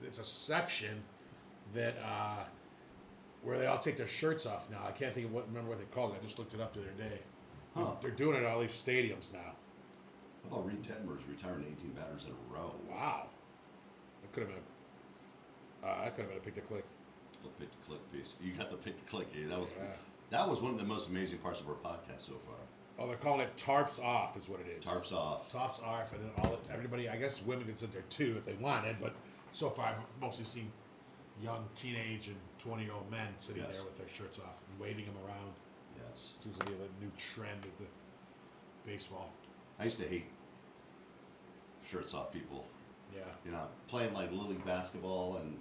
It's a section that where they all take their shirts off now. I can't remember what they called it. I just looked it up the other day. Huh. They're doing it at all these stadiums now. How about Reed Detmers retiring 18 batters in a row? Wow, that could have been. That could have been a pick to click. The pick to click piece. You got the pick to click. Yeah, that was one of the most amazing parts of our podcast so far. Oh, they're calling it tarps off, is what it is. Tarps off. Tarps off, and then everybody. I guess women can sit there too if they wanted, but so far I've mostly seen young teenage and 20-year-old men sitting there with their shirts off and waving them around. Yes. Seems to be a new trend with the baseball. I used to hate shirts off people. Yeah. You know, playing like Little League basketball, and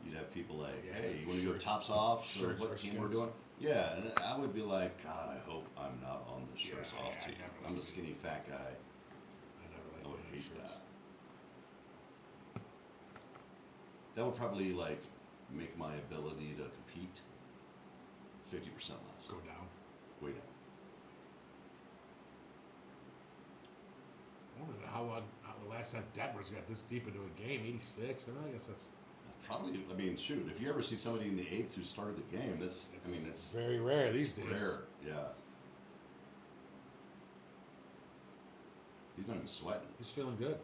you'd have people like, "Hey, you want to go shirts- tops off?" So shirts what or team we're skins. doing? Yeah, and I would be like, "God, I hope I'm not on the shirts Yeah, off yeah, I team. never I'm a liked skinny fat guy. I never I liked would wearing hate shirts. that. That would probably like make my ability to compete 50% less. Go down. Way down. I don't know how the last time Detmers got this deep into a game, 86. I guess that's Probably, I mean, shoot, if you ever see somebody in the 8th who started the game, it's very rare these days. rare. Yeah. He's not even sweating. He's feeling good.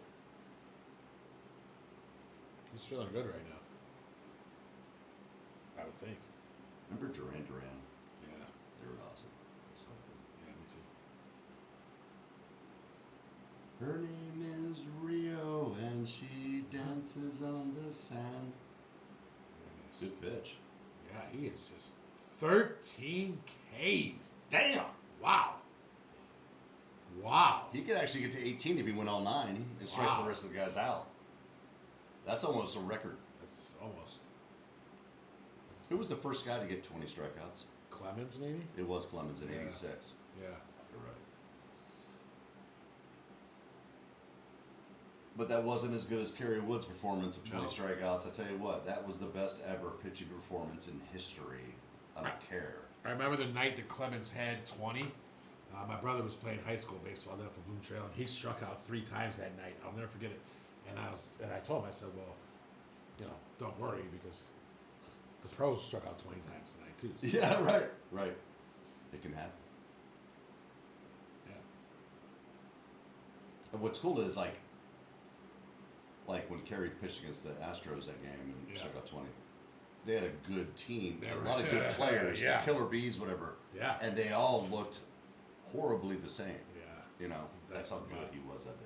He's feeling good right now. I would think. Remember Duran? Yeah. They were awesome. Yeah, me too. Her name is Rio, and she dances on the sand. Very nice. Good pitch. Yeah, he is just 13 Ks. Damn! Wow. Wow. He could actually get to 18 if he went all 9 and strikes Wow. the rest of the guys out. That's almost a record. That's almost Who was the first guy to get 20 strikeouts? Clemens, maybe? It was Clemens in Yeah. 86. Yeah. You're right. But that wasn't as good as Kerry Wood's performance of 20 No. strikeouts. I tell you what, that was the best ever pitching performance in history. I don't care. I remember the night that Clemens had 20. My brother was playing high school baseball then for Bloom Trail, and he struck out 3 times that night. I'll never forget it. And I told him, I said, well, don't worry, because the pros struck out 20 times tonight too. So, Yeah, right. Right. It can happen. yeah. And what's cool is like when Kerry pitched against the Astros that game and Yeah. struck out 20, they had a good team, They a were- lot of good players, Yeah. the Killer Bees, whatever. Yeah. And they all looked horribly the same. Yeah. You know, that's how That's good right. he was that day.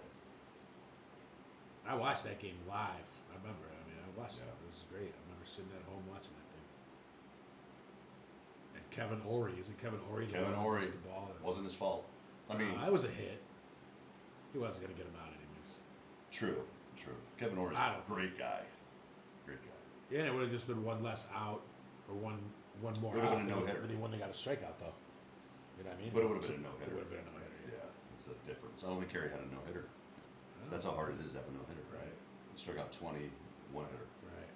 I watched that game live. I remember. I watched it. Yeah. It was great. I remember sitting at home watching that thing. And Kevin Ory, isn't Kevin Ory the Kevin one who Ory. missed the ball? Wasn't his fault. I mean, It was a hit. He wasn't going to get him out anyways. true. Kevin Orr's I a don't great guy. Great guy. Yeah, and it would have just been one less out or one more Would've out. been a no-hitter. Then he wouldn't have got a strikeout, though. You know what I mean? But it would have been a It no-hitter. would have been a no-hitter, Yeah, yeah. that's the difference. I don't think Kerry had a no-hitter. That's how hard it is to have a no-hitter, right? Right. He struck out 20, one-hitter. Right.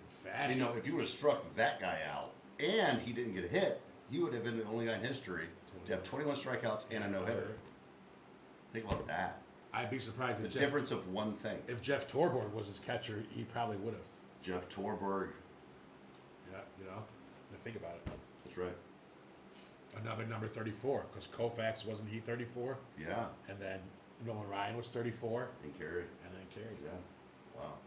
In fact, You know, if you would have struck that guy out and he didn't get a hit, he would have been the only guy in history to have 21 strikeouts and a no-hitter. Think about that. I'd be surprised The if difference of one thing. if Jeff Torborg was his catcher, he probably would have. Jeff Torborg. Yeah, think about it. That's right. Another number 34, because Koufax wasn't he 34, Yeah. and then Nolan Ryan was 34, And Kerry. and then Carey. Yeah. Wow.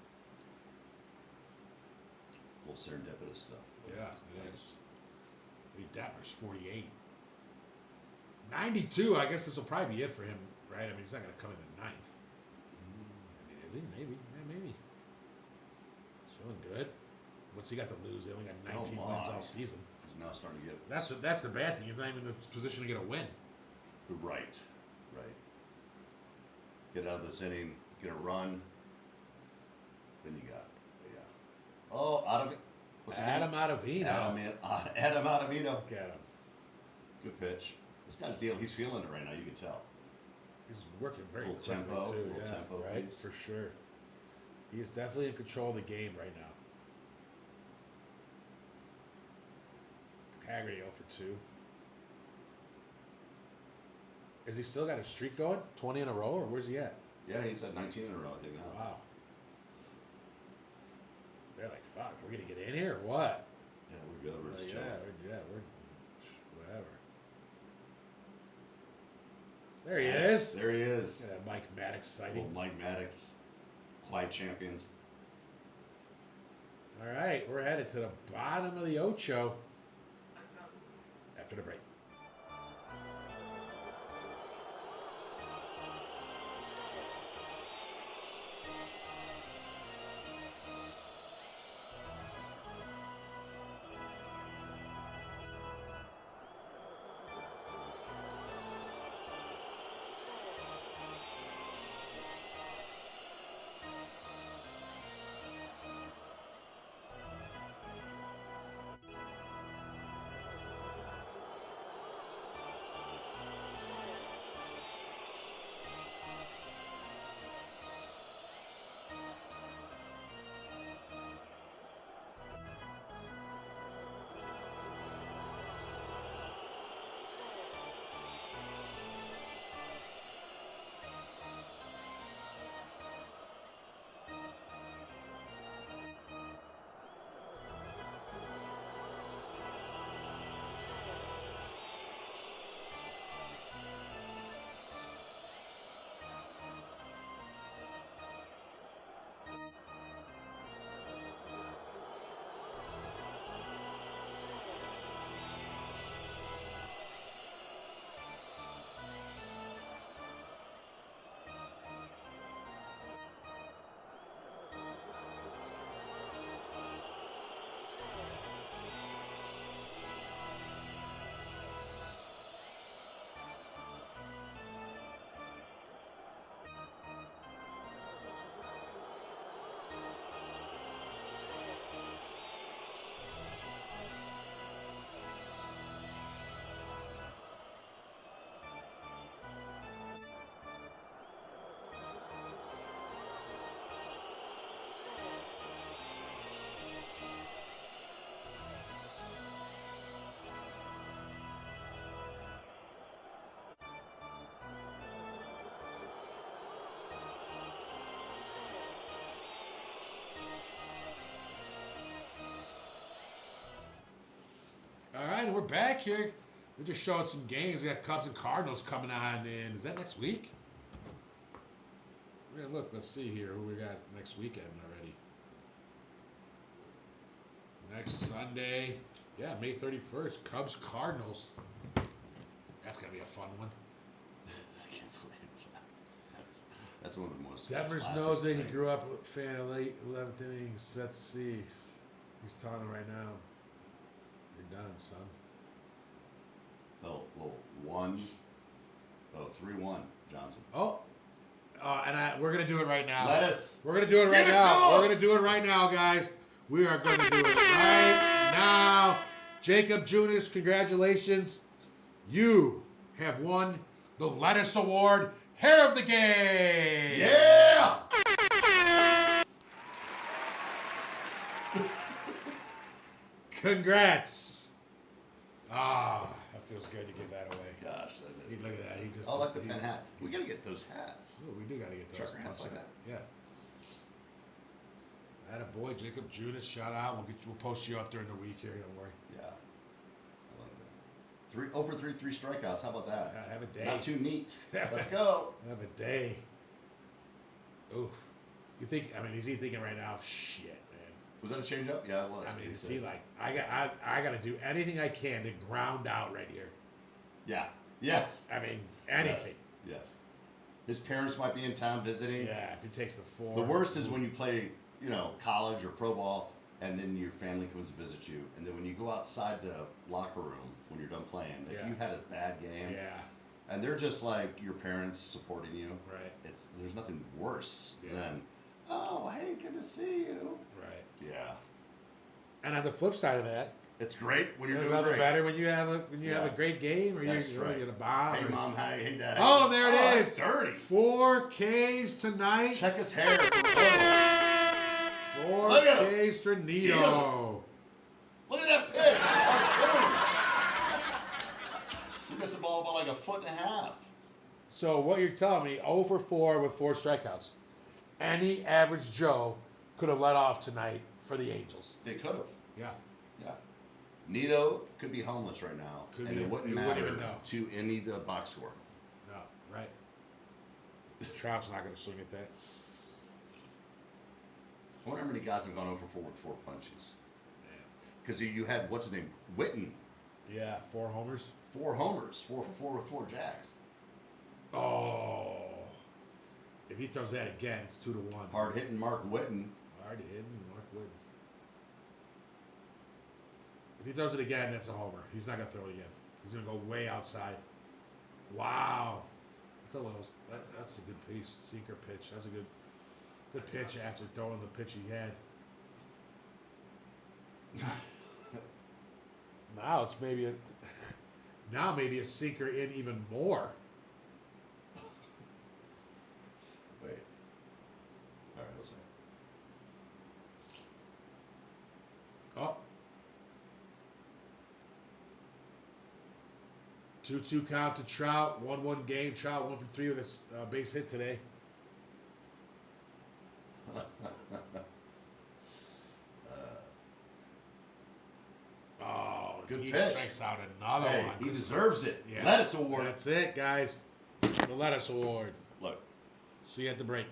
Little serendipitous stuff. Yeah, it is. Lee Detmer's 48. 92, I guess this will probably be it for him, right? I mean, he's not going to come in the 9th. I mean, is he? Maybe. Yeah, maybe. He's feeling good. What's he got to lose? He only got 19 Oh, wins my. all season. He's now starting to get. That's the bad thing. He's not even in a position to get a win. Right. Get out of this inning, get a run. Then you got, Oh, what's his Adam name? Ottavino. Adam Ottavino. Look at him. Good pitch. This guy's deal. He's feeling it right now. You can tell. He's working very Little quickly tempo, too. little Yeah, tempo right, piece. for sure. He is definitely in control of the game right now. Haggerty 0 for 2. Is he still got a streak going? 20 in a row, or where's he at? Yeah, he's at 19 in a row, I think now. Wow. They're like, fuck, we're going to get in here or what? Yeah, we're good. We're just Like, chilling. we're whatever. There he is. There he is. Look at that Mike Maddox sighting. Old Mike Maddox. Quiet champions. All right, we're headed to the bottom of the Ocho after the break. All right, we're back here. We're just showing some games. We got Cubs and Cardinals coming on in. Is that next week? Yeah, look, let's see here who we got next weekend already. Next Sunday. Yeah, May 31st. Cubs Cardinals. That's going to be a fun one. I can't believe that. That's one of the most. Devers classic knows that he things. grew up a fan of late 11th innings. Let's see. He's telling him right now. You're done, son. Oh, 3-1, Johnson. Oh. We're going to do it right now. Lettuce. We're going to do it right now. We're going to do it right now, guys. We are going to do it right now. Jacob Junis, congratulations. You have won the Lettuce Award, Hair of the Game. Yeah! Congrats. That feels good to give that away. Gosh, that is. Look at that. He just. I like the pen hat. We gotta get those hats. Oh, we do got to get those. Trucker hats like that. Yeah. Attaboy, Jacob Junis, shout out. We'll post you up during the week here. Don't worry. Yeah. I like that. 3 for 3 strikeouts. How about that? Yeah, have a day. Not too neat. Let's go. Have a day. Ooh. You think? I mean, is he thinking right now? Shit, man. Was that a changeup? Yeah, it was. I mean, is he like? I got to do anything I can to ground out right here. Yeah. Yes. I mean, anything. Yes. His parents might be in town visiting. Yeah, if he takes the 4. The worst is when you play, college or pro ball, and then your family comes to visit you, and then when you go outside the locker room when you're done playing, if you had a bad game, and they're just like your parents supporting you, right? There's nothing worse than, oh, hey, good to see you, right? Yeah. And on the flip side of that, it's great when you're there's doing nothing great. better when you have a great game or you're in a bomb. Hey mom, hey dad. Oh, there it is. That's dirty. 4 Ks tonight. Check his hair. 4 Ks for Nito. Look at that pitch. It's cartoon. You missed the ball by like a foot and a half. So what you're telling me, 0 for 4 with 4 strikeouts. Any average Joe could have let off tonight for the Angels. They could have. Yeah. Yeah. Nito could be homeless right now, Could and be. it wouldn't You wouldn't matter even know. to any of the box score. No, right. Trout's not going to swing at that. I wonder how many guys have gone over 4 with 4 punches. Because you had, what's his name? Witten. Yeah, 4 homers. 4 homers. 4 for 4 with 4 jacks. Oh. If he throws that again, it's 2-1. Hard hitting Mark Witten. Hard hitting Mark Wood. If he throws it again, that's a homer. He's not going to throw it again. He's going to go way outside. Wow. That's a little. That's a good piece. Sinker pitch. That's a good pitch after throwing the pitch he had. Now it's maybe maybe a sinker in even more. Wait. All right, Jose. Oh. 2-2 count to Trout. 1-1 game. Trout 1 for 3 with a base hit today. Oh, Good he pitch. strikes out another Hey, one. he deserves it. Yeah. Lettuce award. That's it, guys. The Lettuce Award. Look. See you at the break.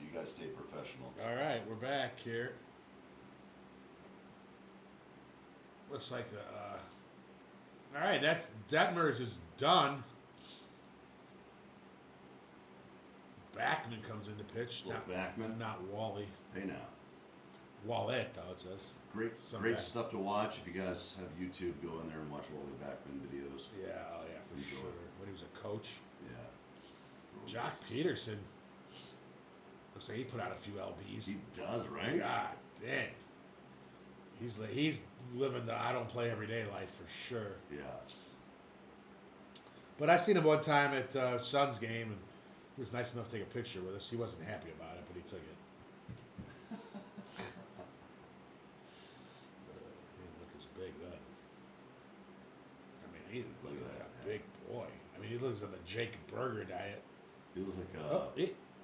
You guys stay professional. All right, we're back here. Looks like the. All right, that's Detmers is done. Backman comes into pitch. Little Backman. Not Wally. Hey now. Wallette, though it says. Great, Some great back. stuff to watch. If you guys have YouTube, go in there and watch Wally Backman videos. Yeah, oh yeah, for Enjoy. sure. When he was a coach. Yeah. Jock Peterson. Looks like he put out a few LBs. He does, right? God dang. He's living the I don't play every day life for sure. Yeah. But I seen him one time at Suns game, and he was nice enough to take a picture with us. He wasn't happy about it, but he took it. He didn't look as big then. I mean, he looked Look at like that, a big boy. I mean, he looks like the Jake Berger diet. He was like Oh,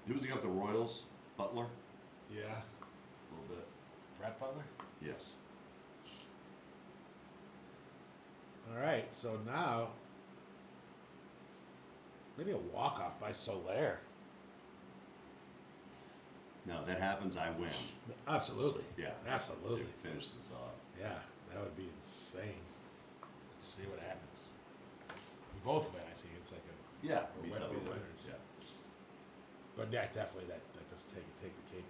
He was against the Royals, Butler, Yeah. a little bit. Brett Butler? Yes. All right, so now maybe a walk-off by Soler. No, if that happens, I win. Absolutely. Yeah. Absolutely. To finish this off. Yeah, that would be insane. Let's see what happens. We both win, I think. It's like a Yeah. We're BW. winners. Yeah. But yeah, definitely that does take the cake.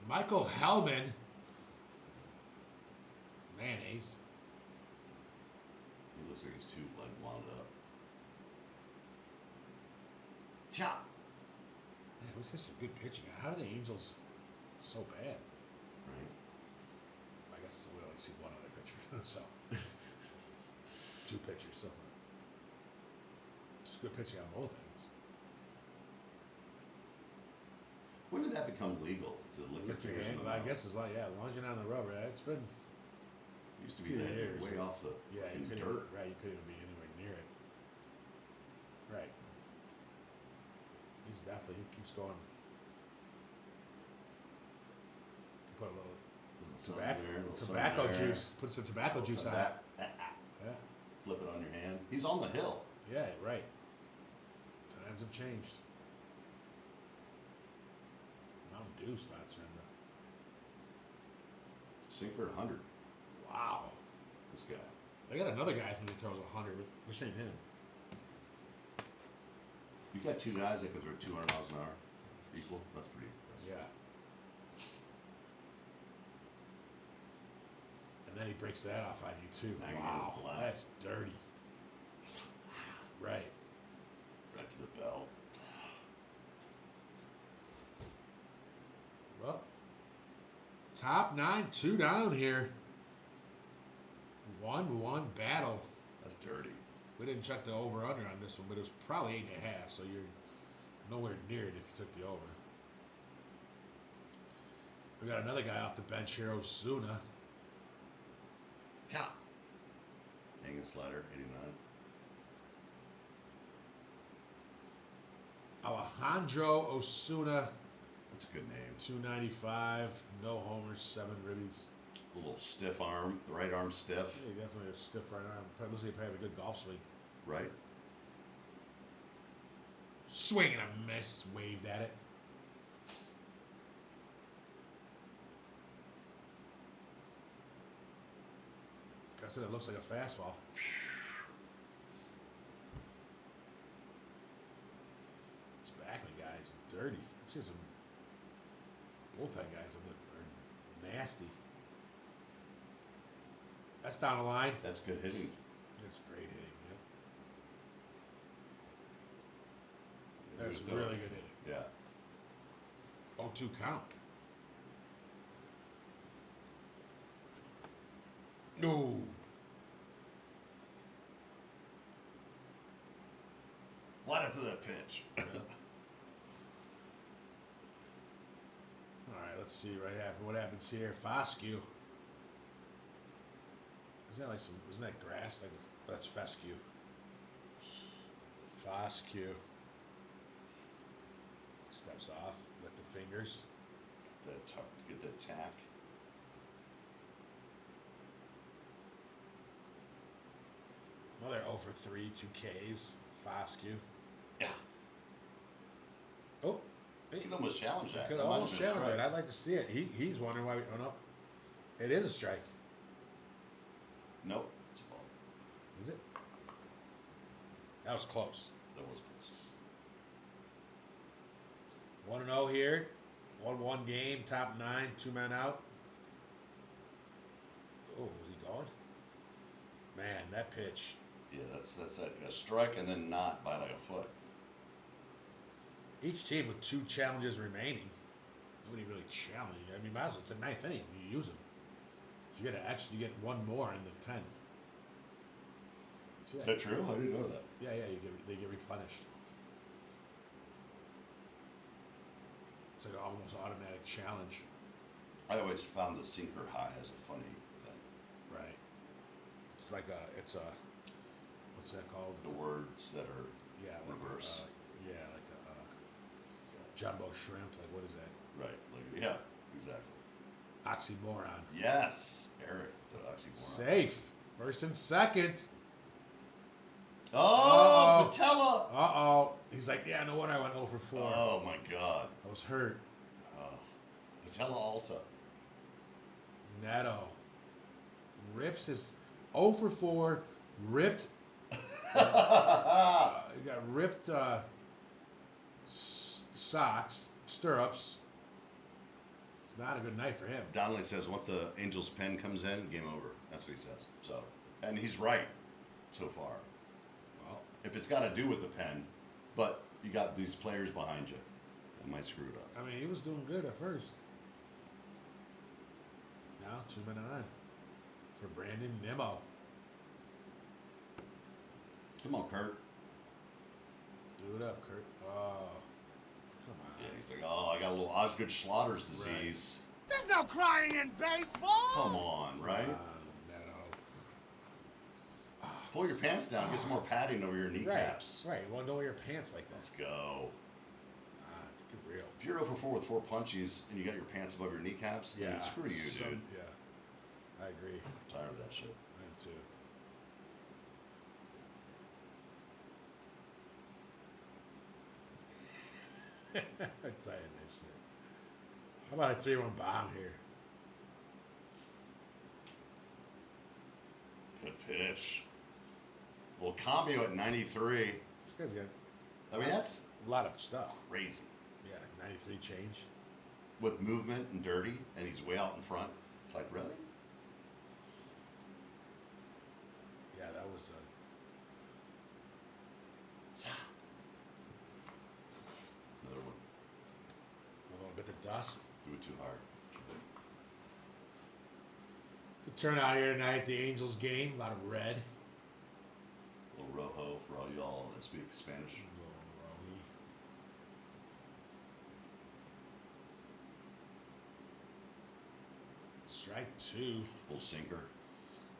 Michael Hellman. Mayonnaise. He looks like he's too like wound up. Chop. Man, it was just some good pitching. How are the Angels so bad? Right. I guess we only see one other pitcher, so 2 pitchers so far. Just good pitching on both ends. When did that become legal to lick your Lick your fingers hand. in the Well, I mouth? guess it's like as long as you're not on the rubber. It's been It used to few be that years. way off the you fucking couldn't dirt. Right, you couldn't even be anywhere near it. Right. He's definitely he keeps going. You put a little Something tobacco, there, a little tobacco something there. juice. Put some tobacco juice on it. Yeah. Flip it on your hand. He's on the hill. Yeah, right. Times have changed. Mountain Dew sponsoring Sinker 100. Wow. This guy. They got another guy I think he throws 100, but this ain't him. You got 2 guys that can throw 200 miles an hour equal. That's pretty impressive. Yeah. And then he breaks that off on you too. Now you're Wow, getting black. that's dirty. Right. Right to the bell. Well, top 9, 2 down here. 1-1 battle. That's dirty. We didn't check the over/under on this one, but it was probably 8.5, so you're nowhere near it if you took the over. We got another guy off the bench here, Ozuna. Yeah. Hanging slider, 89. Alejandro Ozuna, That's a good name. 295, no homers, 7 ribbies. A little stiff arm. The right arm stiff. Yeah, definitely a stiff right arm. Probably looks like he probably have a good golf swing. Right? Swing and a miss, waved at it. I said it looks like a fastball. This backman guy is dirty. I see some bullpen guys that are nasty. That's down the line. That's good hitting. That's great hitting. Yeah. He That was was doing really it. good hitting. Yeah. 0-2 count. No. Right after that pitch. Yeah. All right, let's see what happens here. Fescue. Isn't that like some? Isn't that grass? Like that's fescue. Fescue. Steps off. Let the fingers. Get the tack. Another 0 for 3, 2 Ks. Fescue. Yeah. Oh. You can almost challenge that. Could That might have almost been a challenge strike. it. I'd like to see it. He's wondering why. Oh no, it is a strike. Nope. It's a ball. Is it? That was close. That was close. 1-0 here. 1-1 game. Top 9. 2 men out. Oh, was he going? Man, that pitch. Yeah, that's a strike and then not by like a foot. Each team with 2 challenges remaining. Nobody really challenging. I mean, might as well. It's a 9th inning. You use them. So you get 1 more in the 10th. See Is that true? I didn't know that. Yeah, they get replenished. It's like an almost automatic challenge. I always found the sinker high as a funny thing. Right. It's like a What's that called? The words that are reverse. Like a jumbo shrimp. Like what is that? Right. Like, yeah. Exactly. Oxymoron. Yes, Eric, the oxymoron. Safe. First and second. Oh, Patella. Uh-oh. He's like, yeah, no wonder I went 0 for 4. Oh, my God. I was hurt. Patella Alta. Neto. Rips his 0 for 4. Ripped. He got ripped socks, stirrups. It's not a good night for him. Donnelly says once the Angels pen comes in, game over. That's what he says. So, and he's right so far. Well, if it's got to do with the pen, but you got these players behind you, that might screw it up. I mean, he was doing good at first. Now 2 men on for Brandon Nimmo. Come on, Kurt. Do it up, Kurt. Oh, come on. Yeah, he's like, oh, I got a little Osgood Schlatters disease. Right. There's no crying in baseball. Come on, right? Neto. Pull your pants down. Get some more padding over your kneecaps. Right. You want to know your pants like that? Let's go. Get real. If you're 0 for 4 with 4 punchies and you got your pants above your kneecaps, then screw you, dude. Yeah, I agree. I'm tired of that shit. I am too. I'm tired of that shit. How about a 3-1 bomb here? Good pitch. Well, Cambio at 93. This guy's got I mean, that's a lot of stuff. crazy. Yeah, 93 change. With movement and dirty, and he's way out in front. It's like, really? Yeah, that was Another one. a little bit of dust. Do it too hard. Good turnout here tonight. The Angels game. A lot of red. A little rojo for all y'all that speak Spanish. Strike 2. Little sinker.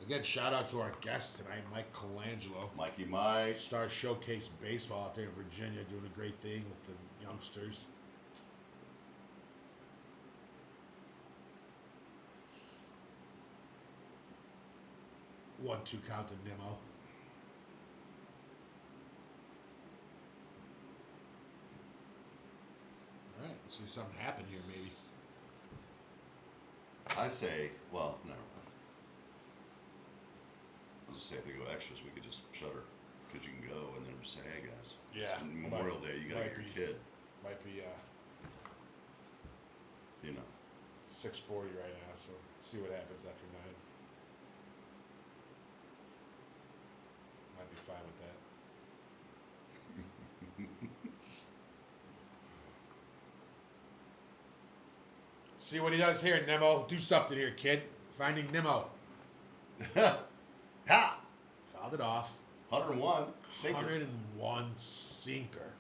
Again, shout out to our guest tonight, Mike Colangelo. Mikey Mike. Star Showcase Baseball out there in Virginia, doing a great thing with the youngsters. One-two count to Nimmo. All right, let's see something happen here, maybe. I say, well, never mind. I was gonna say if they go extras, we could just shutter because you can go and then say, hey guys, Yeah. it's Memorial Day, you gotta get your kid. Might be You know, 6:40 right now, so let's see what happens after 9. Might be fine with that. See what he does here, Nemo. Do something here, kid. Finding Nemo. ha! Fouled it off. 101 sinker. 101 sinker.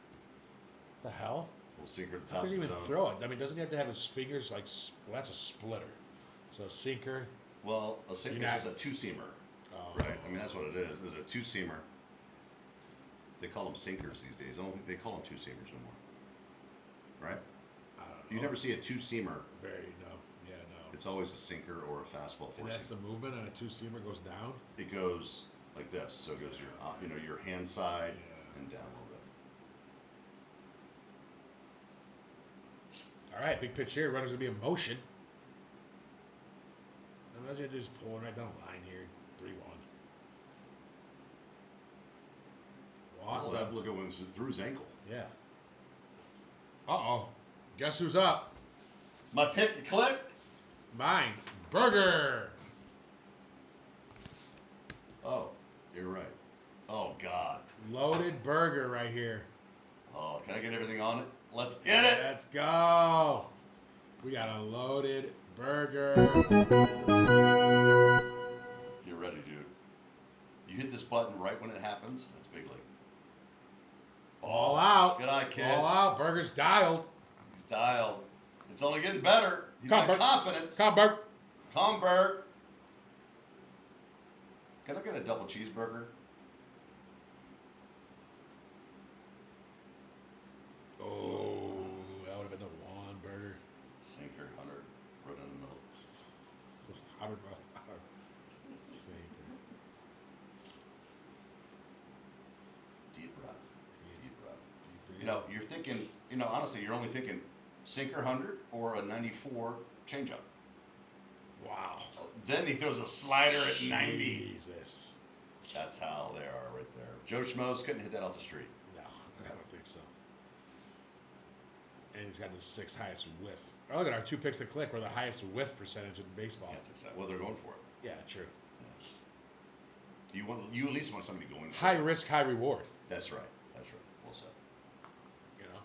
The hell? Little sinker at the How top does he of the even zone. throw it? I mean, doesn't he have to have his fingers like? Well, that's a splitter. So sinker. Well, a sinker You're is a two-seamer, Oh, right? I mean, that's what it is. Is a two-seamer. They call them sinkers these days. I don't think they call them two-seamers anymore. Right? I don't know. You never see a two-seamer. Very no. Yeah, no. It's always a sinker or a fastball. And that's the movement on a two-seamer goes down. It goes like this. So it goes your hand side and down a little bit. All right, big pitch here. Runner's gonna be in motion. Imagine just pulling right down the line here. 3-1. Well, that look at when through his ankle. Yeah. Uh-oh. Guess who's up? My pick to click. Mine. Burger. Oh, you're right. Oh God. Loaded burger right here. Oh, can I get everything on it? Let's get it. Let's go. We got a loaded burger. Get ready, dude. You hit this button right when it happens. That's big league. All out. Good eye, kid. All out. Burger's dialed. He's dialed. It's only getting better. He's Come, got Bert. confidence. Come, Burger. Come, Bert. Can I get a double cheeseburger? breath. He's- Deep breath. Deep You know, you're thinking, honestly, you're only thinking sinker 100 or a 94 changeup. Wow. Then he throws a slider at 90. Jesus. That's how they are right there. Joe Schmoes couldn't hit that off the street. No, I don't think so. And he's got the 6th highest whiff. Oh, look at our 2 picks to click. We're the highest whiff percentage in baseball. That's exactly. Well, they're going for it. Yeah, true. You at least want somebody going for High it. risk, high reward. That's right. That's right. Well said. You know?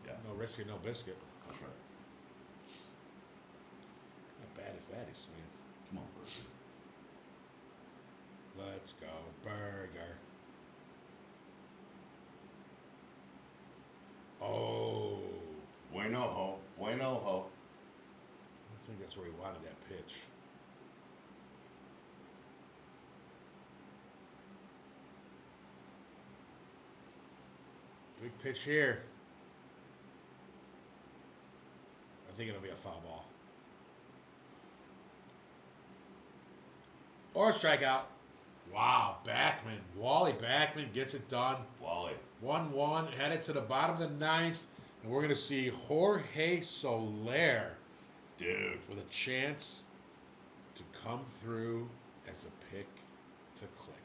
Yeah. No risk and no biscuit. That's right. How bad is that? He's swinging. Come on, Berger. Let's go, Burger. Oh. Bueno ho. Bueno ho. I think that's where he wanted that pitch. Big pitch here. I think it'll be a foul ball. Or a strikeout. Wow, Backman. Wally Backman gets it done. Wally. 1-1, headed to the bottom of the 9th, and we're going to see Jorge Soler Dude. with a chance to come through as a pick to click.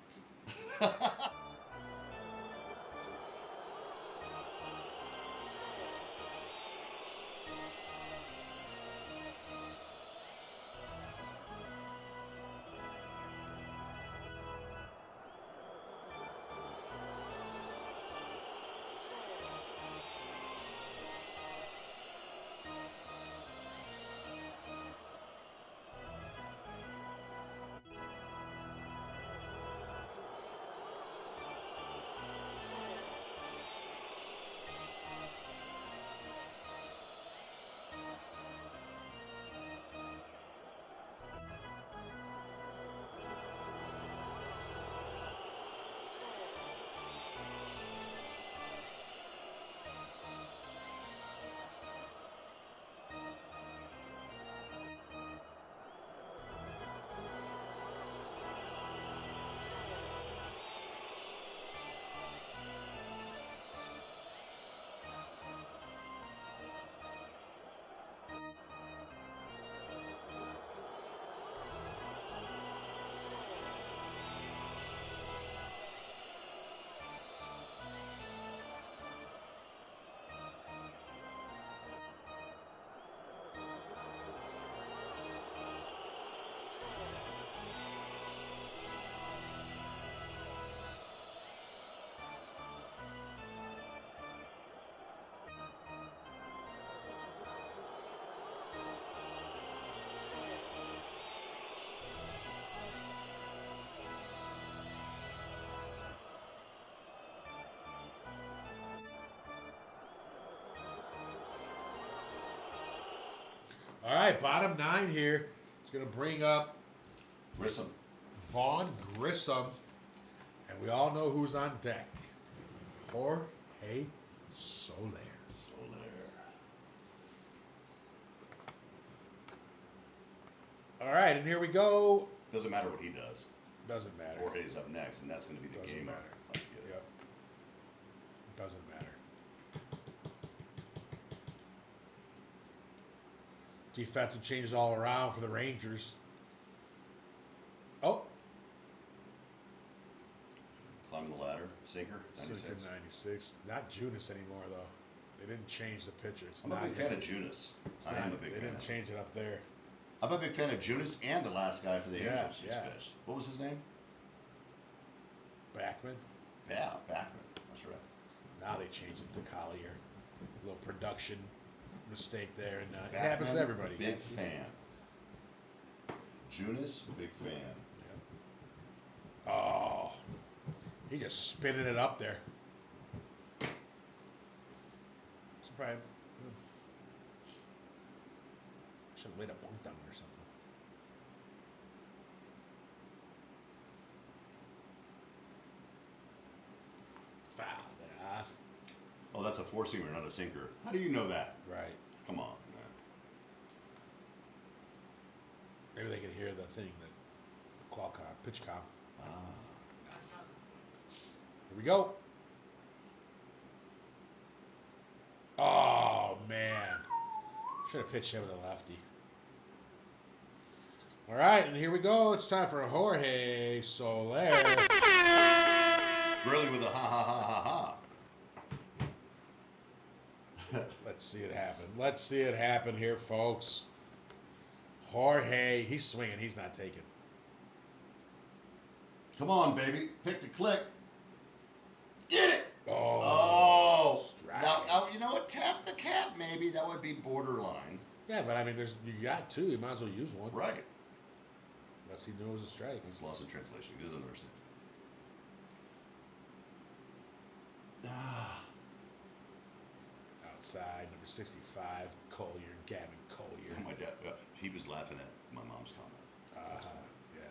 All right, bottom 9 here. It's going to bring up Grissom. Vaughn Grissom. And we all know who's on deck. Jorge Soler. Soler. All right, and here we go. Doesn't matter what he does. Doesn't matter. Jorge's up next, and that's going to be the Doesn't game. matter. Let's get it. Yep. Doesn't matter. Defensive changes all around for the Rangers. Oh, Climbing the ladder. Sinker. 96. 96. Not Junis anymore, though. They didn't change the pitcher. It's I'm a not big him. fan of Junis. It's I not- am a big They fan. didn't change it up there. I'm a big fan of Junis and the last guy for the Yeah, Angels. Who's yeah. pitched. What was his name? Backman. Yeah, Backman. That's right. Now they changed it to Collier. A little production mistake there, and it happens to Backman, everybody. Big guys. fan. Junis, big fan. Oh, he just spinning it up there. Surprise. Should have laid a bunk down or something. Fouled it off. Oh, that's a four-seamer, not a sinker. How do you know that? Right. Come on, man. Maybe they can hear the thing, the Qualcomm, pitch comm. Ah. Here we go. Should have pitched him with a lefty. All right, and here we go. It's time for Jorge Soler. Really with a ha ha ha ha ha. Let's see it happen. Let's see it happen here, folks. Jorge, he's swinging. He's not taking. Come on, baby. Pick the click. Get it. Oh. Now, you know what? Tap the cap, maybe. That would be borderline. Yeah, but I mean, you got two. You might as well use one. Right. Unless he knew it was a strike. He's lost in translation. He doesn't understand. Ah. Outside, number 65, Collier, Gavin Collier. My dad, he was laughing at my mom's comment. That's funny. Yeah.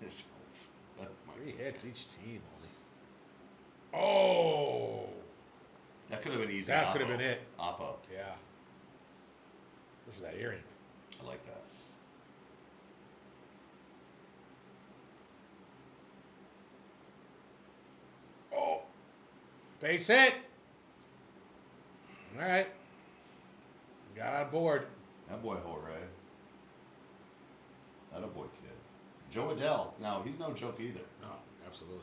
His health. 3 hits each team only. Oh! That could have been easy. That could have been it. Oppo. Yeah. Look for that earring. I like that. Oh! Base hit! All right. Got on board. That boy Jorge. That a boy kid. Joe Adele. Now, he's no joke either. No, absolutely.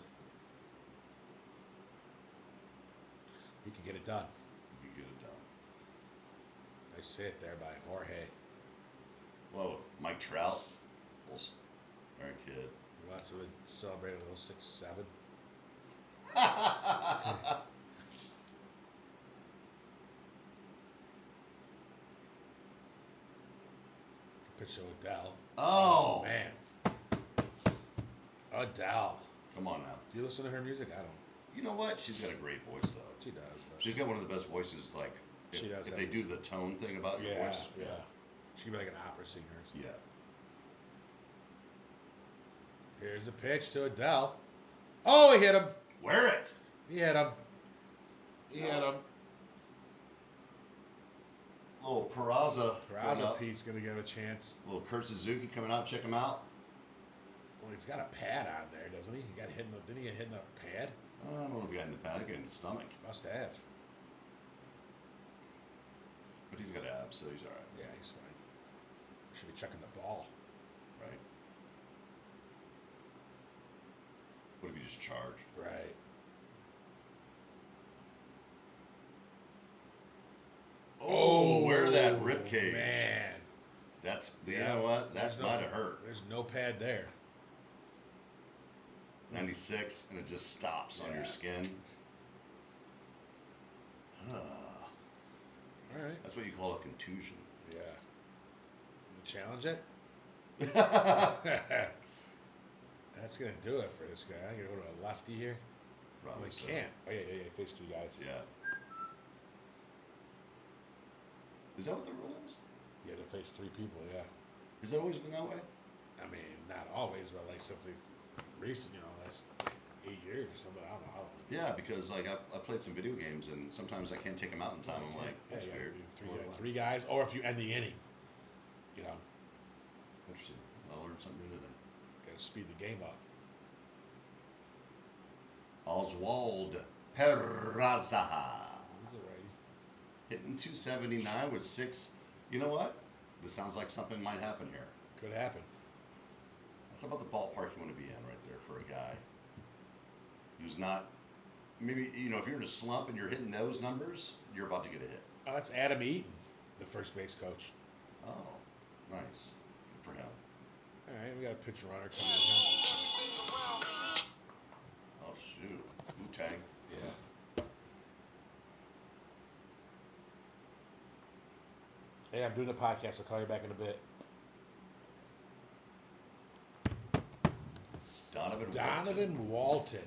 He could get it done. You get it done. Nice hit there by Jorge. Whoa, Mike Trout. All right, kid. Lots of it celebrated a little 6-7. Pitch to Adele. Oh. Man. Adele. Come on now. Do you listen to her music? I don't. You know what? She's got a great voice, though. She does. But She's got one of the best voices, like, She does if have they it. do the tone thing about your yeah, voice. yeah. She'd be like an opera singer. Or something. Yeah. Here's the pitch to Adele. Oh, he hit him. Wear it. He hit him. He hit him. Little Peraza. coming Peraza up. Pete's going to give a chance. Little Kurt Suzuki coming out. Check him out. Well, he's got a pad on there, doesn't he? He got hit in the, didn't he get hit in the pad? I don't know if he got in the back. I think he got in the stomach. Must have. But he's got abs, so he's all right. Yeah, he's fine. Should be checking the ball. Right. What if he just charged? Right. Oh, wear that rib cage. Man. That's, you Yeah. know what? That There's no- might have hurt. There's no pad there. 96, and it just stops on Yeah. your skin. All right. That's what you call a contusion. Yeah. You challenge it? That's going to do it for this guy. I'm going to go to a lefty here. Well, Probably he so. can't. Oh, yeah, he faced 2 guys. Yeah. Is that what the rule is? You have to face 3 people, yeah. Has it always been that way? I mean, not always, but like something recent, last 8 years or something. I don't know how long. Yeah, because like I played some video games and sometimes I can't take them out in time. I'm like, that's yeah, weird. you What do am I- 3 guys, or if you end the inning, Interesting. I learned something new today. got to speed the game up. Oswald Peraza. He's a righty. Hitting 279 with 6. You know what? This sounds like something might happen here. Could happen. That's about the ballpark you want to be in right there for a guy who's not. Maybe, if you're in a slump and you're hitting those numbers, you're about to get a hit. Oh, that's Adam Eaton, the first base coach. Oh, nice. Good for him. All right, we got a pitch runner coming in here. Oh, shoot. Wu-Tang. Yeah. Hey, I'm doing a podcast. I'll call you back in a bit. Donovan Walton.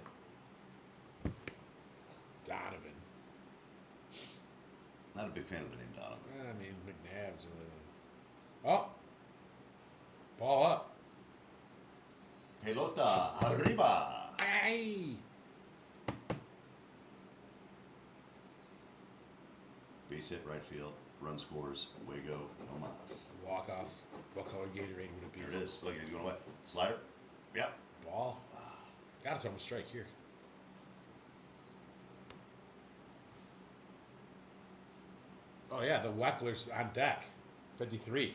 Donovan. Not a big fan of the name Donovan. I mean, McNabb's. Oh. Ball up. Pelota arriba. Ay. Base hit right field. Run scores. Away go. No mas. Walk off. What color Gatorade would it be? Here it is. Look, he's going away. Slider. Yep. Ball. Gotta throw him a strike here. Oh, yeah, the Weckler's on deck. 53.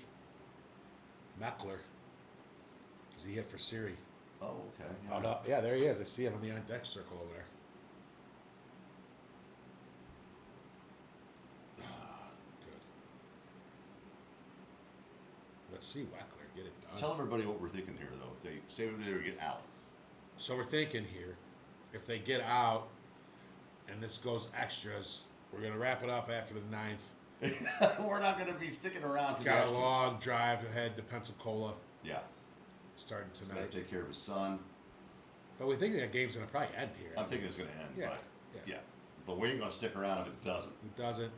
Meckler. Because he hit for Siri. Oh, okay. Yeah. Oh, no. Yeah, there he is. I see him on the on deck circle over there. Good. Let's see Weckler get it done. Tell everybody what we're thinking here, though. If they say they were get out. So we're thinking here, if they get out and this goes extras, we're going to wrap it up after the 9th. We're not going to be sticking around for the Got a extras. long drive ahead to Pensacola Yeah. starting He's got tonight. to take care of his son. But we think that game's going to probably end here. I'm thinking it's going to end. Yeah, But, yeah. yeah. But we ain't going to stick around if it doesn't. If it doesn't,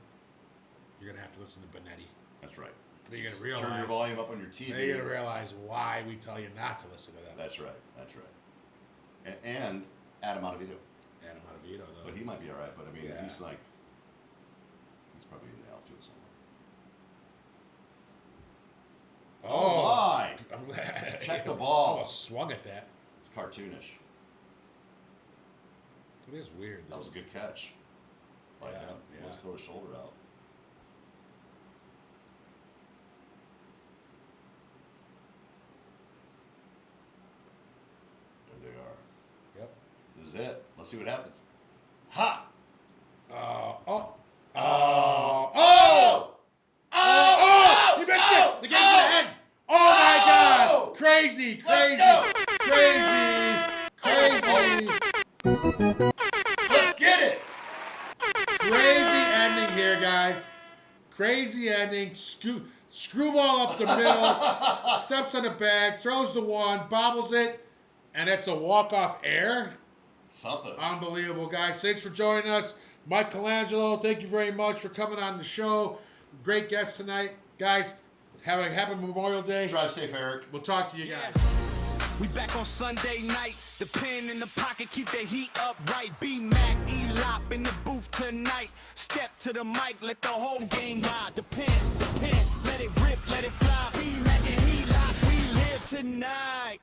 you're going to have to listen to Benetti. That's right. Then you're going to realize. Turn your volume up on your TV. Then you're going to realize why we tell you not to listen to them. That's right. That's right. And Adam Ottavino. Adam Ottavino, though. But he might be all right. But I mean, Yeah. he's probably in the outfield somewhere. Oh, my! I'm glad. Check the ball. Almost swung at that. It's cartoonish. It is weird. That was a good catch. By Yeah, him. yeah. Let's throw his shoulder out. There they are. Yep. This is it. Let's see what happens. Ha! Oh! Oh! You missed it! The game's gonna end! Oh my God! Crazy! Let's go! Let's get it! Crazy ending here, guys. Crazy ending. Screwball up the middle. Steps on the bag. Throws the one. Bobbles it. And it's a walk-off air. Something. Unbelievable, guys. Thanks for joining us. Mike Colangelo, thank you very much for coming on the show. Great guest tonight. Guys, have a happy Memorial Day. Drive safe, Eric. We'll talk to you guys. We back on Sunday night. The pen in the pocket, keep the heat up right. B-Mac, E-Lop in the booth tonight. Step to the mic, let the whole game ride. The pen, let it rip, let it fly. B-Mac and E-Lop, we live tonight.